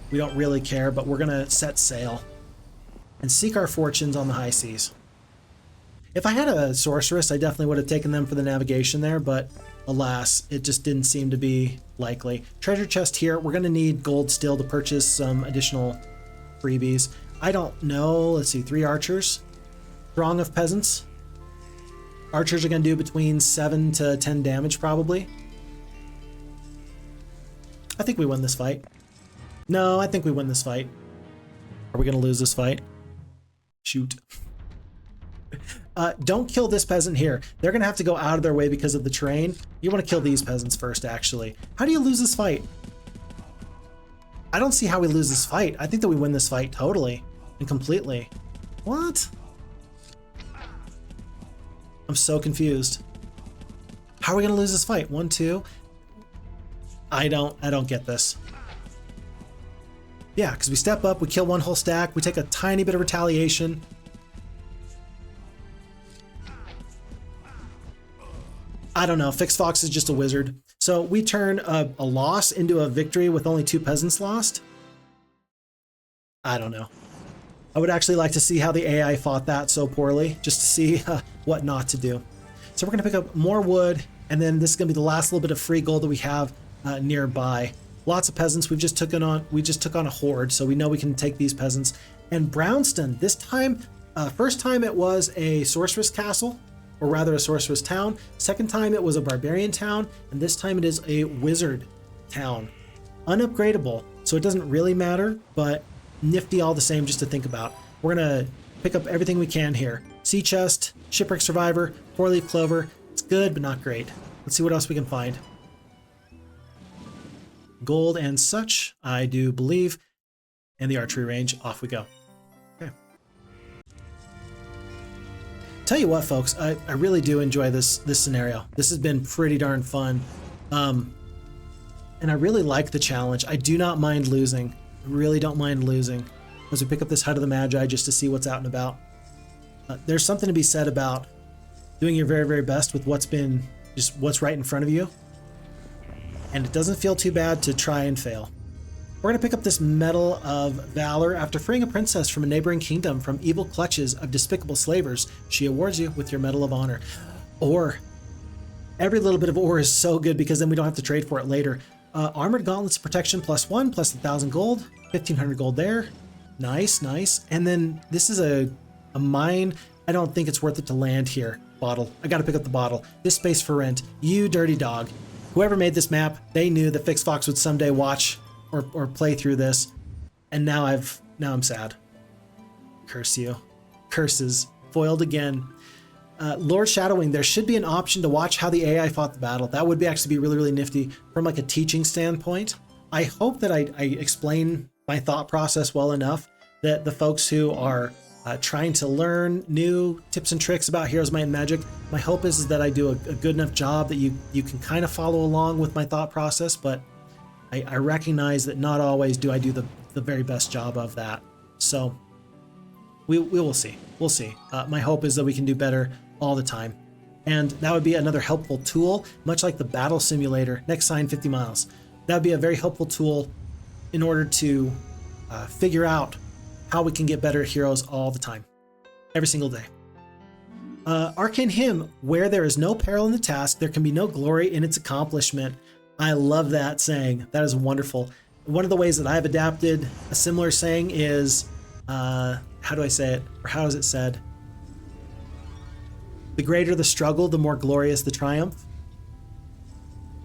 we don't really care, but we're gonna set sail and seek our fortunes on the high seas. If I had a sorceress, I definitely would have taken them for the navigation there, but alas, it just didn't seem to be likely. Treasure chest here. We're gonna need gold still to purchase some additional freebies. I don't know, let's see, 3 archers. Throng of peasants. Archers are gonna do between 7 to 10 damage probably. I think we win this fight. No, I think we win this fight. Are we going to lose this fight? Shoot. Don't kill this peasant here. They're going to have to go out of their way because of the terrain. You want to kill these peasants first, actually. How do you lose this fight? I don't see how we lose this fight. I think that we win this fight totally and completely. What? I'm so confused. How are we going to lose this fight? 1, 2... I don't get this. Yeah, because we step up, we kill 1 whole stack, we take a tiny bit of retaliation. I don't know, Phixfox is just a wizard. So we turn a loss into a victory with only 2 peasants lost? I don't know. I would actually like to see how the AI fought that so poorly, just to see what not to do. So we're gonna pick up more wood, and then this is gonna be the last little bit of free gold that we have nearby. Lots of peasants. We just took on a horde, so we know we can take these peasants. And Brownston, this time, first time it was a sorceress castle, or rather a sorceress town. Second time it was a barbarian town, and this time it is a wizard town. Unupgradable, so it doesn't really matter, but nifty all the same just to think about. We're gonna pick up everything we can here. Sea chest, shipwreck survivor, 4-leaf clover. It's good, but not great. Let's see what else we can find. Gold and such, I do believe, and the archery range. Off we go. Okay. Tell you what, folks, I really do enjoy this scenario. This has been pretty darn fun, and I really like the challenge. I do not mind losing. really don't mind losing as we pick up this Hut of the Magi just to see what's out and about. There's something to be said about doing your very, very best with what's right in front of you. And it doesn't feel too bad to try and fail. We're going to pick up this Medal of Valor. After freeing a princess from a neighboring kingdom from evil clutches of despicable slavers, she awards you with your Medal of Honor. Or, every little bit of ore is so good because then we don't have to trade for it later. Armored Gauntlets of Protection +1, plus 1,000 gold, 1,500 gold there. Nice, nice. And then this is a mine. I don't think it's worth it to land here. Bottle. I got to pick up the bottle. This space for rent. You dirty dog. Whoever made this map, they knew that Phixfox would someday watch or play through this, and now I'm sad. Curse you. Curses. Foiled again. Lord Shadowwing, there should be an option to watch how the AI fought the battle. That would actually be really, really nifty from like a teaching standpoint. I hope that I explain my thought process well enough that the folks who are trying to learn new tips and tricks about Heroes, Might, and Magic, my hope is that I do a good enough job that you can kind of follow along with my thought process, but I recognize that not always do I do the very best job of that. So we will see. We'll see. My hope is that we can do better all the time. And that would be another helpful tool, much like the battle simulator, next sign 50 miles. That would be a very helpful tool in order to figure out how we can get better at Heroes all the time, every single day. Arcane Hymn, where there is no peril in the task, there can be no glory in its accomplishment. I love that saying. That is wonderful. One of the ways that I've adapted a similar saying is, how do I say it? Or how is it said? The greater the struggle, the more glorious the triumph.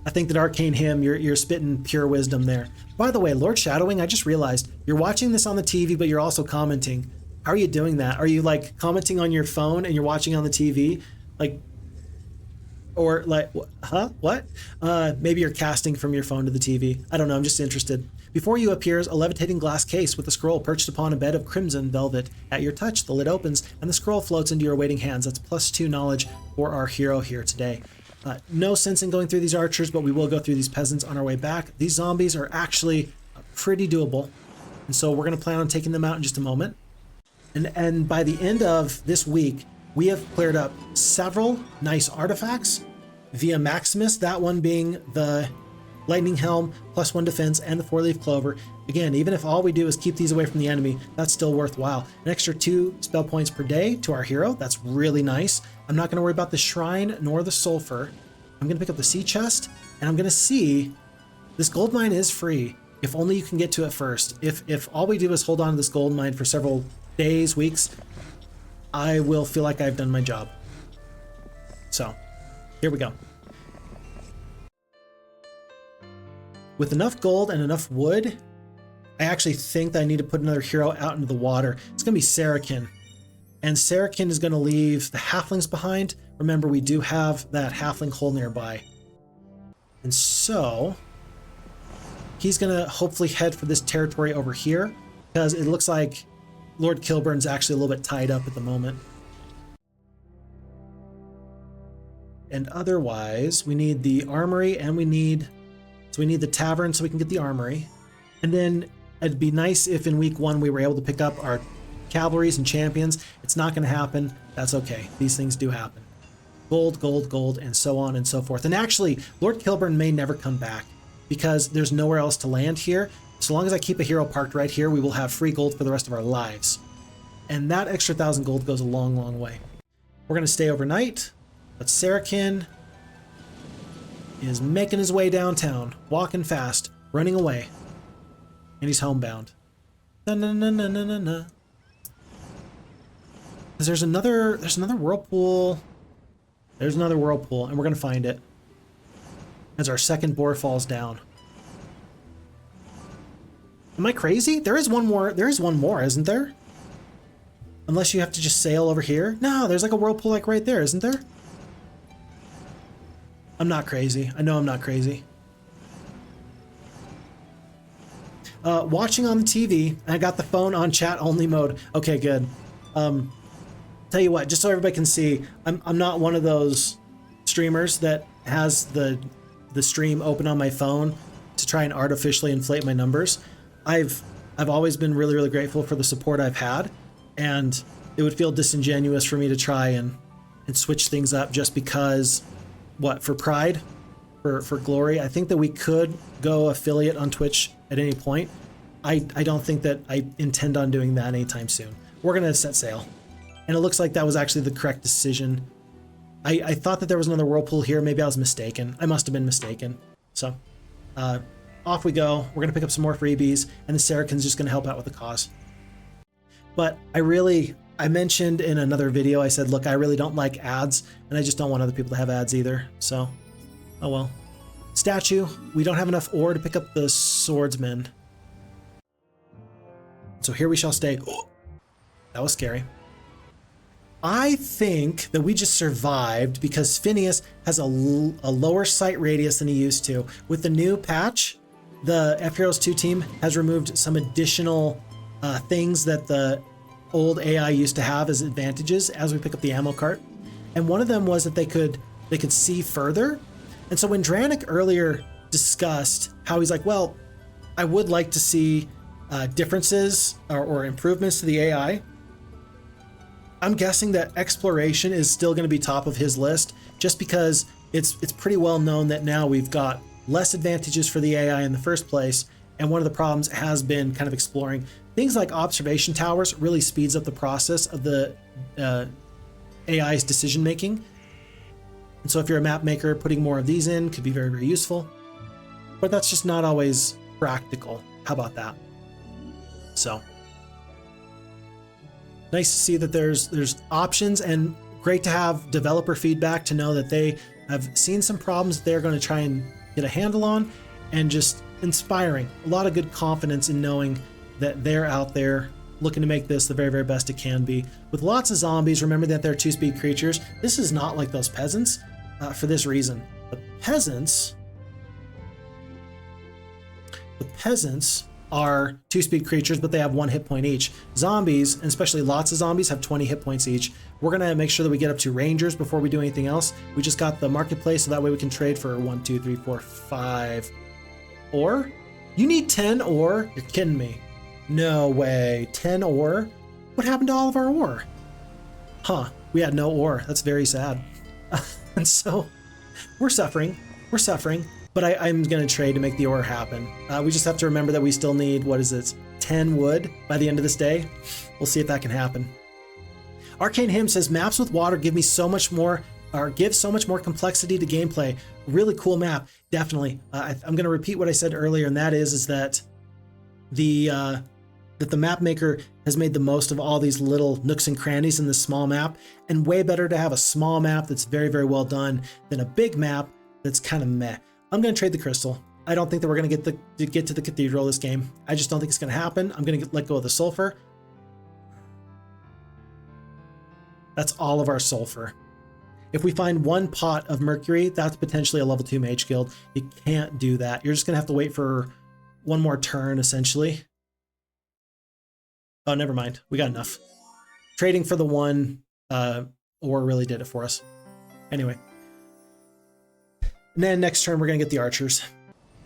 I think that Arcane Hymn, you're spitting pure wisdom there. By the way, Lord Shadowwing, I just realized you're watching this on the TV, but you're also commenting. How are you doing that? Are you like commenting on your phone and you're watching on the TV? Like, or like, huh? What? Maybe you're casting from your phone to the TV. I don't know. I'm just interested. Before you appears a levitating glass case with a scroll perched upon a bed of crimson velvet. At your touch, the lid opens and the scroll floats into your awaiting hands. That's +2 knowledge for our hero here today. No sense in going through these archers, but we will go through these peasants on our way back. These zombies are actually pretty doable, and so we're going to plan on taking them out in just a moment. And by the end of this week, we have cleared up several nice artifacts via Maximus, that one being the Lightning Helm, +1 defense, and the 4-leaf clover. Again, even if all we do is keep these away from the enemy, that's still worthwhile. An extra 2 spell points per day to our hero. That's really nice. I'm not going to worry about the shrine nor the sulfur. I'm going to pick up the sea chest, and I'm going to see this gold mine is free. If only you can get to it first. If all we do is hold on to this gold mine for several days, weeks, I will feel like I've done my job. So, here we go. With enough gold and enough wood, I actually think that I need to put another hero out into the water. It's going to be Sarakin. And Sarakin is going to leave the halflings behind. Remember, we do have that halfling hole nearby. And so, he's going to hopefully head for this territory over here, because it looks like Lord Kilburn's actually a little bit tied up at the moment. And otherwise, we need the armory and we need the tavern so we can get the armory. And then it'd be nice if in week 1 we were able to pick up our cavalries and champions. It's not going to happen. That's okay. These things do happen. Gold, gold, gold, and so on and so forth. And actually, Lord Kilburn may never come back because there's nowhere else to land here. So long as I keep a hero parked right here, we will have free gold for the rest of our lives. And that extra 1,000 gold goes a long, long way. We're going to stay overnight, but Sarakin is making his way downtown, walking fast, running away, and he's homebound. Na-na-na-na-na-na. There's another whirlpool. There's another whirlpool, and we're gonna find it as our second boar falls down. Am I crazy? There is one more. There is one more, isn't there? Unless you have to just sail over here. No, there's like a whirlpool like right there, isn't there? I'm not crazy. I know I'm not crazy. Watching on the TV, I got the phone on chat only mode. Okay, good. Tell you what, just so everybody can see, I'm not one of those streamers that has the stream open on my phone to try and artificially inflate my numbers. I've I've always been really, really grateful for the support I've had, and it would feel disingenuous for me to try and switch things up just because, what, for pride, for glory. I think that we could go affiliate on Twitch at any point. I don't think that I intend on doing that anytime soon. We're gonna set sail, and it looks like that was actually the correct decision. I thought that there was another whirlpool here. Maybe I was mistaken. I must have been mistaken. So off we go. We're gonna pick up some more freebies, and the Sarakin's just gonna help out with the cause. But I mentioned in another video, I said, look, I really don't like ads, and I just don't want other people to have ads either. So, oh well. Statue, we don't have enough ore to pick up the swordsman. So here we shall stay. Oh, that was scary. I think that we just survived because Finneous has a lower sight radius than he used to. With the new patch, the FHeroes2 team has removed some additional things that the old AI used to have as advantages as we pick up the ammo cart. And one of them was that they could see further. And so when Dranik earlier discussed how he's like, well, I would like to see differences or improvements to the AI, I'm guessing that exploration is still going to be top of his list, just because it's pretty well known that now we've got less advantages for the AI in the first place. And one of the problems has been kind of exploring things like observation towers. Really speeds up the process of the AI's decision making. And so if you're a map maker, putting more of these in could be very, very useful, but that's just not always practical. How about that? So nice to see that there's options, and great to have developer feedback to know that they have seen some problems that they're going to try and get a handle on, and just inspiring. A lot of good confidence in knowing that they're out there looking to make this the very, very best it can be. With lots of zombies, remember that they're 2-speed creatures. This is not like those peasants for this reason. The peasants are 2-speed creatures, but they have 1 hit point each. Zombies, and especially lots of zombies, have 20 hit points each. We're gonna make sure that we get up to rangers before we do anything else. We just got the marketplace, so that way we can trade for 1, 2, 3, 4, 5 ore. You need 10 ore? You're kidding me. No way. 10 ore? What happened to all of our ore? Huh, we had no ore. That's very sad. And so we're suffering, but I'm gonna trade to make the ore happen. We just have to remember that we still need, what is it, 10 wood by the end of this day. We'll see if that can happen. Arcane Hymn says, maps with water give so much more complexity to gameplay. Really cool map, definitely. I'm gonna repeat what I said earlier, and that is that the map maker has made the most of all these little nooks and crannies in this small map, and way better to have a small map that's very, very well done than a big map that's kind of meh. I'm going to trade the crystal. I don't think that we're going to get to the cathedral this game. I just don't think it's going to happen. I'm going to let go of the sulfur. That's all of our sulfur. If we find 1 pot of mercury, that's potentially a level 2 mage guild. You can't do that. You're just going to have to wait for 1 more turn, essentially. Oh, never mind. We got enough. Trading for the 1 ore really did it for us. Anyway. And then next turn, we're going to get the archers.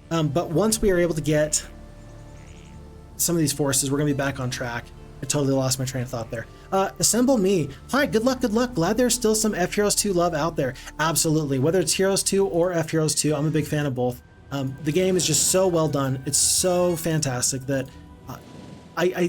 But once we are able to get some of these forces, we're going to be back on track. I totally lost my train of thought there. Assemble me. Hi, good luck, good luck. Glad there's still some FHeroes2 love out there. Absolutely. Whether it's Heroes2 or FHeroes2, I'm a big fan of both. The game is just so well done. It's so fantastic that I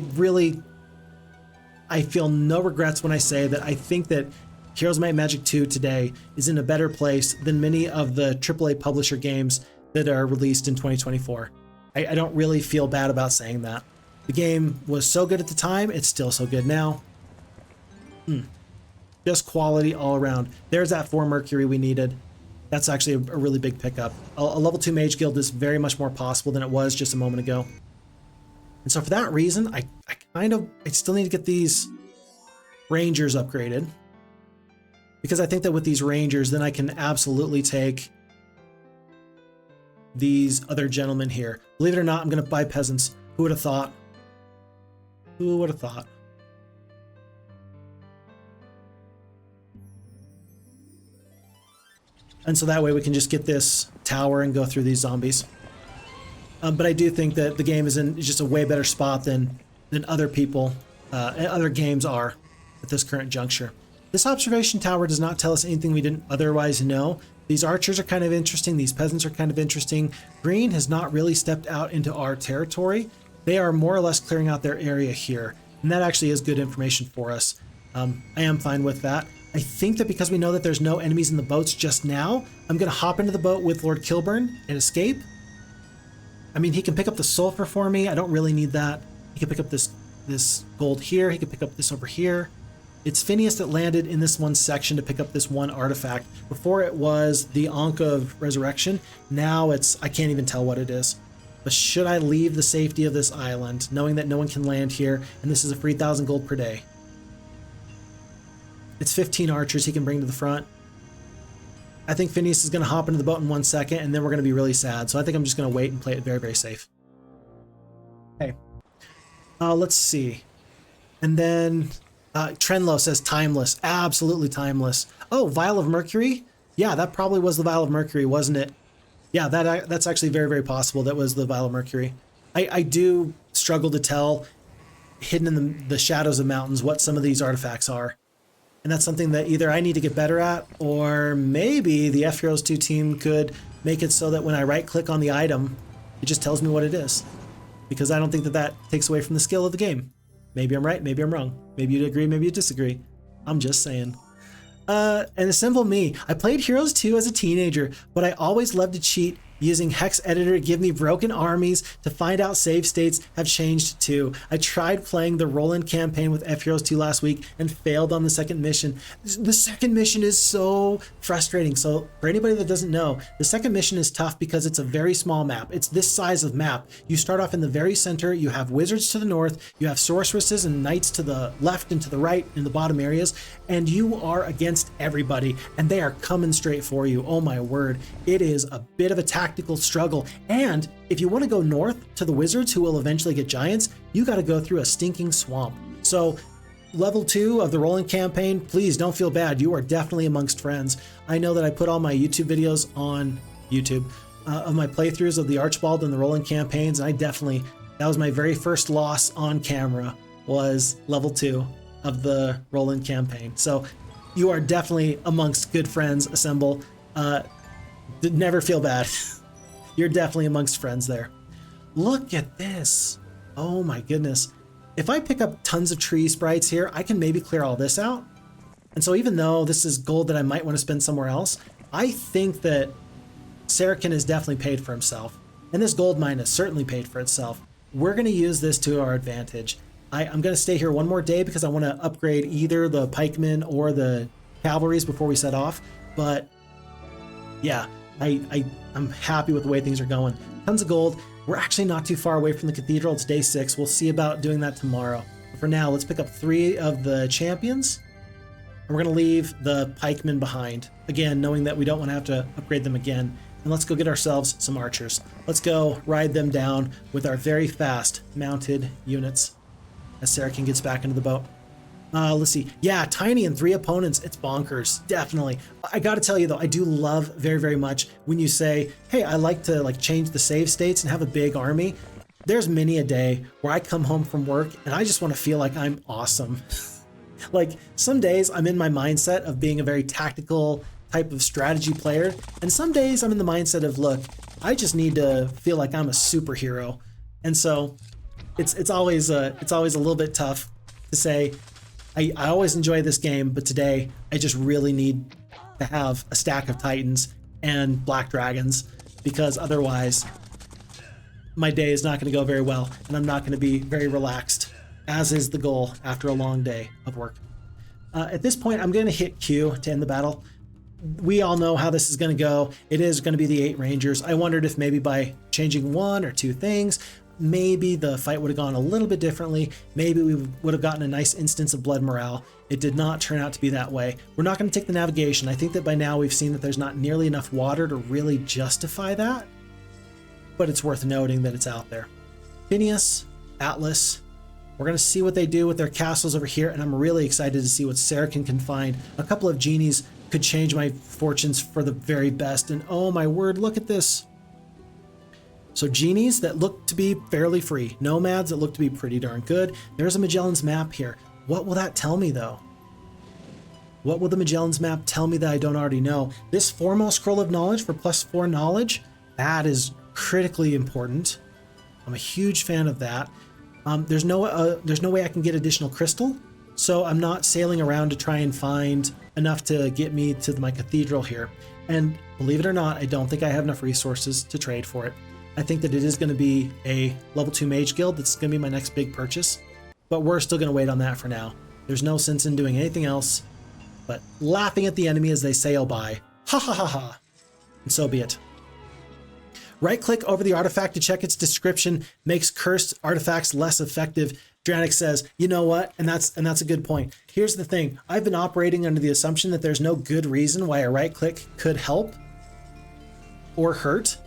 feel no regrets when I say that I think that Heroes Might and Magic 2 today is in a better place than many of the AAA publisher games that are released in 2024. I don't really feel bad about saying that. The game was so good at the time, it's still so good now. Just quality all around. There's that 4 mercury we needed. That's actually a really big pickup. A level 2 mage guild is very much more possible than it was just a moment ago. And so for that reason, I still need to get these rangers upgraded, because I think that with these rangers, then I can absolutely take these other gentlemen here. Believe it or not, I'm going to buy peasants. Who would have thought? Who would have thought? And so that way we can just get this tower and go through these zombies. But I do think that the game is in just a way better spot than other people and other games are at this current juncture. This observation tower does not tell us anything we didn't otherwise know. These archers are kind of interesting. These peasants are kind of interesting. Green has not really stepped out into our territory. They are more or less clearing out their area here. And that actually is good information for us. I am fine with that. I think that because we know that there's no enemies in the boats just now, I'm going to hop into the boat with Lord Kilburn and escape. I mean, he can pick up the sulfur for me. I don't really need that. He can pick up this gold here. He can pick up this over here. It's Finneous that landed in this one section to pick up this one artifact. Before it was the Ankh of Resurrection. Now I can't even tell what it is. But should I leave the safety of this island, knowing that no one can land here, and this is a 3,000 gold per day? It's 15 archers he can bring to the front. I think Finneous is going to hop into the boat in 1 second, and then we're going to be really sad. So I think I'm just going to wait and play it very, very safe. Okay. Let's see. And then Trenlo says timeless. Absolutely timeless. Oh, Vial of Mercury? Yeah, that probably was the Vial of Mercury, wasn't it? Yeah, that's actually very, very possible. That was the Vial of Mercury. I do struggle to tell, hidden in the shadows of mountains, what some of these artifacts are. And that's something that either I need to get better at, or maybe the FHeroes2 team could make it so that when I right-click on the item, it just tells me what it is. Because I don't think that takes away from the skill of the game. Maybe I'm right, maybe I'm wrong. Maybe you agree, maybe you disagree. I'm just saying. And assemble me. I played Heroes 2 as a teenager, but I always loved to cheat using Hex Editor to give me broken armies to find out save states have changed too. I tried playing the Roland campaign with FHeroes2 last week and failed on the second mission. The second mission is so frustrating. So for anybody that doesn't know, the second mission is tough because it's a very small map. It's this size of map. You start off in the very center, you have wizards to the north, you have sorceresses and knights to the left and to the right in the bottom areas, and you are against everybody, and they are coming straight for you. Oh my word. It is a bit of a tactical struggle. And if you want to go north to the wizards who will eventually get giants, you got to go through a stinking swamp. So level 2 of the Roland campaign, please don't feel bad. You are definitely amongst friends. I know that I put all my YouTube videos on YouTube of my playthroughs of the Archibald and the Roland campaigns. And that was my very first loss on camera, was level 2 of the Roland campaign. So you are definitely amongst good friends. Assemble. Never feel bad. You're definitely amongst friends there. Look at this. Oh my goodness. If I pick up tons of tree sprites here, I can maybe clear all this out. And so even though this is gold that I might want to spend somewhere else, I think that Sarakin has definitely paid for himself. And this gold mine has certainly paid for itself. We're going to use this to our advantage. I'm going to stay here one more day because I want to upgrade either the pikemen or the cavalries before we set off. But yeah, I'm happy with the way things are going. Tons of gold. We're actually not too far away from the cathedral. It's day 6. We'll see about doing that tomorrow. But for now, let's pick up 3 of the champions. And we're going to leave the pikemen behind. Again, knowing that we don't want to have to upgrade them again. And let's go get ourselves some archers. Let's go ride them down with our very fast mounted units as Sarakin gets back into the boat. Let's see. Yeah, tiny and 3 opponents. It's bonkers. Definitely. I got to tell you though, I do love very, very much when you say, hey, I like to change the save states and have a big army. There's many a day where I come home from work and I just want to feel like I'm awesome. Like some days I'm in my mindset of being a very tactical type of strategy player. And some days I'm in the mindset of, look, I just need to feel like I'm a superhero. And so it's always a little bit tough to say, I always enjoy this game, but today I just really need to have a stack of Titans and Black Dragons, because otherwise my day is not going to go very well and I'm not going to be very relaxed, as is the goal after a long day of work. At this point, I'm going to hit Q to end the battle. We all know how this is going to go. It is going to be the 8 Rangers. I wondered if maybe by changing 1 or 2 things, maybe the fight would have gone a little bit differently. Maybe we would have gotten a nice instance of blood morale. It did not turn out to be that way. We're not going to take the navigation. I think that by now we've seen that there's not nearly enough water to really justify that, but it's worth noting that it's out there. Finneous, Atlas, we're going to see what they do with their castles over here, and I'm really excited to see what Sarakin can find. A couple of genies could change my fortunes for the very best, and oh my word, look at this. So genies that look to be fairly free, nomads that look to be pretty darn good. There's a Magellan's map here. What will that tell me though? What will the Magellan's map tell me that I don't already know? This foremost scroll of knowledge for +4 knowledge, that is critically important. I'm a huge fan of that. There's no way I can get additional crystal, so I'm not sailing around to try and find enough to get me to my cathedral here. And believe it or not, I don't think I have enough resources to trade for it. I think that it is going to be a level 2 mage guild that's going to be my next big purchase, but we're still going to wait on that for now. There's no sense in doing anything else but laughing at the enemy as they sail by. Ha ha ha ha. And so be it. Right-click over the artifact to check its description makes cursed artifacts less effective. Dranik says, you know what? And that's a good point. Here's the thing. I've been operating under the assumption that there's no good reason why a right-click could help or hurt,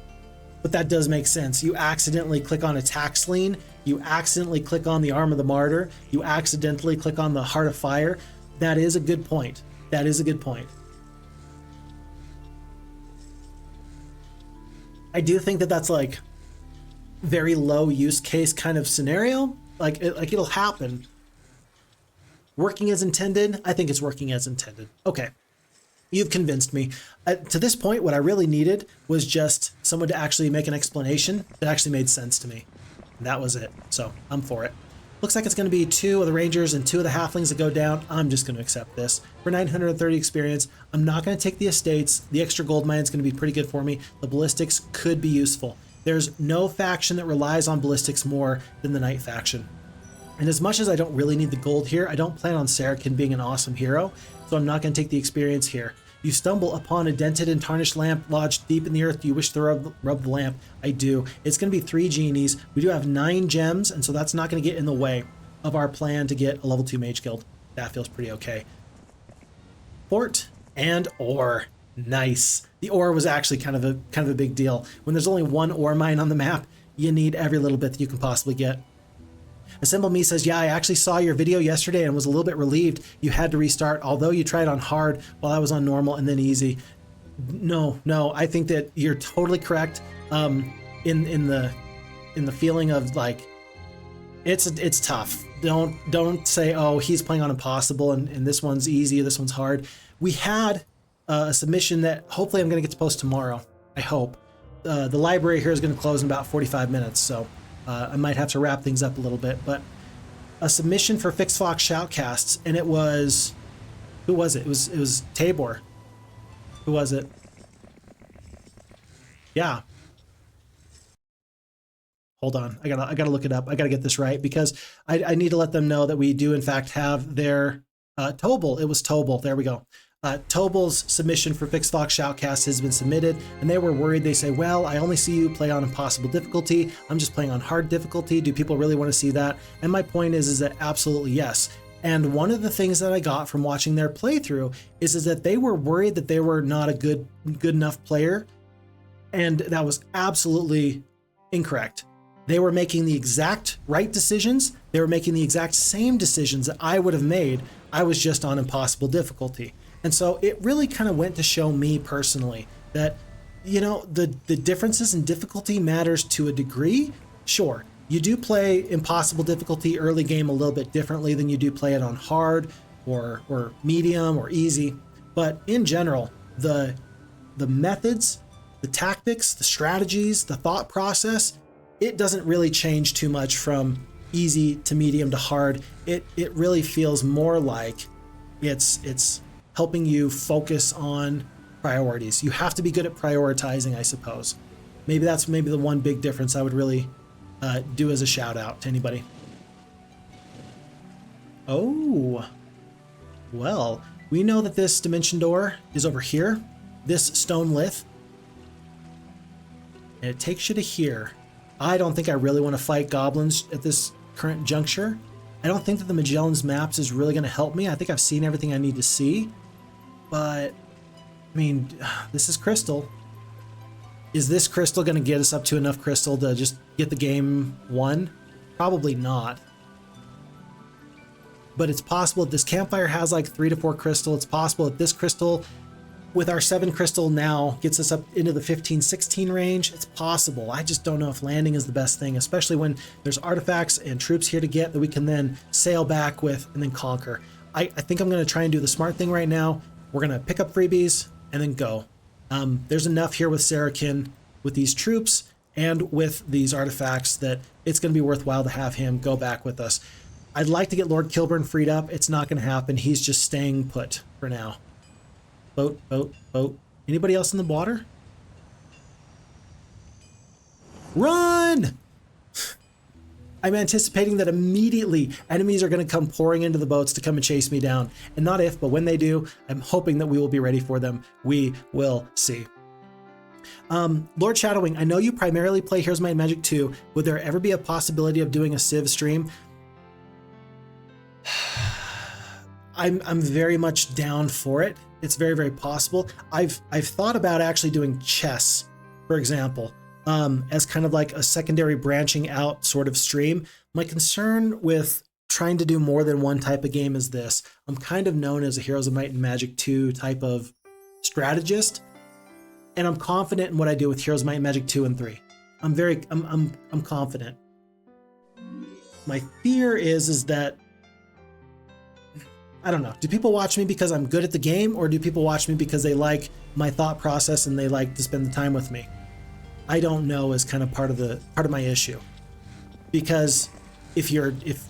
but that does make sense. You accidentally click on Attack Sleen, you accidentally click on the Arm of the Martyr, you accidentally click on the Heart of Fire. That is a good point. That is a good point. I do think that that's like very low use case kind of scenario. Like it'll happen. Working as intended? I think it's working as intended. Okay. You've convinced me. To this point, what I really needed was just someone to actually make an explanation that actually made sense to me. And that was it. So I'm for it. Looks like it's going to be 2 of the Rangers and 2 of the Halflings that go down. I'm just going to accept this. For 930 experience, I'm not going to take the estates. The extra gold mine is going to be pretty good for me. The ballistics could be useful. There's no faction that relies on ballistics more than the Knight faction. And as much as I don't really need the gold here, I don't plan on Sarakin being an awesome hero, so I'm not going to take the experience here. You stumble upon a dented and tarnished lamp lodged deep in the earth. Do you wish to rub the lamp? I do. It's going to be 3 genies. We do have 9 gems, and so that's not going to get in the way of our plan to get a level 2 mage guild. That feels pretty okay. Fort and ore. Nice. The ore was actually kind of a big deal. When there's only 1 ore mine on the map, you need every little bit that you can possibly get. Assemble Me says, yeah, I actually saw your video yesterday and was a little bit relieved you had to restart, although you tried on hard while I was on normal and then easy. No, I think that you're totally correct in the feeling of like, it's tough. Don't say, oh, he's playing on impossible and this one's easy, this one's hard. We had a submission that hopefully I'm going to get to post tomorrow. I hope. The library here is going to close in about 45 minutes, so I might have to wrap things up a little bit, but a submission for Phixfox Shoutcasts, and it was, who was it? It was Tabor. Who was it? Yeah. Hold on, I gotta look it up. I gotta get this right because I need to let them know that we do in fact have their Tobal. It was Tobal. There we go. Tobal's submission for Phixfox Shoutcast has been submitted, and they were worried. They say, well, I only see you play on impossible difficulty. I'm just playing on hard difficulty. Do people really want to see that? And my point is that absolutely yes. And one of the things that I got from watching their playthrough is that they were worried that they were not a good enough player, and that was absolutely incorrect. They were making the exact right decisions. They were making the exact same decisions that I would have made. I was just on impossible difficulty. And so it really kind of went to show me personally that, you know, the differences in difficulty matters to a degree. Sure, you do play impossible difficulty early game a little bit differently than you do play it on hard or medium or easy. But in general, the methods, the tactics, the strategies, the thought process, it doesn't really change too much from easy to medium to hard. It really feels more like it's helping you focus on priorities. You have to be good at prioritizing, I suppose. Maybe that's the one big difference I would really do as a shout out to anybody. Oh, well, we know that this dimension door is over here, this stone lith, and it takes you to here. I don't think I really want to fight goblins at this current juncture. I don't think that the Magellan's Maps is really going to help me. I think I've seen everything I need to see. But, I mean, this is crystal. Is this crystal going to get us up to enough crystal to just get the game won? Probably not. But it's possible that this campfire has like 3 to 4 crystal. It's possible that this crystal with our 7 crystal now gets us up into the 15-16 range. It's possible. I just don't know if landing is the best thing, especially when there's artifacts and troops here to get that we can then sail back with and then conquer. I think I'm going to try and do the smart thing right now. We're going to pick up freebies and then go. There's enough here with Sarakin, with these troops and with these artifacts, that it's going to be worthwhile to have him go back with us. I'd like to get Lord Kilburn freed up. It's not going to happen. He's just staying put for now. Boat, boat, boat. Anybody else in the water? Run! I'm anticipating that immediately enemies are going to come pouring into the boats to come and chase me down. And not if, but when they do, I'm hoping that we will be ready for them. We will see. Lord Shadowwing, I know you primarily play Heroes of Might and Magic 2. Would there ever be a possibility of doing a Civ stream? I'm very much down for it. It's very, very possible. I've thought about actually doing chess, for example, as kind of like a secondary branching out sort of stream. My concern with trying to do more than one type of game is this. I'm kind of known as a Heroes of Might and Magic 2 type of strategist, and I'm confident in what I do with Heroes of Might and Magic 2 and 3. I'm confident. My fear is that, I don't know, do people watch me because I'm good at the game, or do people watch me because they like my thought process and they like to spend the time with me? I don't know is kind of part of my issue. Because if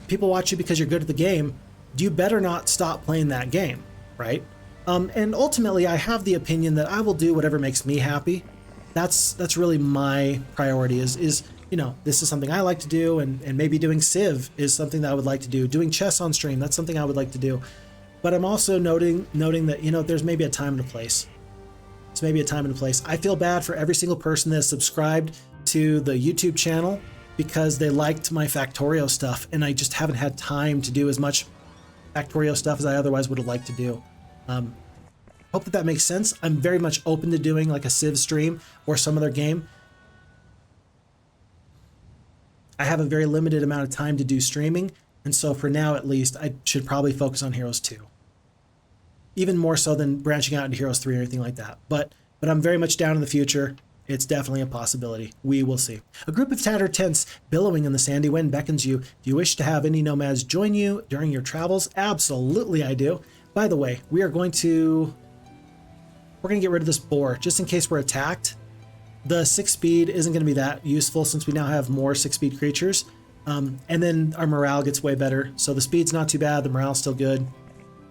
people watch you because you're good at the game, you better not stop playing that game, right? And ultimately, I have the opinion that I will do whatever makes me happy. That's really my priority. Is you know, this is something I like to do, and maybe doing Civ is something that I would like to do. Doing chess on stream, that's something I would like to do. But I'm also noting that, you know, there's maybe a time and a place. It's maybe a time and a place. I feel bad for every single person that subscribed to the YouTube channel because they liked my Factorio stuff, and I just haven't had time to do as much Factorio stuff as I otherwise would have liked to do. Hope that makes sense. I'm very much open to doing like a Civ stream or some other game. I have a very limited amount of time to do streaming, and so for now at least, I should probably focus on Heroes 2. Even more so than branching out into Heroes 3 or anything like that. But I'm very much down in the future. It's definitely a possibility. We will see. A group of tattered tents billowing in the sandy wind beckons you. Do you wish to have any nomads join you during your travels? Absolutely I do. By the way, we're going to get rid of this boar just in case we're attacked. The 6 speed isn't going to be that useful since we now have more 6 speed creatures. And then our morale gets way better. So the speed's not too bad. The morale's still good.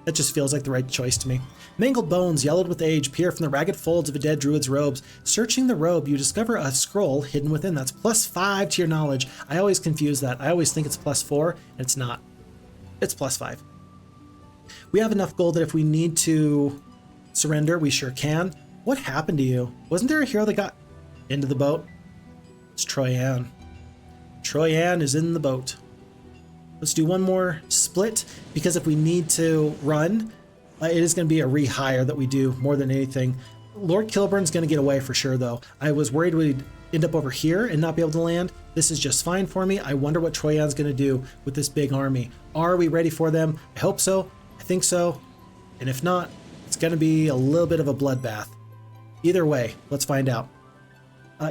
That just feels like the right choice to me. Mangled bones, yellowed with age, peer from the ragged folds of a dead druid's robes. Searching the robe, you discover a scroll hidden within. That's +5 to your knowledge. I always confuse that. I always think it's +4, and it's not. It's +5. We have enough gold that if we need to surrender, we sure can. What happened to you? Wasn't there a hero that got into the boat? It's Troyan. Troyan is in the boat. Let's do one more split, because if we need to run, it is going to be a rehire that we do more than anything. Lord Kilburn's going to get away for sure, though. I was worried we'd end up over here and not be able to land. This is just fine for me. I wonder what Troyan's going to do with this big army. Are we ready for them? I hope so. I think so. And if not, it's going to be a little bit of a bloodbath. Either way, let's find out.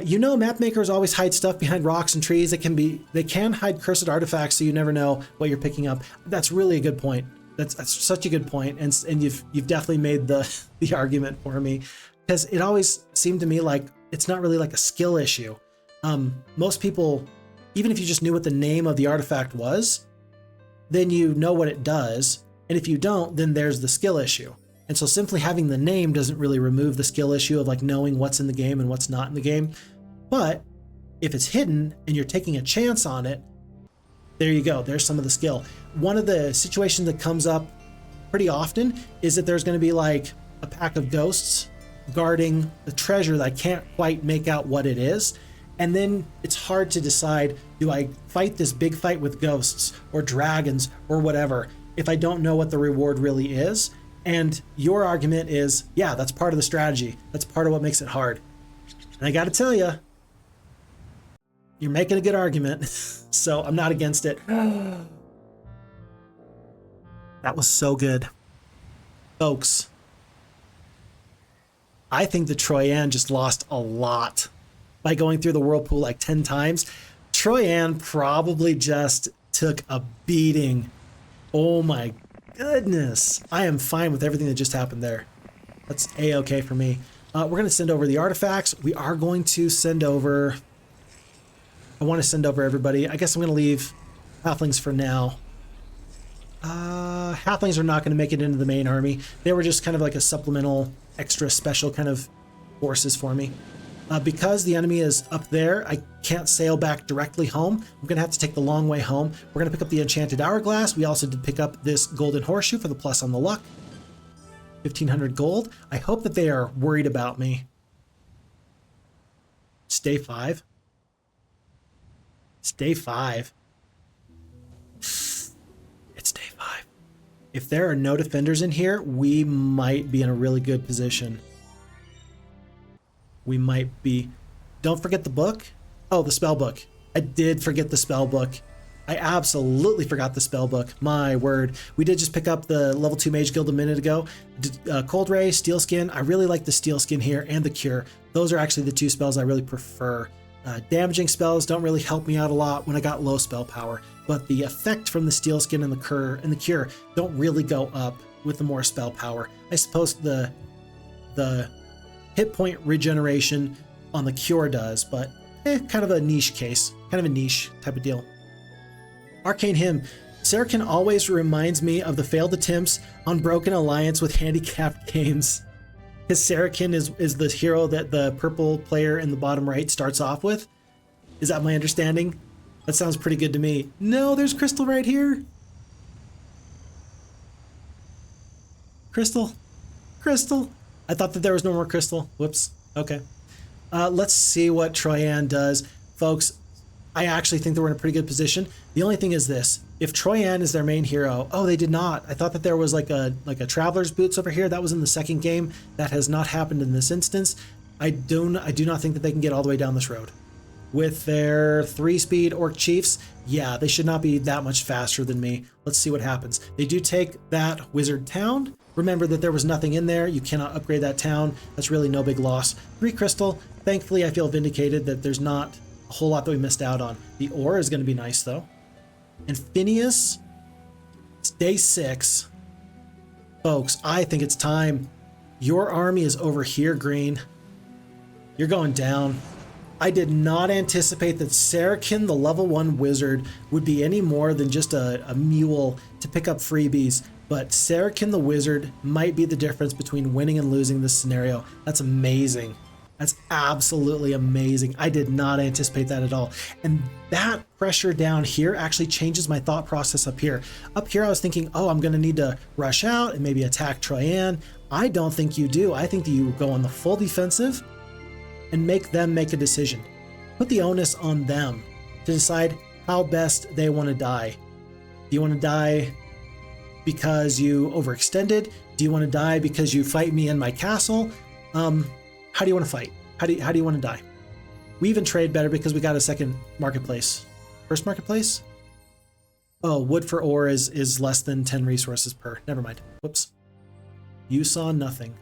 You know, map makers always hide stuff behind rocks and trees. They can hide cursed artifacts, so you never know what you're picking up. That's really a good point. That's such a good point, and you've definitely made the argument for me, because it always seemed to me like it's not really like a skill issue. Most people, even if you just knew what the name of the artifact was, then you know what it does, and if you don't, then there's the skill issue. And so simply having the name doesn't really remove the skill issue of like knowing what's in the game and what's not in the game. But if it's hidden and you're taking a chance on it, there you go. There's some of the skill. One of the situations that comes up pretty often is that there's going to be like a pack of ghosts guarding the treasure that I can't quite make out what it is. And then it's hard to decide, do I fight this big fight with ghosts or dragons or whatever if I don't know what the reward really is? And your argument is, yeah, that's part of the strategy. That's part of what makes it hard. And I got to tell you, you're making a good argument, so I'm not against it. That was so good. Folks, I think the Troyan just lost a lot by going through the whirlpool like 10 times. Troyan probably just took a beating. Oh my goodness. I am fine with everything that just happened there. That's A-okay for me. We're going to send over the artifacts. We are going to send over... I want to send over everybody. I guess I'm going to leave halflings for now. Halflings are not going to make it into the main army. They were just kind of like a supplemental, extra special kind of forces for me. Because the enemy is up there, I can't sail back directly home. I'm going to have to take the long way home. We're going to pick up the Enchanted Hourglass. We also did pick up this Golden Horseshoe for the plus on the luck. 1,500 gold. I hope that they are worried about me. It's day 5. It's day 5. It's day 5. If there are no defenders in here, we might be in a really good position. We might be... Don't forget the book. Oh, the spell book. I did forget the spell book. I absolutely forgot the spell book. My word. We did just pick up the level 2 Mage Guild a minute ago. Cold Ray, Steel Skin. I really like the Steel Skin here and the Cure. Those are actually the 2 spells I really prefer. Damaging spells don't really help me out a lot when I got low spell power, but the effect from the Steel Skin and the Cure don't really go up with the more spell power. I suppose the hit point regeneration on the Cure does, but kind of a niche case, kind of a niche type of deal. Arcane Hymn. Sarakin always reminds me of the failed attempts on Broken Alliance with handicapped games. Because Sarakin is the hero that the purple player in the bottom right starts off with. Is that my understanding? That sounds pretty good to me. No, there's Crystal right here. Crystal. Crystal. I thought that there was no more Crystal. Whoops. Okay. Let's see what Troyan does. Folks, I actually think that we're in a pretty good position. The only thing is this. If Troyan is their main hero... Oh, they did not. I thought that there was like a Traveler's Boots over here. That was in the second game. That has not happened in this instance. I do not think that they can get all the way down this road. With their 3-speed Orc Chiefs, yeah, they should not be that much faster than me. Let's see what happens. They do take that Wizard Town. Remember that there was nothing in there. You cannot upgrade that town. That's really no big loss. 3 Crystal. Thankfully, I feel vindicated that there's not a whole lot that we missed out on. The ore is going to be nice, though. And Finneous, it's day 6. Folks, I think it's time. Your army is over here, Green. You're going down. I did not anticipate that Sarakin, the level 1 wizard, would be any more than just a mule to pick up freebies. But Sarakin the wizard might be the difference between winning and losing this scenario. That's amazing. That's absolutely amazing. I did not anticipate that at all. And that pressure down here actually changes my thought process up here. Up here I was thinking, oh, I'm going to need to rush out and maybe attack Troyan. I don't think you do. I think that you go on the full defensive and make them make a decision. Put the onus on them to decide how best they want to die. Do you want to die because you overextended? Do you want to die because you fight me in my castle? How do you want to fight? How do you want to die? We even trade better because we got a second marketplace. First marketplace? Oh, wood for ore is less than 10 resources per. Never mind. Whoops. You saw nothing.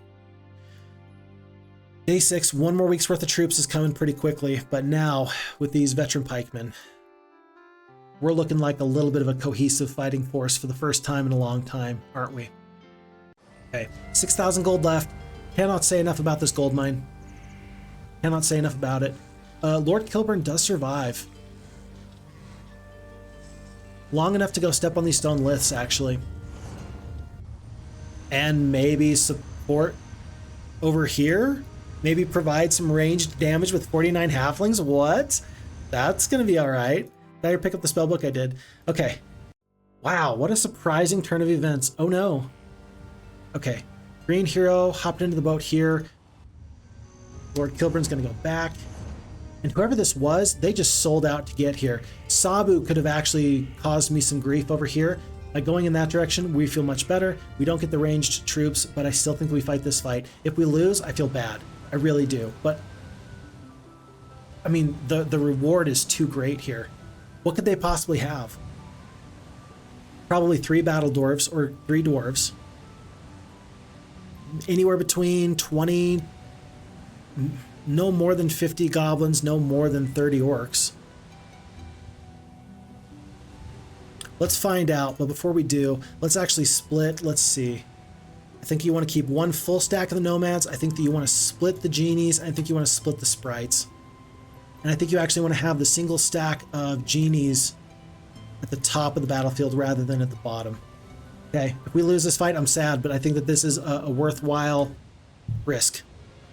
Day 6, 1 more week's worth of troops is coming pretty quickly, but now with these veteran pikemen, we're looking like a little bit of a cohesive fighting force for the first time in a long time, aren't we? Okay, 6,000 gold left. Cannot say enough about this gold mine. Cannot say enough about it. Lord Kilburn does survive. Long enough to go step on these stone liths, actually. And maybe support over here? Maybe provide some ranged damage with 49 halflings? What? That's gonna be alright. Did I pick up the spellbook? I did. Okay. Wow, what a surprising turn of events. Oh no. Okay. Green hero hopped into the boat here. Lord Kilburn's gonna go back. And whoever this was, they just sold out to get here. Sabu could have actually caused me some grief over here. By going in that direction, we feel much better. We don't get the ranged troops, but I still think we fight this fight. If we lose, I feel bad. I really do. But, I mean, the reward is too great here. What could they possibly have? Probably 3 battle dwarves or 3 dwarves. Anywhere between 20 no more than 50 goblins, no more than 30 orcs. Let's find out, but before we do, let's actually split. Let's see. I think you want to keep one full stack of the nomads. I think that you want to split the genies. I think you want to split the sprites. And I think you actually want to have the single stack of genies at the top of the battlefield rather than at the bottom. Okay, if we lose this fight, I'm sad, but I think that this is a worthwhile risk.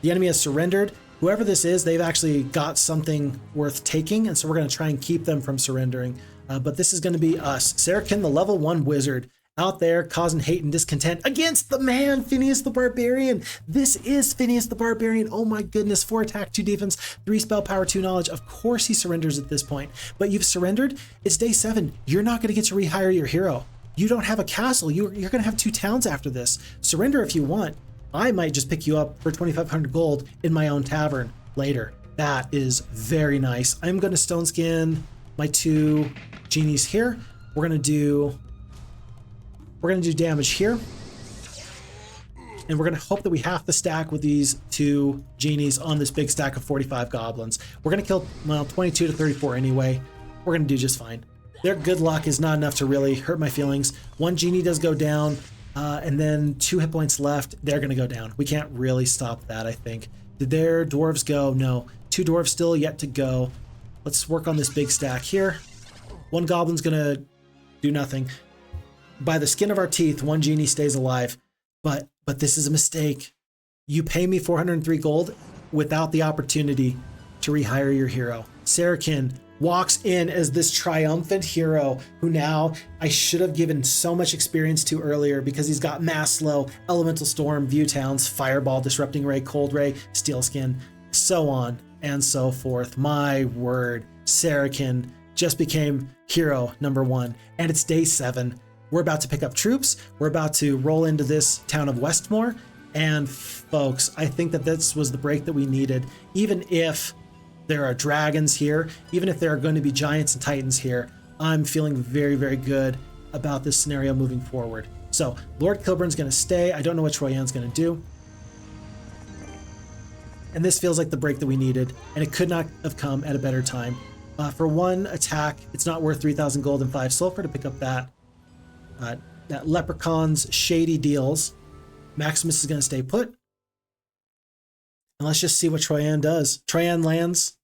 The enemy has surrendered. Whoever this is, they've actually got something worth taking, and so we're going to try and keep them from surrendering. But this is going to be us. Sarakin, the level 1 wizard, out there causing hate and discontent against the man, Finneous the Barbarian. This is Finneous the Barbarian. Oh my goodness, 4 attack, 2 defense, 3 spell power, 2 knowledge. Of course he surrenders at this point. But you've surrendered. It's day 7. You're not going to get to rehire your hero. You don't have a castle. You're going to have 2 towns after this. Surrender if you want. I might just pick you up for 2,500 gold in my own tavern later. That is very nice. I'm going to stone skin my 2 genies here. We're going to do damage here. And we're going to hope that we have to stack with these 2 genies on this big stack of 45 goblins. We're going to kill, well, 22 to 34 anyway. We're going to do just fine. Their good luck is not enough to really hurt my feelings. 1 genie does go down, and then 2 hit points left. They're going to go down. We can't really stop that, I think. Did their dwarves go? No. 2 dwarves still yet to go. Let's work on this big stack here. 1 goblin's going to do nothing. By the skin of our teeth, 1 genie stays alive. But this is a mistake. You pay me 403 gold without the opportunity to rehire your hero. Sarakin walks in as this triumphant hero who now I should have given so much experience to earlier because he's got Mass Slow, Elemental Storm, View Towns, Fireball, Disrupting Ray, Cold Ray, Steel Skin, so on and so forth. My word, Sarakin just became hero number 1, and it's day 7. We're about to pick up troops. We're about to roll into this town of Westmore, and folks, I think that this was the break that we needed. Even if there are dragons here, even if there are going to be giants and titans here, I'm feeling very, very good about this scenario moving forward. So Lord Kilburn's going to stay. I don't know what Troyan's going to do. And this feels like the break that we needed, and it could not have come at a better time. For 1 attack, it's not worth 3,000 gold and 5 sulfur to pick up that Leprechaun's shady deals. Maximus is going to stay put. And let's just see what Troyan does. Troyan lands.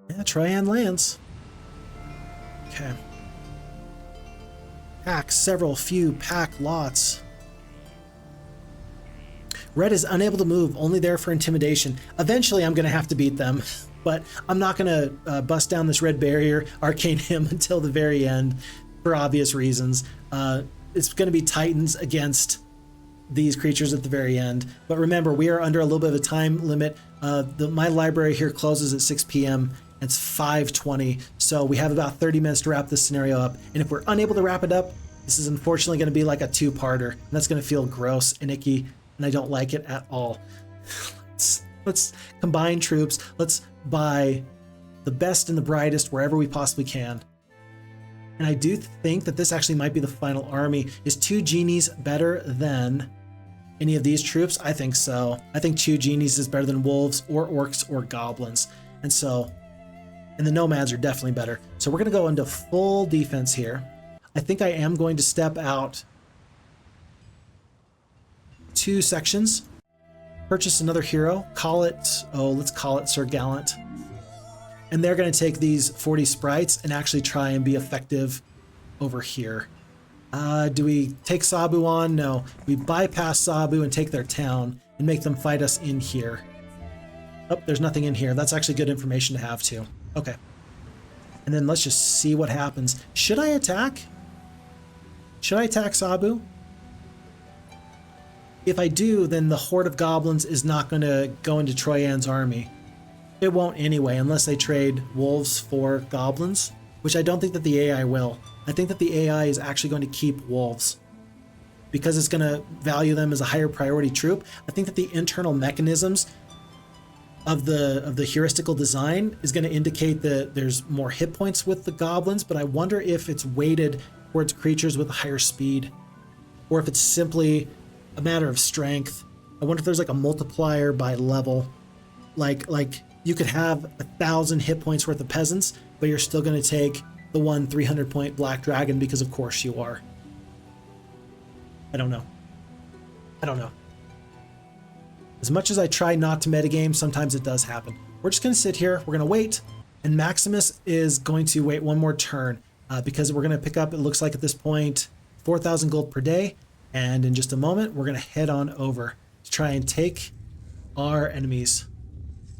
Yeah, Troyan lands. Okay. Pack several, few, pack lots. Red is unable to move, only there for intimidation. Eventually, I'm going to have to beat them, but I'm not going to bust down this red barrier, arcane him until the very end for obvious reasons. It's going to be Titans against these creatures at the very end. But remember, we are under a little bit of a time limit. My library here closes at 6 p.m. It's 5:20, so we have about 30 minutes to wrap this scenario up. And if we're unable to wrap it up, this is unfortunately going to be like a 2-parter, and that's going to feel gross and icky, and I don't like it at all. Let's combine troops. Let's buy the best and the brightest wherever we possibly can. And I do think that this actually might be the final army. Is 2 genies better than any of these troops? I think so. I think 2 genies is better than wolves or orcs or goblins. And the nomads are definitely better. So we're going to go into full defense here. I think I am going to step out 2 sections, purchase another hero, let's call it Sir Gallant. And they're going to take these 40 sprites and actually try and be effective over here. Do we take Sabu on? No. We bypass Sabu and take their town and make them fight us in here. Oh, there's nothing in here. That's actually good information to have too. Okay. And then let's just see what happens. Should I attack? Should I attack Sabu? If I do, then the horde of goblins is not going to go into Troyan's army. It won't anyway, unless they trade wolves for goblins, which I don't think that the AI will. I think that the AI is actually going to keep wolves because it's going to value them as a higher priority troop. I think that the internal mechanisms of the heuristical design is going to indicate that there's more hit points with the goblins, but I wonder if it's weighted towards creatures with a higher speed, or if it's simply a matter of strength. I wonder if there's like a multiplier by level. Like you could have 1,000 hit points worth of peasants, but you're still going to take the one 300 point black dragon because of course you are. I don't know. As much as I try not to metagame, sometimes it does happen. We're just going to sit here. We're going to wait. And Maximus is going to wait one more turn because we're going to pick up, it looks like at this point, 4,000 gold per day. And in just a moment, we're going to head on over to try and take our enemies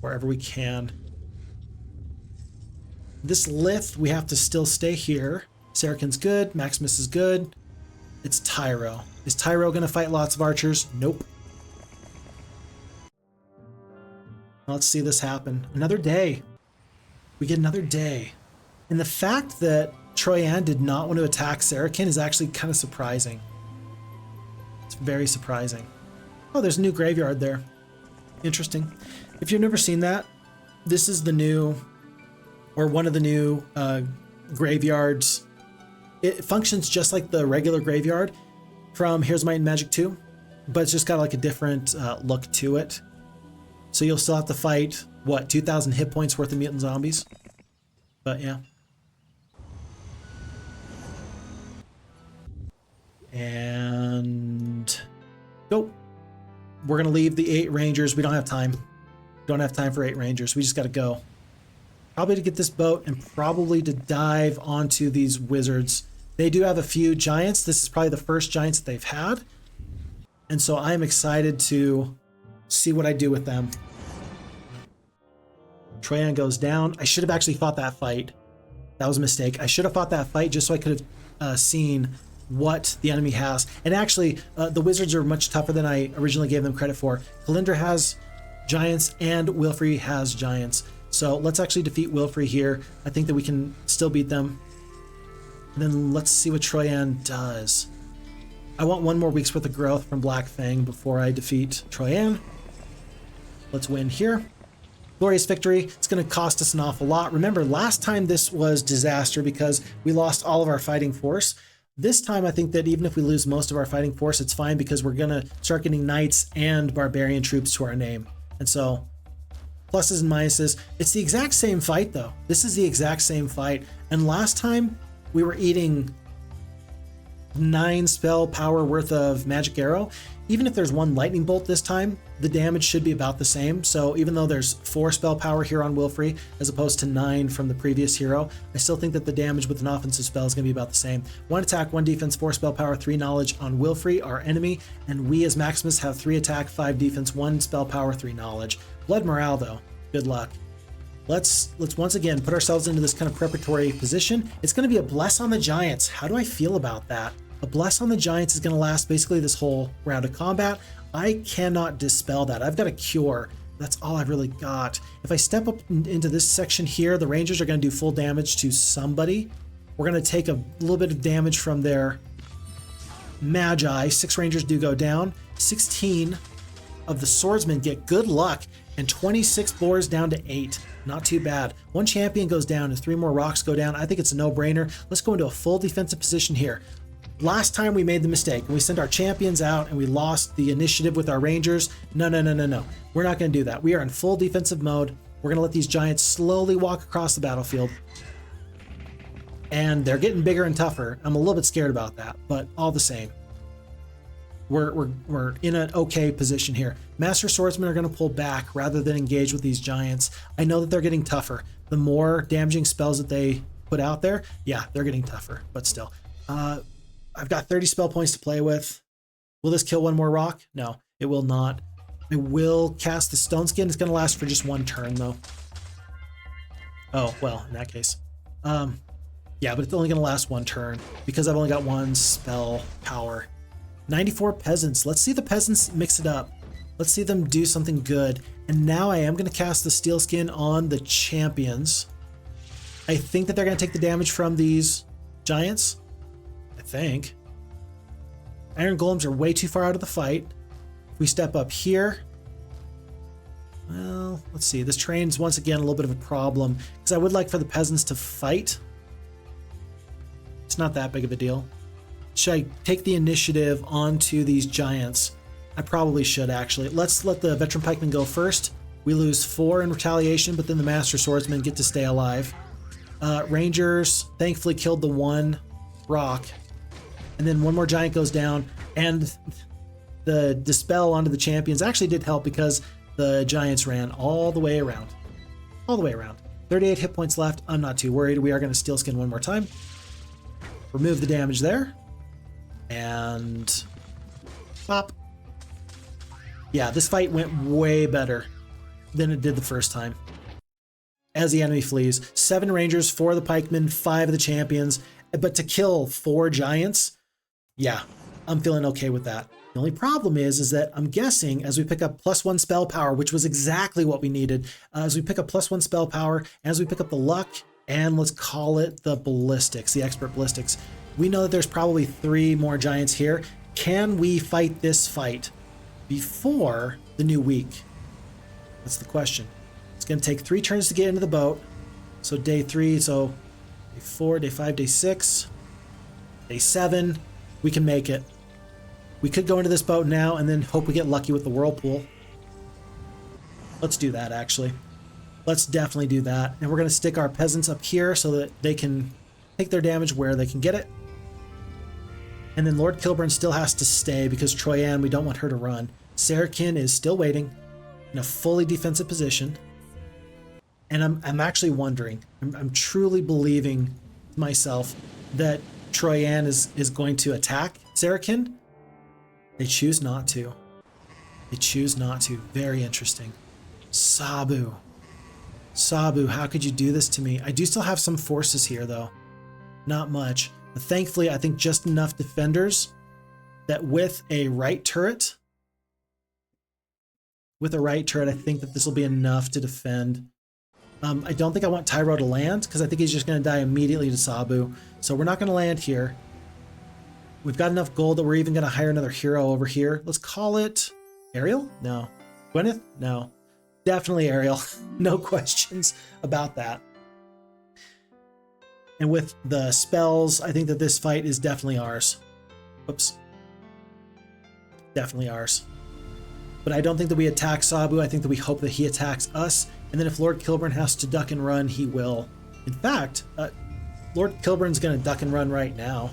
wherever we can. This lift, we have to still stay here. Sarakin's good. Maximus is good. It's Tyro. Is Tyro going to fight lots of archers? Nope. Let's see this happen. Another day. We get another day. And the fact that Troyan did not want to attack Sarakin is actually kind of surprising. It's very surprising. Oh, there's a new graveyard there. Interesting. If you've never seen that, this is the new, or one of the new graveyards. It functions just like the regular graveyard from Heroes Might and Magic 2, but it's just got like a different look to it. So you'll still have to fight, what, 2,000 hit points worth of mutant zombies? But yeah. And go. We're going to leave the 8 rangers. We don't have time. Don't have time for 8 rangers. We just got to go. Probably to get this boat and probably to dive onto these wizards. They do have a few giants. This is probably the first giants that they've had. And so I'm excited to see what I do with them. Troyan goes down. I should have actually fought that fight. That was a mistake. I should have fought that fight just so I could have seen what the enemy has. And actually, the wizards are much tougher than I originally gave them credit for. Kalindra has giants and Wilfrey has giants. So let's actually defeat Wilfrey here. I think that we can still beat them. And then let's see what Troyan does. I want 1 more week's worth of growth from Black Fang before I defeat Troyan. Let's win here. Glorious victory. It's going to cost us an awful lot. Remember, last time this was disaster because we lost all of our fighting force. This time, I think that even if we lose most of our fighting force, it's fine because we're going to start getting knights and barbarian troops to our name. And so, pluses and minuses. It's the exact same fight, though. This is the exact same fight. And last time, we were eating 9 spell power worth of magic arrow. Even if there's 1 lightning bolt this time, the damage should be about the same. So even though there's 4 spell power here on Wilfrey, as opposed to 9 from the previous hero, I still think that the damage with an offensive spell is going to be about the same. 1 attack, 1 defense, 4 spell power, 3 knowledge on Wilfrey, our enemy, and we as Maximus have 3 attack, 5 defense, 1 spell power, 3 knowledge. Blood morale though, good luck. Let's once again put ourselves into this kind of preparatory position. It's going to be a bless on the giants. How do I feel about that? A bless on the giants is going to last basically this whole round of combat. I cannot dispel that. I've got a cure. That's all I've really got. If I step up into this section here, the rangers are going to do full damage to somebody. We're going to take a little bit of damage from their magi. 6 rangers do go down. 16 of the swordsmen get good luck, and 26 boars down to 8. Not too bad. 1 champion goes down and 3 more rocks go down. I think it's a no-brainer. Let's go into a full defensive position here. Last time we made the mistake and we sent our champions out and we lost the initiative with our rangers. No. We're not going to do that. We are in full defensive mode. We're going to let these giants slowly walk across the battlefield. And they're getting bigger and tougher. I'm a little bit scared about that, but all the same, we're in an okay position here. Master swordsmen are going to pull back rather than engage with these giants. I know that they're getting tougher. The more damaging spells that they put out there, yeah, they're getting tougher, but still. I've got 30 spell points to play with. Will this kill 1 more rock? No, it will not. I will cast the Stone Skin. It's going to last for just 1 turn, though. Oh, well, in that case. Yeah, but it's only going to last 1 turn because I've only got 1 spell power. 94 peasants. Let's see the peasants mix it up. Let's see them do something good. And now I am going to cast the Steel Skin on the champions. I think that they're going to take the damage from these giants. I think. Iron golems are way too far out of the fight. If we step up here, well, let's see. This terrain's once again a little bit of a problem because I would like for the peasants to fight. It's not that big of a deal. Should I take the initiative onto these giants? I probably should actually. Let's let the veteran pikemen go first. We lose 4 in retaliation, but then the Master Swordsmen get to stay alive. Rangers thankfully killed the 1 rock. And then 1 more giant goes down, and the dispel onto the champions actually did help because the giants ran all the way around. All the way around. 38 hit points left. I'm not too worried. We are going to steel skin 1 more time. Remove the damage there. And pop. Yeah, this fight went way better than it did the first time. As the enemy flees, 7 rangers, 4 of the pikemen, 5 of the champions, but to kill 4 giants, yeah, I'm feeling okay with that. The only problem is that I'm guessing as we pick up +1 spell power, which was exactly what we needed, as we pick up +1 spell power, as we pick up the luck, and let's call it the ballistics, the expert ballistics, we know that there's probably 3 more giants here. Can we fight this fight before the new week? That's the question. It's going to take 3 turns to get into the boat. So day 3, so day 4, day 5, day 6, day 7, we can make it. We could go into this boat now and then hope we get lucky with the whirlpool. Let's do that, actually. Let's definitely do that. And we're going to stick our peasants up here so that they can take their damage where they can get it. And then Lord Kilburn still has to stay because Troyan, we don't want her to run. Sarakin is still waiting in a fully defensive position. And I'm actually wondering, I'm truly believing myself that Troyan is going to attack Sarakin. They choose not to. They choose not to. Very interesting. Sabu. Sabu, how could you do this to me? I do still have some forces here, though. Not much. But thankfully, I think just enough defenders that with a right turret, I think that this will be enough to defend. I don't think I want Tyro to land because I think he's just going to die immediately to Sabu. So we're not going to land here. We've got enough gold that we're even going to hire another hero over here. Let's call it Ariel? No. Gwyneth? No. Definitely Ariel. No questions about that. And with the spells, I think that this fight is definitely ours. Whoops. Definitely ours. But I don't think that we attack Sabu. I think that we hope that he attacks us. And then if Lord Kilburn has to duck and run, he will. In fact, Lord Kilburn's going to duck and run right now.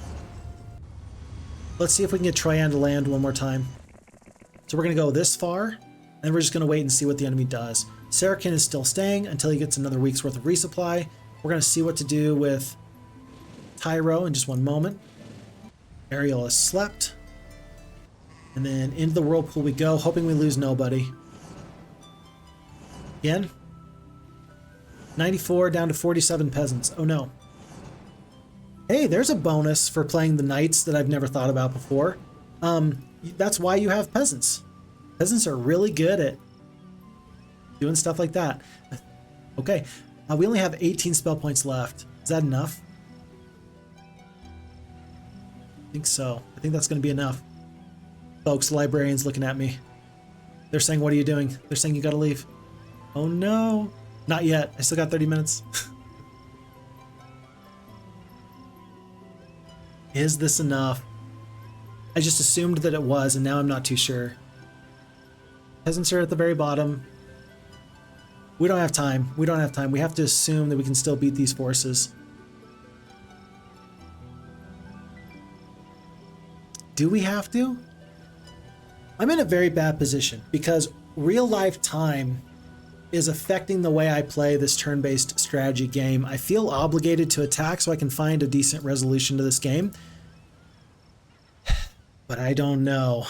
Let's see if we can get Troyan to land 1 more time. So we're going to go this far, and we're just going to wait and see what the enemy does. Sarakin is still staying until he gets another week's worth of resupply. We're going to see what to do with Tyro in just 1 moment. Ariel has slept. And then into the whirlpool we go, hoping we lose nobody. Again. 94 down to 47 peasants. Oh no. Hey, there's a bonus for playing the knights that I've never thought about before. That's why you have peasants. Peasants are really good at doing stuff like that. Okay. We only have 18 spell points left. Is that enough? I think so. I think that's going to be enough. Folks, librarians looking at me. They're saying, what are you doing? They're saying you got to leave. Oh no. Not yet. I still got 30 minutes. Is this enough? I just assumed that it was, and now I'm not too sure. Peasants are at the very bottom. We don't have time. We don't have time. We have to assume that we can still beat these forces. Do we have to? I'm in a very bad position because real life time is affecting the way I play this turn-based strategy game. I feel obligated to attack so I can find a decent resolution to this game. But I don't know.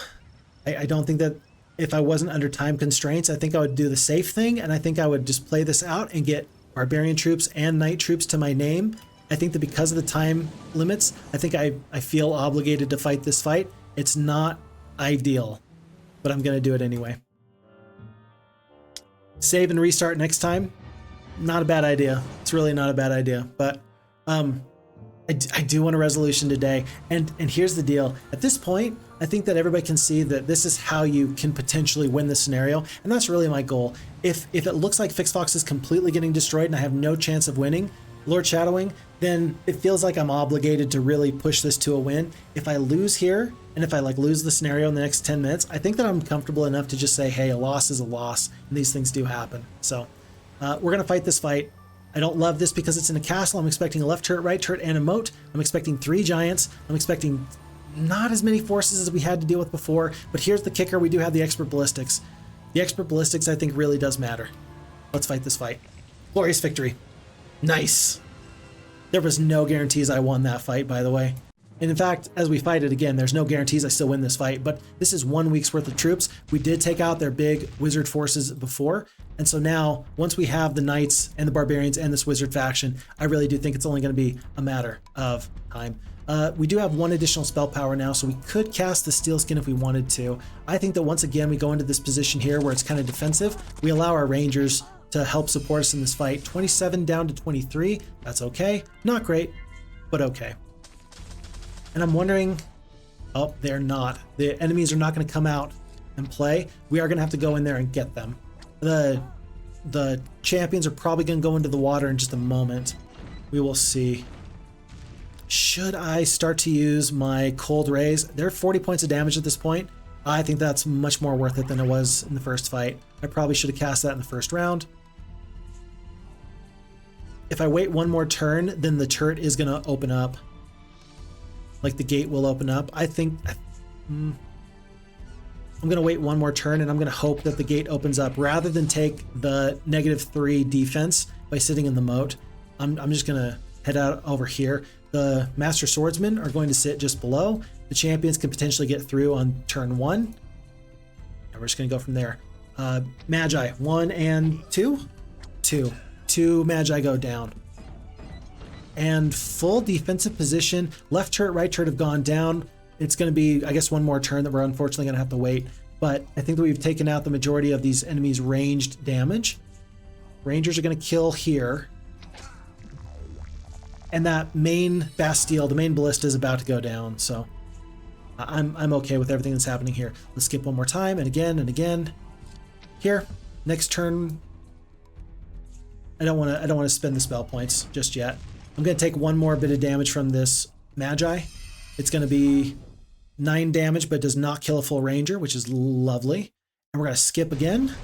I don't think that if I wasn't under time constraints, I think I would do the safe thing, and I think I would just play this out and get barbarian troops and knight troops to my name. I think that because of the time limits, I think I feel obligated to fight this fight. It's not ideal, but I'm going to do it anyway. Save and restart next time. Not a bad idea. It's really not a bad idea, but I do want a resolution today. And here's the deal. At this point, I think that everybody can see that this is how you can potentially win the scenario. And that's really my goal. If it looks like Phixfox is completely getting destroyed and I have no chance of winning, Lord Shadowing, then it feels like I'm obligated to really push this to a win. If I lose here, and if I like lose the scenario in the next 10 minutes, I think that I'm comfortable enough to just say, hey, a loss is a loss, and these things do happen. So we're gonna fight this fight. I don't love this because it's in a castle. I'm expecting a left turret, right turret, and a moat. I'm expecting 3 giants. I'm expecting not as many forces as we had to deal with before, but here's the kicker. We do have the expert ballistics. The expert ballistics, I think, really does matter. Let's fight this fight. Glorious victory. Nice. There was no guarantees I won that fight, by the way. And in fact, as we fight it again, there's no guarantees I still win this fight, but this is 1 week's worth of troops. We did take out their big wizard forces before, and so now, once we have the knights and the barbarians and this wizard faction, I really do think it's only going to be a matter of time. We do have 1 additional spell power now, so we could cast the Steel Skin if we wanted to. I think that once again, we go into this position here where it's kind of defensive. We allow our rangers to help support us in this fight. 27 down to 23, that's okay. Not great, but okay. And I'm wondering, oh, they're not. The enemies are not going to come out and play. We are going to have to go in there and get them. The champions are probably going to go into the water in just a moment. We will see. Should I start to use my cold rays? They're 40 points of damage at this point. I think that's much more worth it than it was in the first fight. I probably should have cast that in the first round. If I wait 1 more turn, then the turret is going to open up. Like the gate will open up. I think I'm going to wait 1 more turn, and I'm going to hope that the gate opens up rather than take the -3 defense by sitting in the moat. I'm just going to head out over here. The Master Swordsmen are going to sit just below. The champions can potentially get through on turn 1. And we're just going to go from there. Magi, 1 and 2? 2 Magi go down. And full defensive position. Left turret, right turret have gone down. It's going to be, I guess, 1 more turn that we're unfortunately going to have to wait. But I think that we've taken out the majority of these enemies' ranged damage. Rangers are going to kill here. And that main Bastille, the main ballista, is about to go down. So I'm okay with everything that's happening here. Let's skip 1 more time, and again and again. Here, next turn. I don't want to spend the spell points just yet. I'm going to take 1 more bit of damage from this Magi. It's going to be 9 damage, but does not kill a full ranger, which is lovely. And we're going to skip again.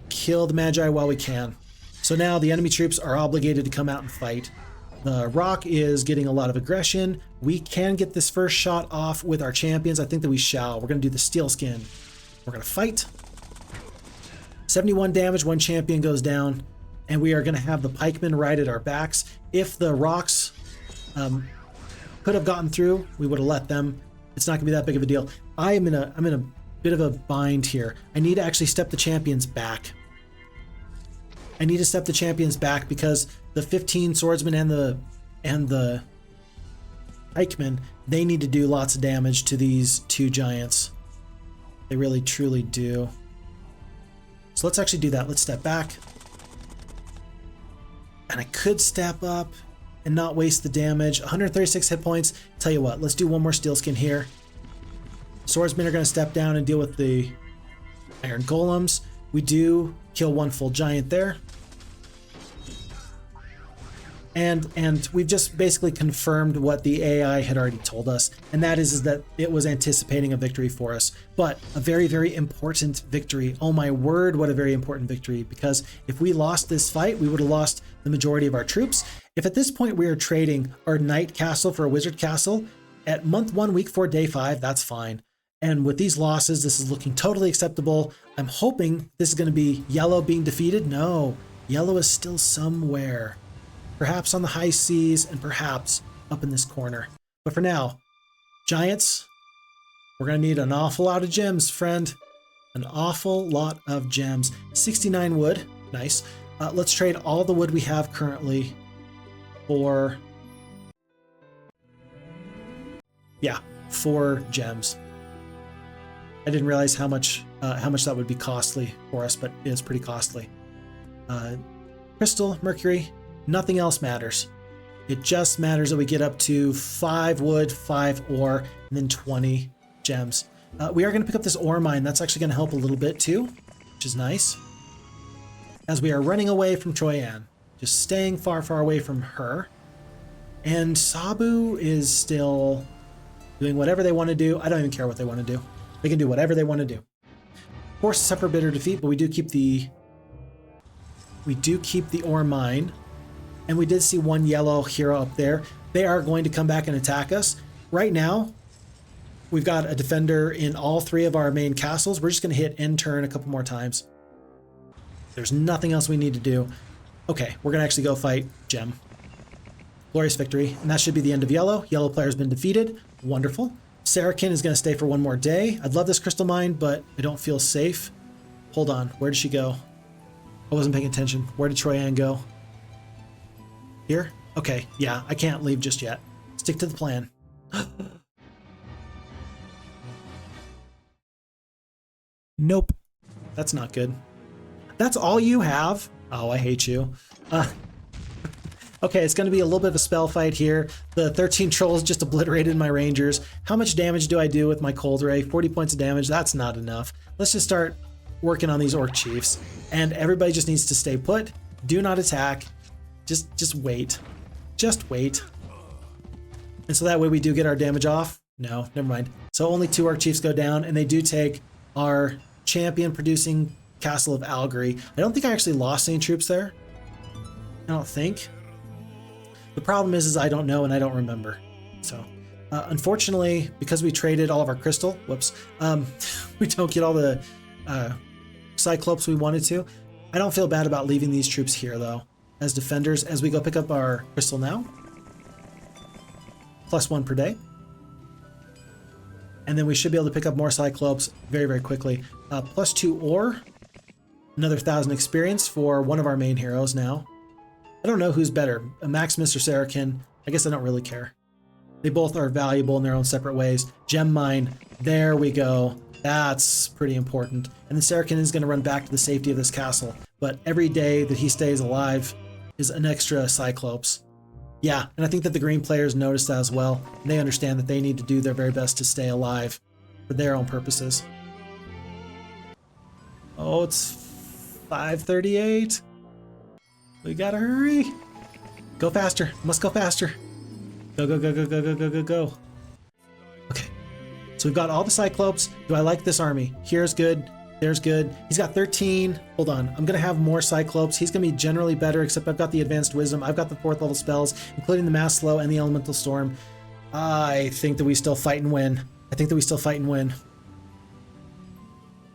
Kill the Magi while we can. So now the enemy troops are obligated to come out and fight. The rock is getting a lot of aggression. We can get this first shot off with our champions. I think that we shall. We're going to do the Steel Skin. We're going to fight. 71 damage, 1 champion goes down. And we are going to have the pikemen right at our backs. If the rocks could have gotten through, we would have let them. It's not going to be that big of a deal. I'm in a bit of a bind here. I need to actually step the champions back. I need to step the champions back because the 15 swordsmen and the pikemen, they need to do lots of damage to these 2 giants. They really truly do. So let's actually do that. Let's step back. And I could step up and not waste the damage. 136 hit points. Tell you what, let's do 1 more Steel Skin here. Swordsmen are going to step down and deal with the iron golems. We do kill 1 full giant there. And we've just basically confirmed what the AI had already told us, and that is that it was anticipating a victory for us. But a very, very important victory. Oh my word, what a very important victory, because if we lost this fight, we would have lost the majority of our troops. If at this point we are trading our knight castle for a wizard castle, at month 1, week 4, day 5, that's fine. And with these losses, this is looking totally acceptable. I'm hoping this is going to be yellow being defeated. No, yellow is still somewhere. Perhaps on the high seas and perhaps up in this corner. But for now, giants, we're going to need an awful lot of gems, friend. An awful lot of gems. 69 wood. Nice. Let's trade all the wood we have currently for... yeah, 4 gems. I didn't realize how much that would be costly for us, but it is pretty costly. Crystal, mercury, nothing else matters. It just matters that we get up to 5 wood, 5 ore, and then 20 gems. We are going to pick up this ore mine. That's actually going to help a little bit too, which is nice. as we are running away from Troyan, just staying far, far away from her. And Sabu is still doing whatever they want to do. I don't even care what they want to do. They can do whatever they want to do. Force to suffer bitter defeat, but we do keep the ore mine. And we did see one yellow hero up there. They are going to come back and attack us. Right now, we've got a defender in all 3 of our main castles. We're just going to hit end turn a couple more times. There's nothing else we need to do. Okay, we're going to actually go fight Gem. Glorious victory. And that should be the end of yellow. Yellow player's been defeated. Wonderful. Sarakin is going to stay for one more day. I'd love this crystal mine, but I don't feel safe. Hold on. Where did she go? I wasn't paying attention. Where did Troyan go? Here? Okay. Yeah, I can't leave just yet. Stick to the plan. Nope. That's not good. That's all you have? Oh, I hate you. Okay, it's going to be a little bit of a spell fight here. The 13 trolls just obliterated my rangers. How much damage do I do with my cold ray? 40 points of damage. That's not enough. Let's just start working on these orc chiefs. And everybody just needs to stay put. Do not attack. Just wait. Just wait. And so that way we do get our damage off. No, never mind. So only 2 orc chiefs go down, and they do take our champion producing castle of Algary. I don't think I actually lost any troops there. I don't think. The problem is I don't know and I don't remember. So unfortunately, because we traded all of our crystal, whoops, we don't get all the cyclopes we wanted to. I don't feel bad about leaving these troops here though, as defenders, as we go pick up our crystal now. +1 per day. And then we should be able to pick up more cyclopes very, very quickly. +2 ore, another 1,000 experience for one of our main heroes now. I don't know who's better, Maximus or Sarakin. I guess I don't really care. They both are valuable in their own separate ways. Gem mine, there we go. That's pretty important. And then Sarakin is going to run back to the safety of this castle. But every day that he stays alive is an extra Cyclops. Yeah, and I think that the green players notice that as well. And they understand that they need to do their very best to stay alive for their own purposes. Oh, it's 5:38. We gotta hurry. Go faster. Must go faster. Go, go, go, go, go, go, go, go, go. Okay. So we've got all the Cyclopes. Do I like this army? Here's good. There's good. He's got 13. Hold on. I'm going to have more Cyclopes. He's going to be generally better, except I've got the Advanced Wisdom. I've got the 4th level spells, including the Mass Slow and the Elemental Storm. I think that we still fight and win.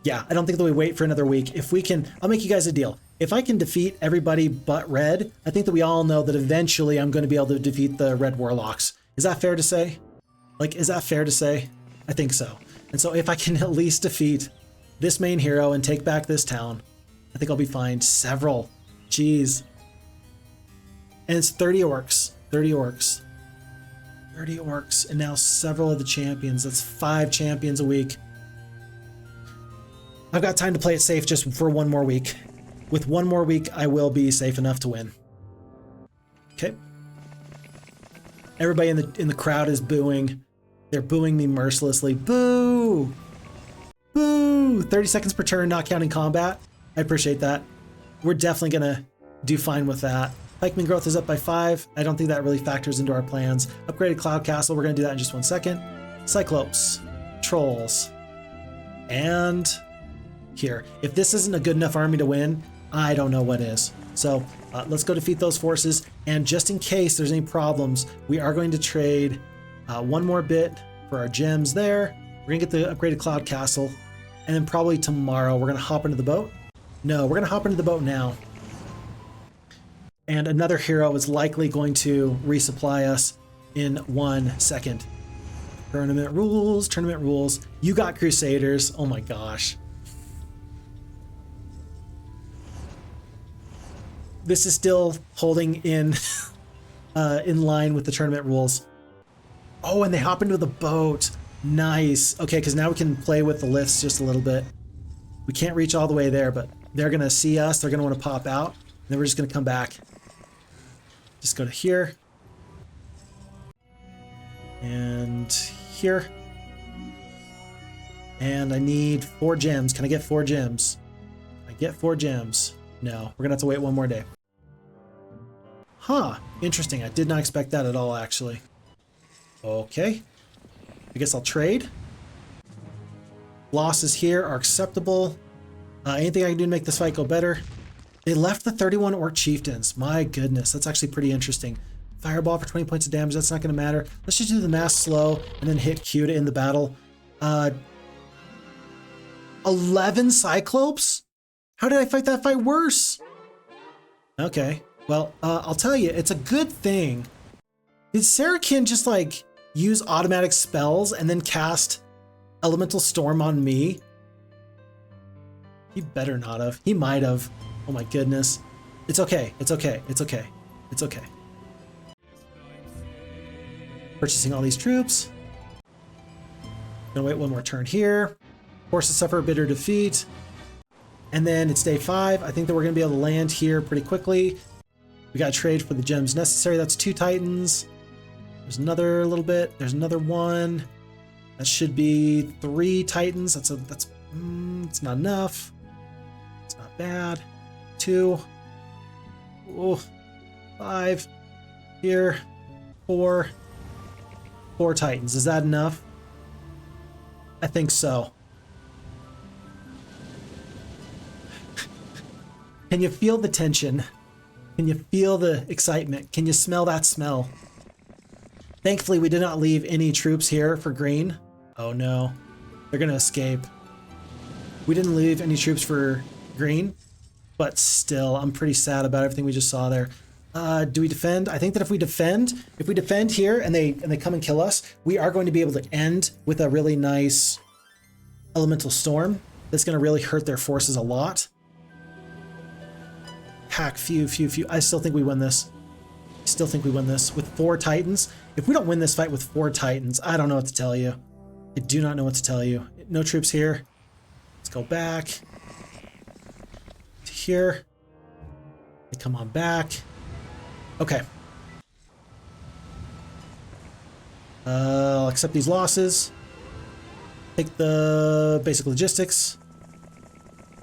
Yeah, I don't think that we wait for another week. If we can, I'll make you guys a deal. If I can defeat everybody but red, I think that we all know that eventually I'm going to be able to defeat the red warlocks. Is that fair to say? Is that fair to say? I think so. And so if I can at least defeat this main hero and take back this town, I think I'll be fine. Several. Jeez. And it's 30 orcs. 30 orcs. 30 orcs. And now several of the champions. That's 5 champions a week. I've got time to play it safe just for one more week. With one more week, I will be safe enough to win. Okay. Everybody in the crowd is booing. They're booing me mercilessly. Boo! Boo! 30 seconds per turn, not counting combat. I appreciate that. We're definitely gonna do fine with that. Pikeman growth is up by 5. I don't think that really factors into our plans. Upgraded Cloud Castle, we're gonna do that in just 1 second. Cyclopes, Trolls, and here. If this isn't a good enough army to win, I don't know what is. So let's go defeat those forces. And just in case there's any problems, we are going to trade 1 more bit for our gems there. We're gonna get the upgraded Cloud Castle. And then probably tomorrow we're gonna hop into the boat. No, we're gonna hop into the boat now. And another hero is likely going to resupply us in 1 second. Tournament rules, tournament rules. You got Crusaders, oh my gosh. This is still holding in line with the tournament rules. Oh, and they hop into the boat. Nice. Okay, because now we can play with the lifts just a little bit. We can't reach all the way there, but they're going to see us. They're going to want to pop out. And then we're just going to come back. Just go to here. And here. And I need 4 gems. Can I get 4 gems? I get 4 gems. No, we're gonna have to wait one more day. Huh, interesting. I did not expect that at all, actually. Okay. I guess I'll trade. Losses here are acceptable. Anything I can do to make this fight go better? They left the 31 Orc Chieftains. My goodness, that's actually pretty interesting. Fireball for 20 points of damage, that's not going to matter. Let's just do the mass slow and then hit Q to end the battle. 11 Cyclopes? How did I fight that fight worse? Okay, well, I'll tell you, it's a good thing. Did Sarakin just like use automatic spells and then cast Elemental Storm on me? He better not have. He might have. Oh my goodness. It's okay. It's okay. It's okay. It's okay. Purchasing all these troops. Gonna wait one more turn here. Forces suffer a bitter defeat. And then it's day 5. I think that we're gonna be able to land here pretty quickly. We gotta trade for the gems necessary. That's 2 Titans. There's another little bit. There's another one. That should be 3 Titans. It's not enough. It's not bad. 2. Oh, 5. Here. 4. 4 Titans. Is that enough? I think so. Can you feel the tension? Can you feel the excitement? Can you smell that smell? Thankfully, we did not leave any troops here for green. Oh no, they're gonna escape. We didn't leave any troops for green, but still, I'm pretty sad about everything we just saw there. Do we defend? I think that if we defend here and they come and kill us, we are going to be able to end with a really nice elemental storm. That's gonna really hurt their forces a lot. Hack, few. I still think we win this. Still think we win this with 4 Titans. If we don't win this fight with 4 Titans, I don't know what to tell you. I do not know what to tell you. No troops here. Let's go back to here. They come on back. Okay. I'll accept these losses. Take the basic logistics.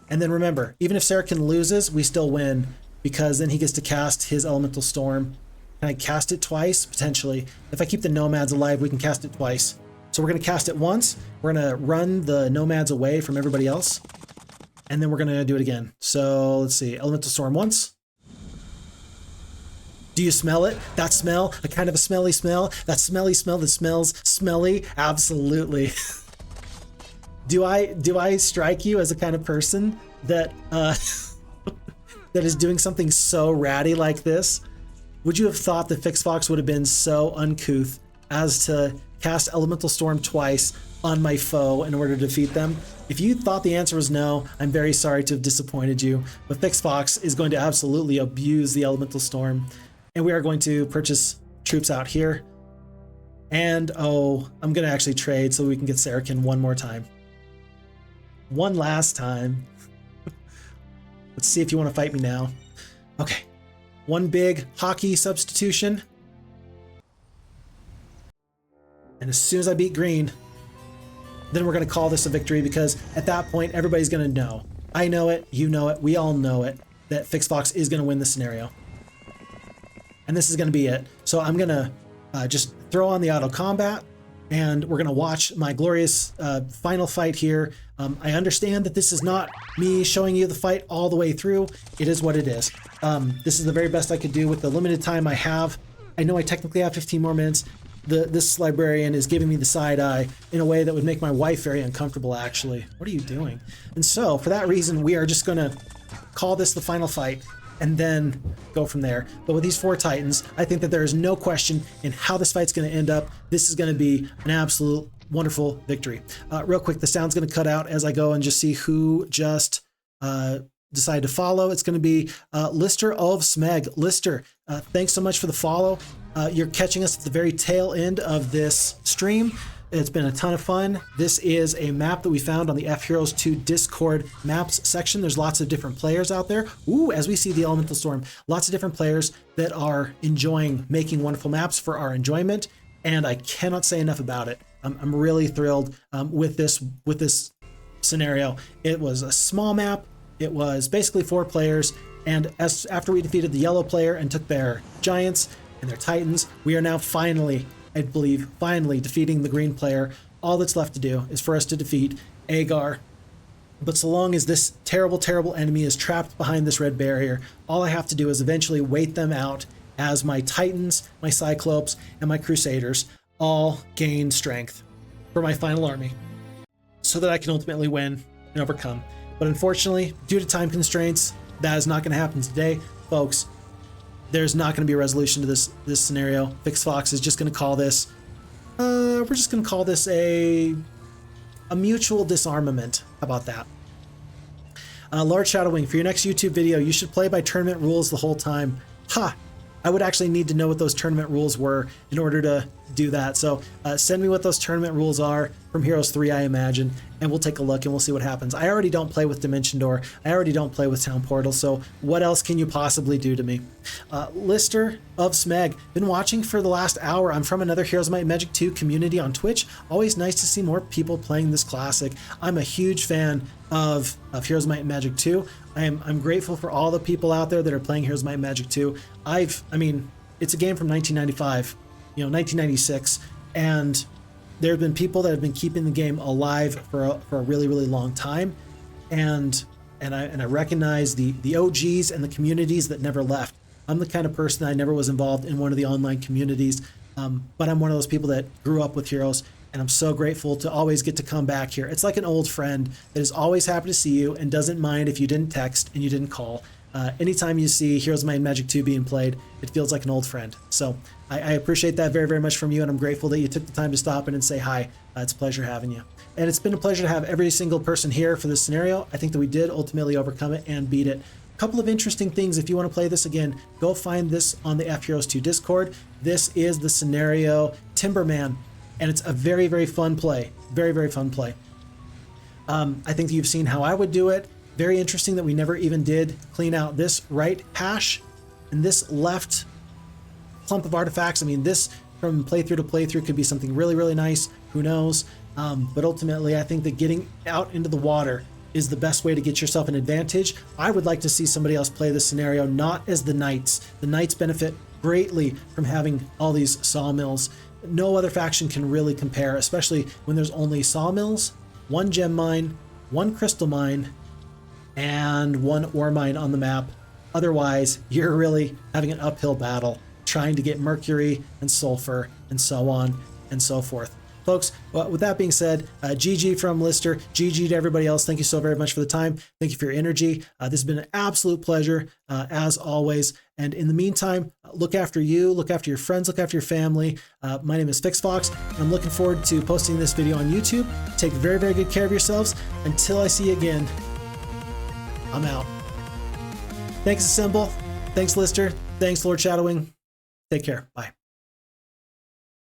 And then remember, even if Sarakin loses, we still win because then he gets to cast his elemental storm. Can I cast it twice? Potentially. If I keep the nomads alive, we can cast it twice. So we're going to cast it once. We're going to run the nomads away from everybody else. And then we're going to do it again. So let's see. Elemental storm once. Do you smell it? That smell? A kind of a smelly smell? That smelly smell that smells smelly? Absolutely. Do I strike you as a kind of person that that is doing something so ratty like this? Would you have thought that Phixfox would have been so uncouth as to cast Elemental Storm twice on my foe in order to defeat them? If you thought the answer was no, I'm very sorry to have disappointed you, but Phixfox is going to absolutely abuse the Elemental Storm, and we are going to purchase troops out here. And oh, I'm going to actually trade so we can get Sarakin one more time. One last time. Let's see if you want to fight me now. Okay. One big hockey substitution. And as soon as I beat green, then we're going to call this a victory because at that point, everybody's going to know. I know it, you know it, we all know it, that Phixfox is going to win this scenario. And this is going to be it. So I'm going to just throw on the auto combat and we're going to watch my glorious final fight here. I understand that this is not me showing you the fight all the way through. It is what it is. This is the very best I could do with the limited time I have. I know I technically have 15 more minutes. This librarian is giving me the side eye in a way that would make my wife very uncomfortable, actually. What are you doing? And so, for that reason, we are just going to call this the final fight and then go from there. But with these 4 Titans, I think that there is no question in how this fight's going to end up. This is going to be an absolute wonderful victory. Real quick, the sound's going to cut out as I go and just see who just decided to follow. It's going to be Lister of Smeg. Lister, thanks so much for the follow. You're catching us at the very tail end of this stream. It's been a ton of fun. This is a map that we found on the FHeroes2 Discord maps section. There's lots of different players out there. Ooh, as we see the Elemental Storm, lots of different players that are enjoying making wonderful maps for our enjoyment, and I cannot say enough about it. I'm really thrilled with this scenario. It was a small map. it was basically 4 players. And after we defeated the yellow player and took their giants and their titans, we are now finally, I believe, defeating the green player. All that's left to do is for us to defeat Agar. But so long as this terrible, terrible enemy is trapped behind this red barrier, all I have to do is eventually wait them out as my titans, my cyclopes, and my crusaders all gain strength for my final army so that I can ultimately win and overcome. But unfortunately, due to time constraints, that is not going to happen today, folks. There's not going to be a resolution to this scenario. Phixfox is just going to call this, we're just going to call this a mutual disarmament. How about that? Lord Shadowwing, for your next YouTube video, you should play by tournament rules the whole time. Ha! I would actually need to know what those tournament rules were in order to do that. So send me what those tournament rules are from Heroes 3, I imagine, and we'll take a look and we'll see what happens. I already don't play with Dimension Door. I already don't play with Town Portal, so what else can you possibly do to me? Lister of Smeg, been watching for the last hour. I'm from another Heroes of Might and Magic 2 community on Twitch. Always nice to see more people playing this classic. I'm a huge fan of Heroes of Might and Magic 2. I'm grateful for all the people out there that are playing Heroes of Might and Magic 2. I mean, it's a game from 1995, 1996, and there have been people that have been keeping the game alive for a really, really long time, and I recognize the OGs and the communities that never left. I'm the kind of person that I never was involved in one of the online communities, but I'm one of those people that grew up with Heroes, and I'm so grateful to always get to come back here. It's like an old friend that is always happy to see you and doesn't mind if you didn't text and you didn't call. Anytime you see Heroes of Might and Magic 2 being played, it feels like an old friend. So I appreciate that very, very much from you, and I'm grateful that you took the time to stop in and say hi. It's a pleasure having you. And it's been a pleasure to have every single person here for this scenario. I think that we did ultimately overcome it and beat it. A couple of interesting things. If you want to play this again, go find this on the FHeroes2 Discord. This is the scenario Timberman, and it's a very, very fun play. Very, very fun play. I think that you've seen how I would do it. Very interesting that we never even did clean out this right hash and this left clump of artifacts. I mean, this from playthrough to playthrough could be something really, really nice. Who knows? But ultimately, I think that getting out into the water is the best way to get yourself an advantage. I would like to see somebody else play this scenario, not as the Knights. The Knights benefit greatly from having all these sawmills. No other faction can really compare, especially when there's only sawmills, 1 gem mine, 1 crystal mine, and 1 ore mine on the map. Otherwise, you're really having an uphill battle trying to get mercury and sulfur and so on and so forth. Folks, well, with that being said, GG from Lister, GG to everybody else. Thank you so very much for the time. Thank you for your energy. This has been an absolute pleasure, as always. And in the meantime, look after you, look after your friends, look after your family. My name is Phixfox, and I'm looking forward to posting this video on YouTube. Take very, very good care of yourselves. Until I see you again, I'm out. Thanks, Assemble. Thanks, Lister. Thanks, Lord Shadowwing. Take care. Bye.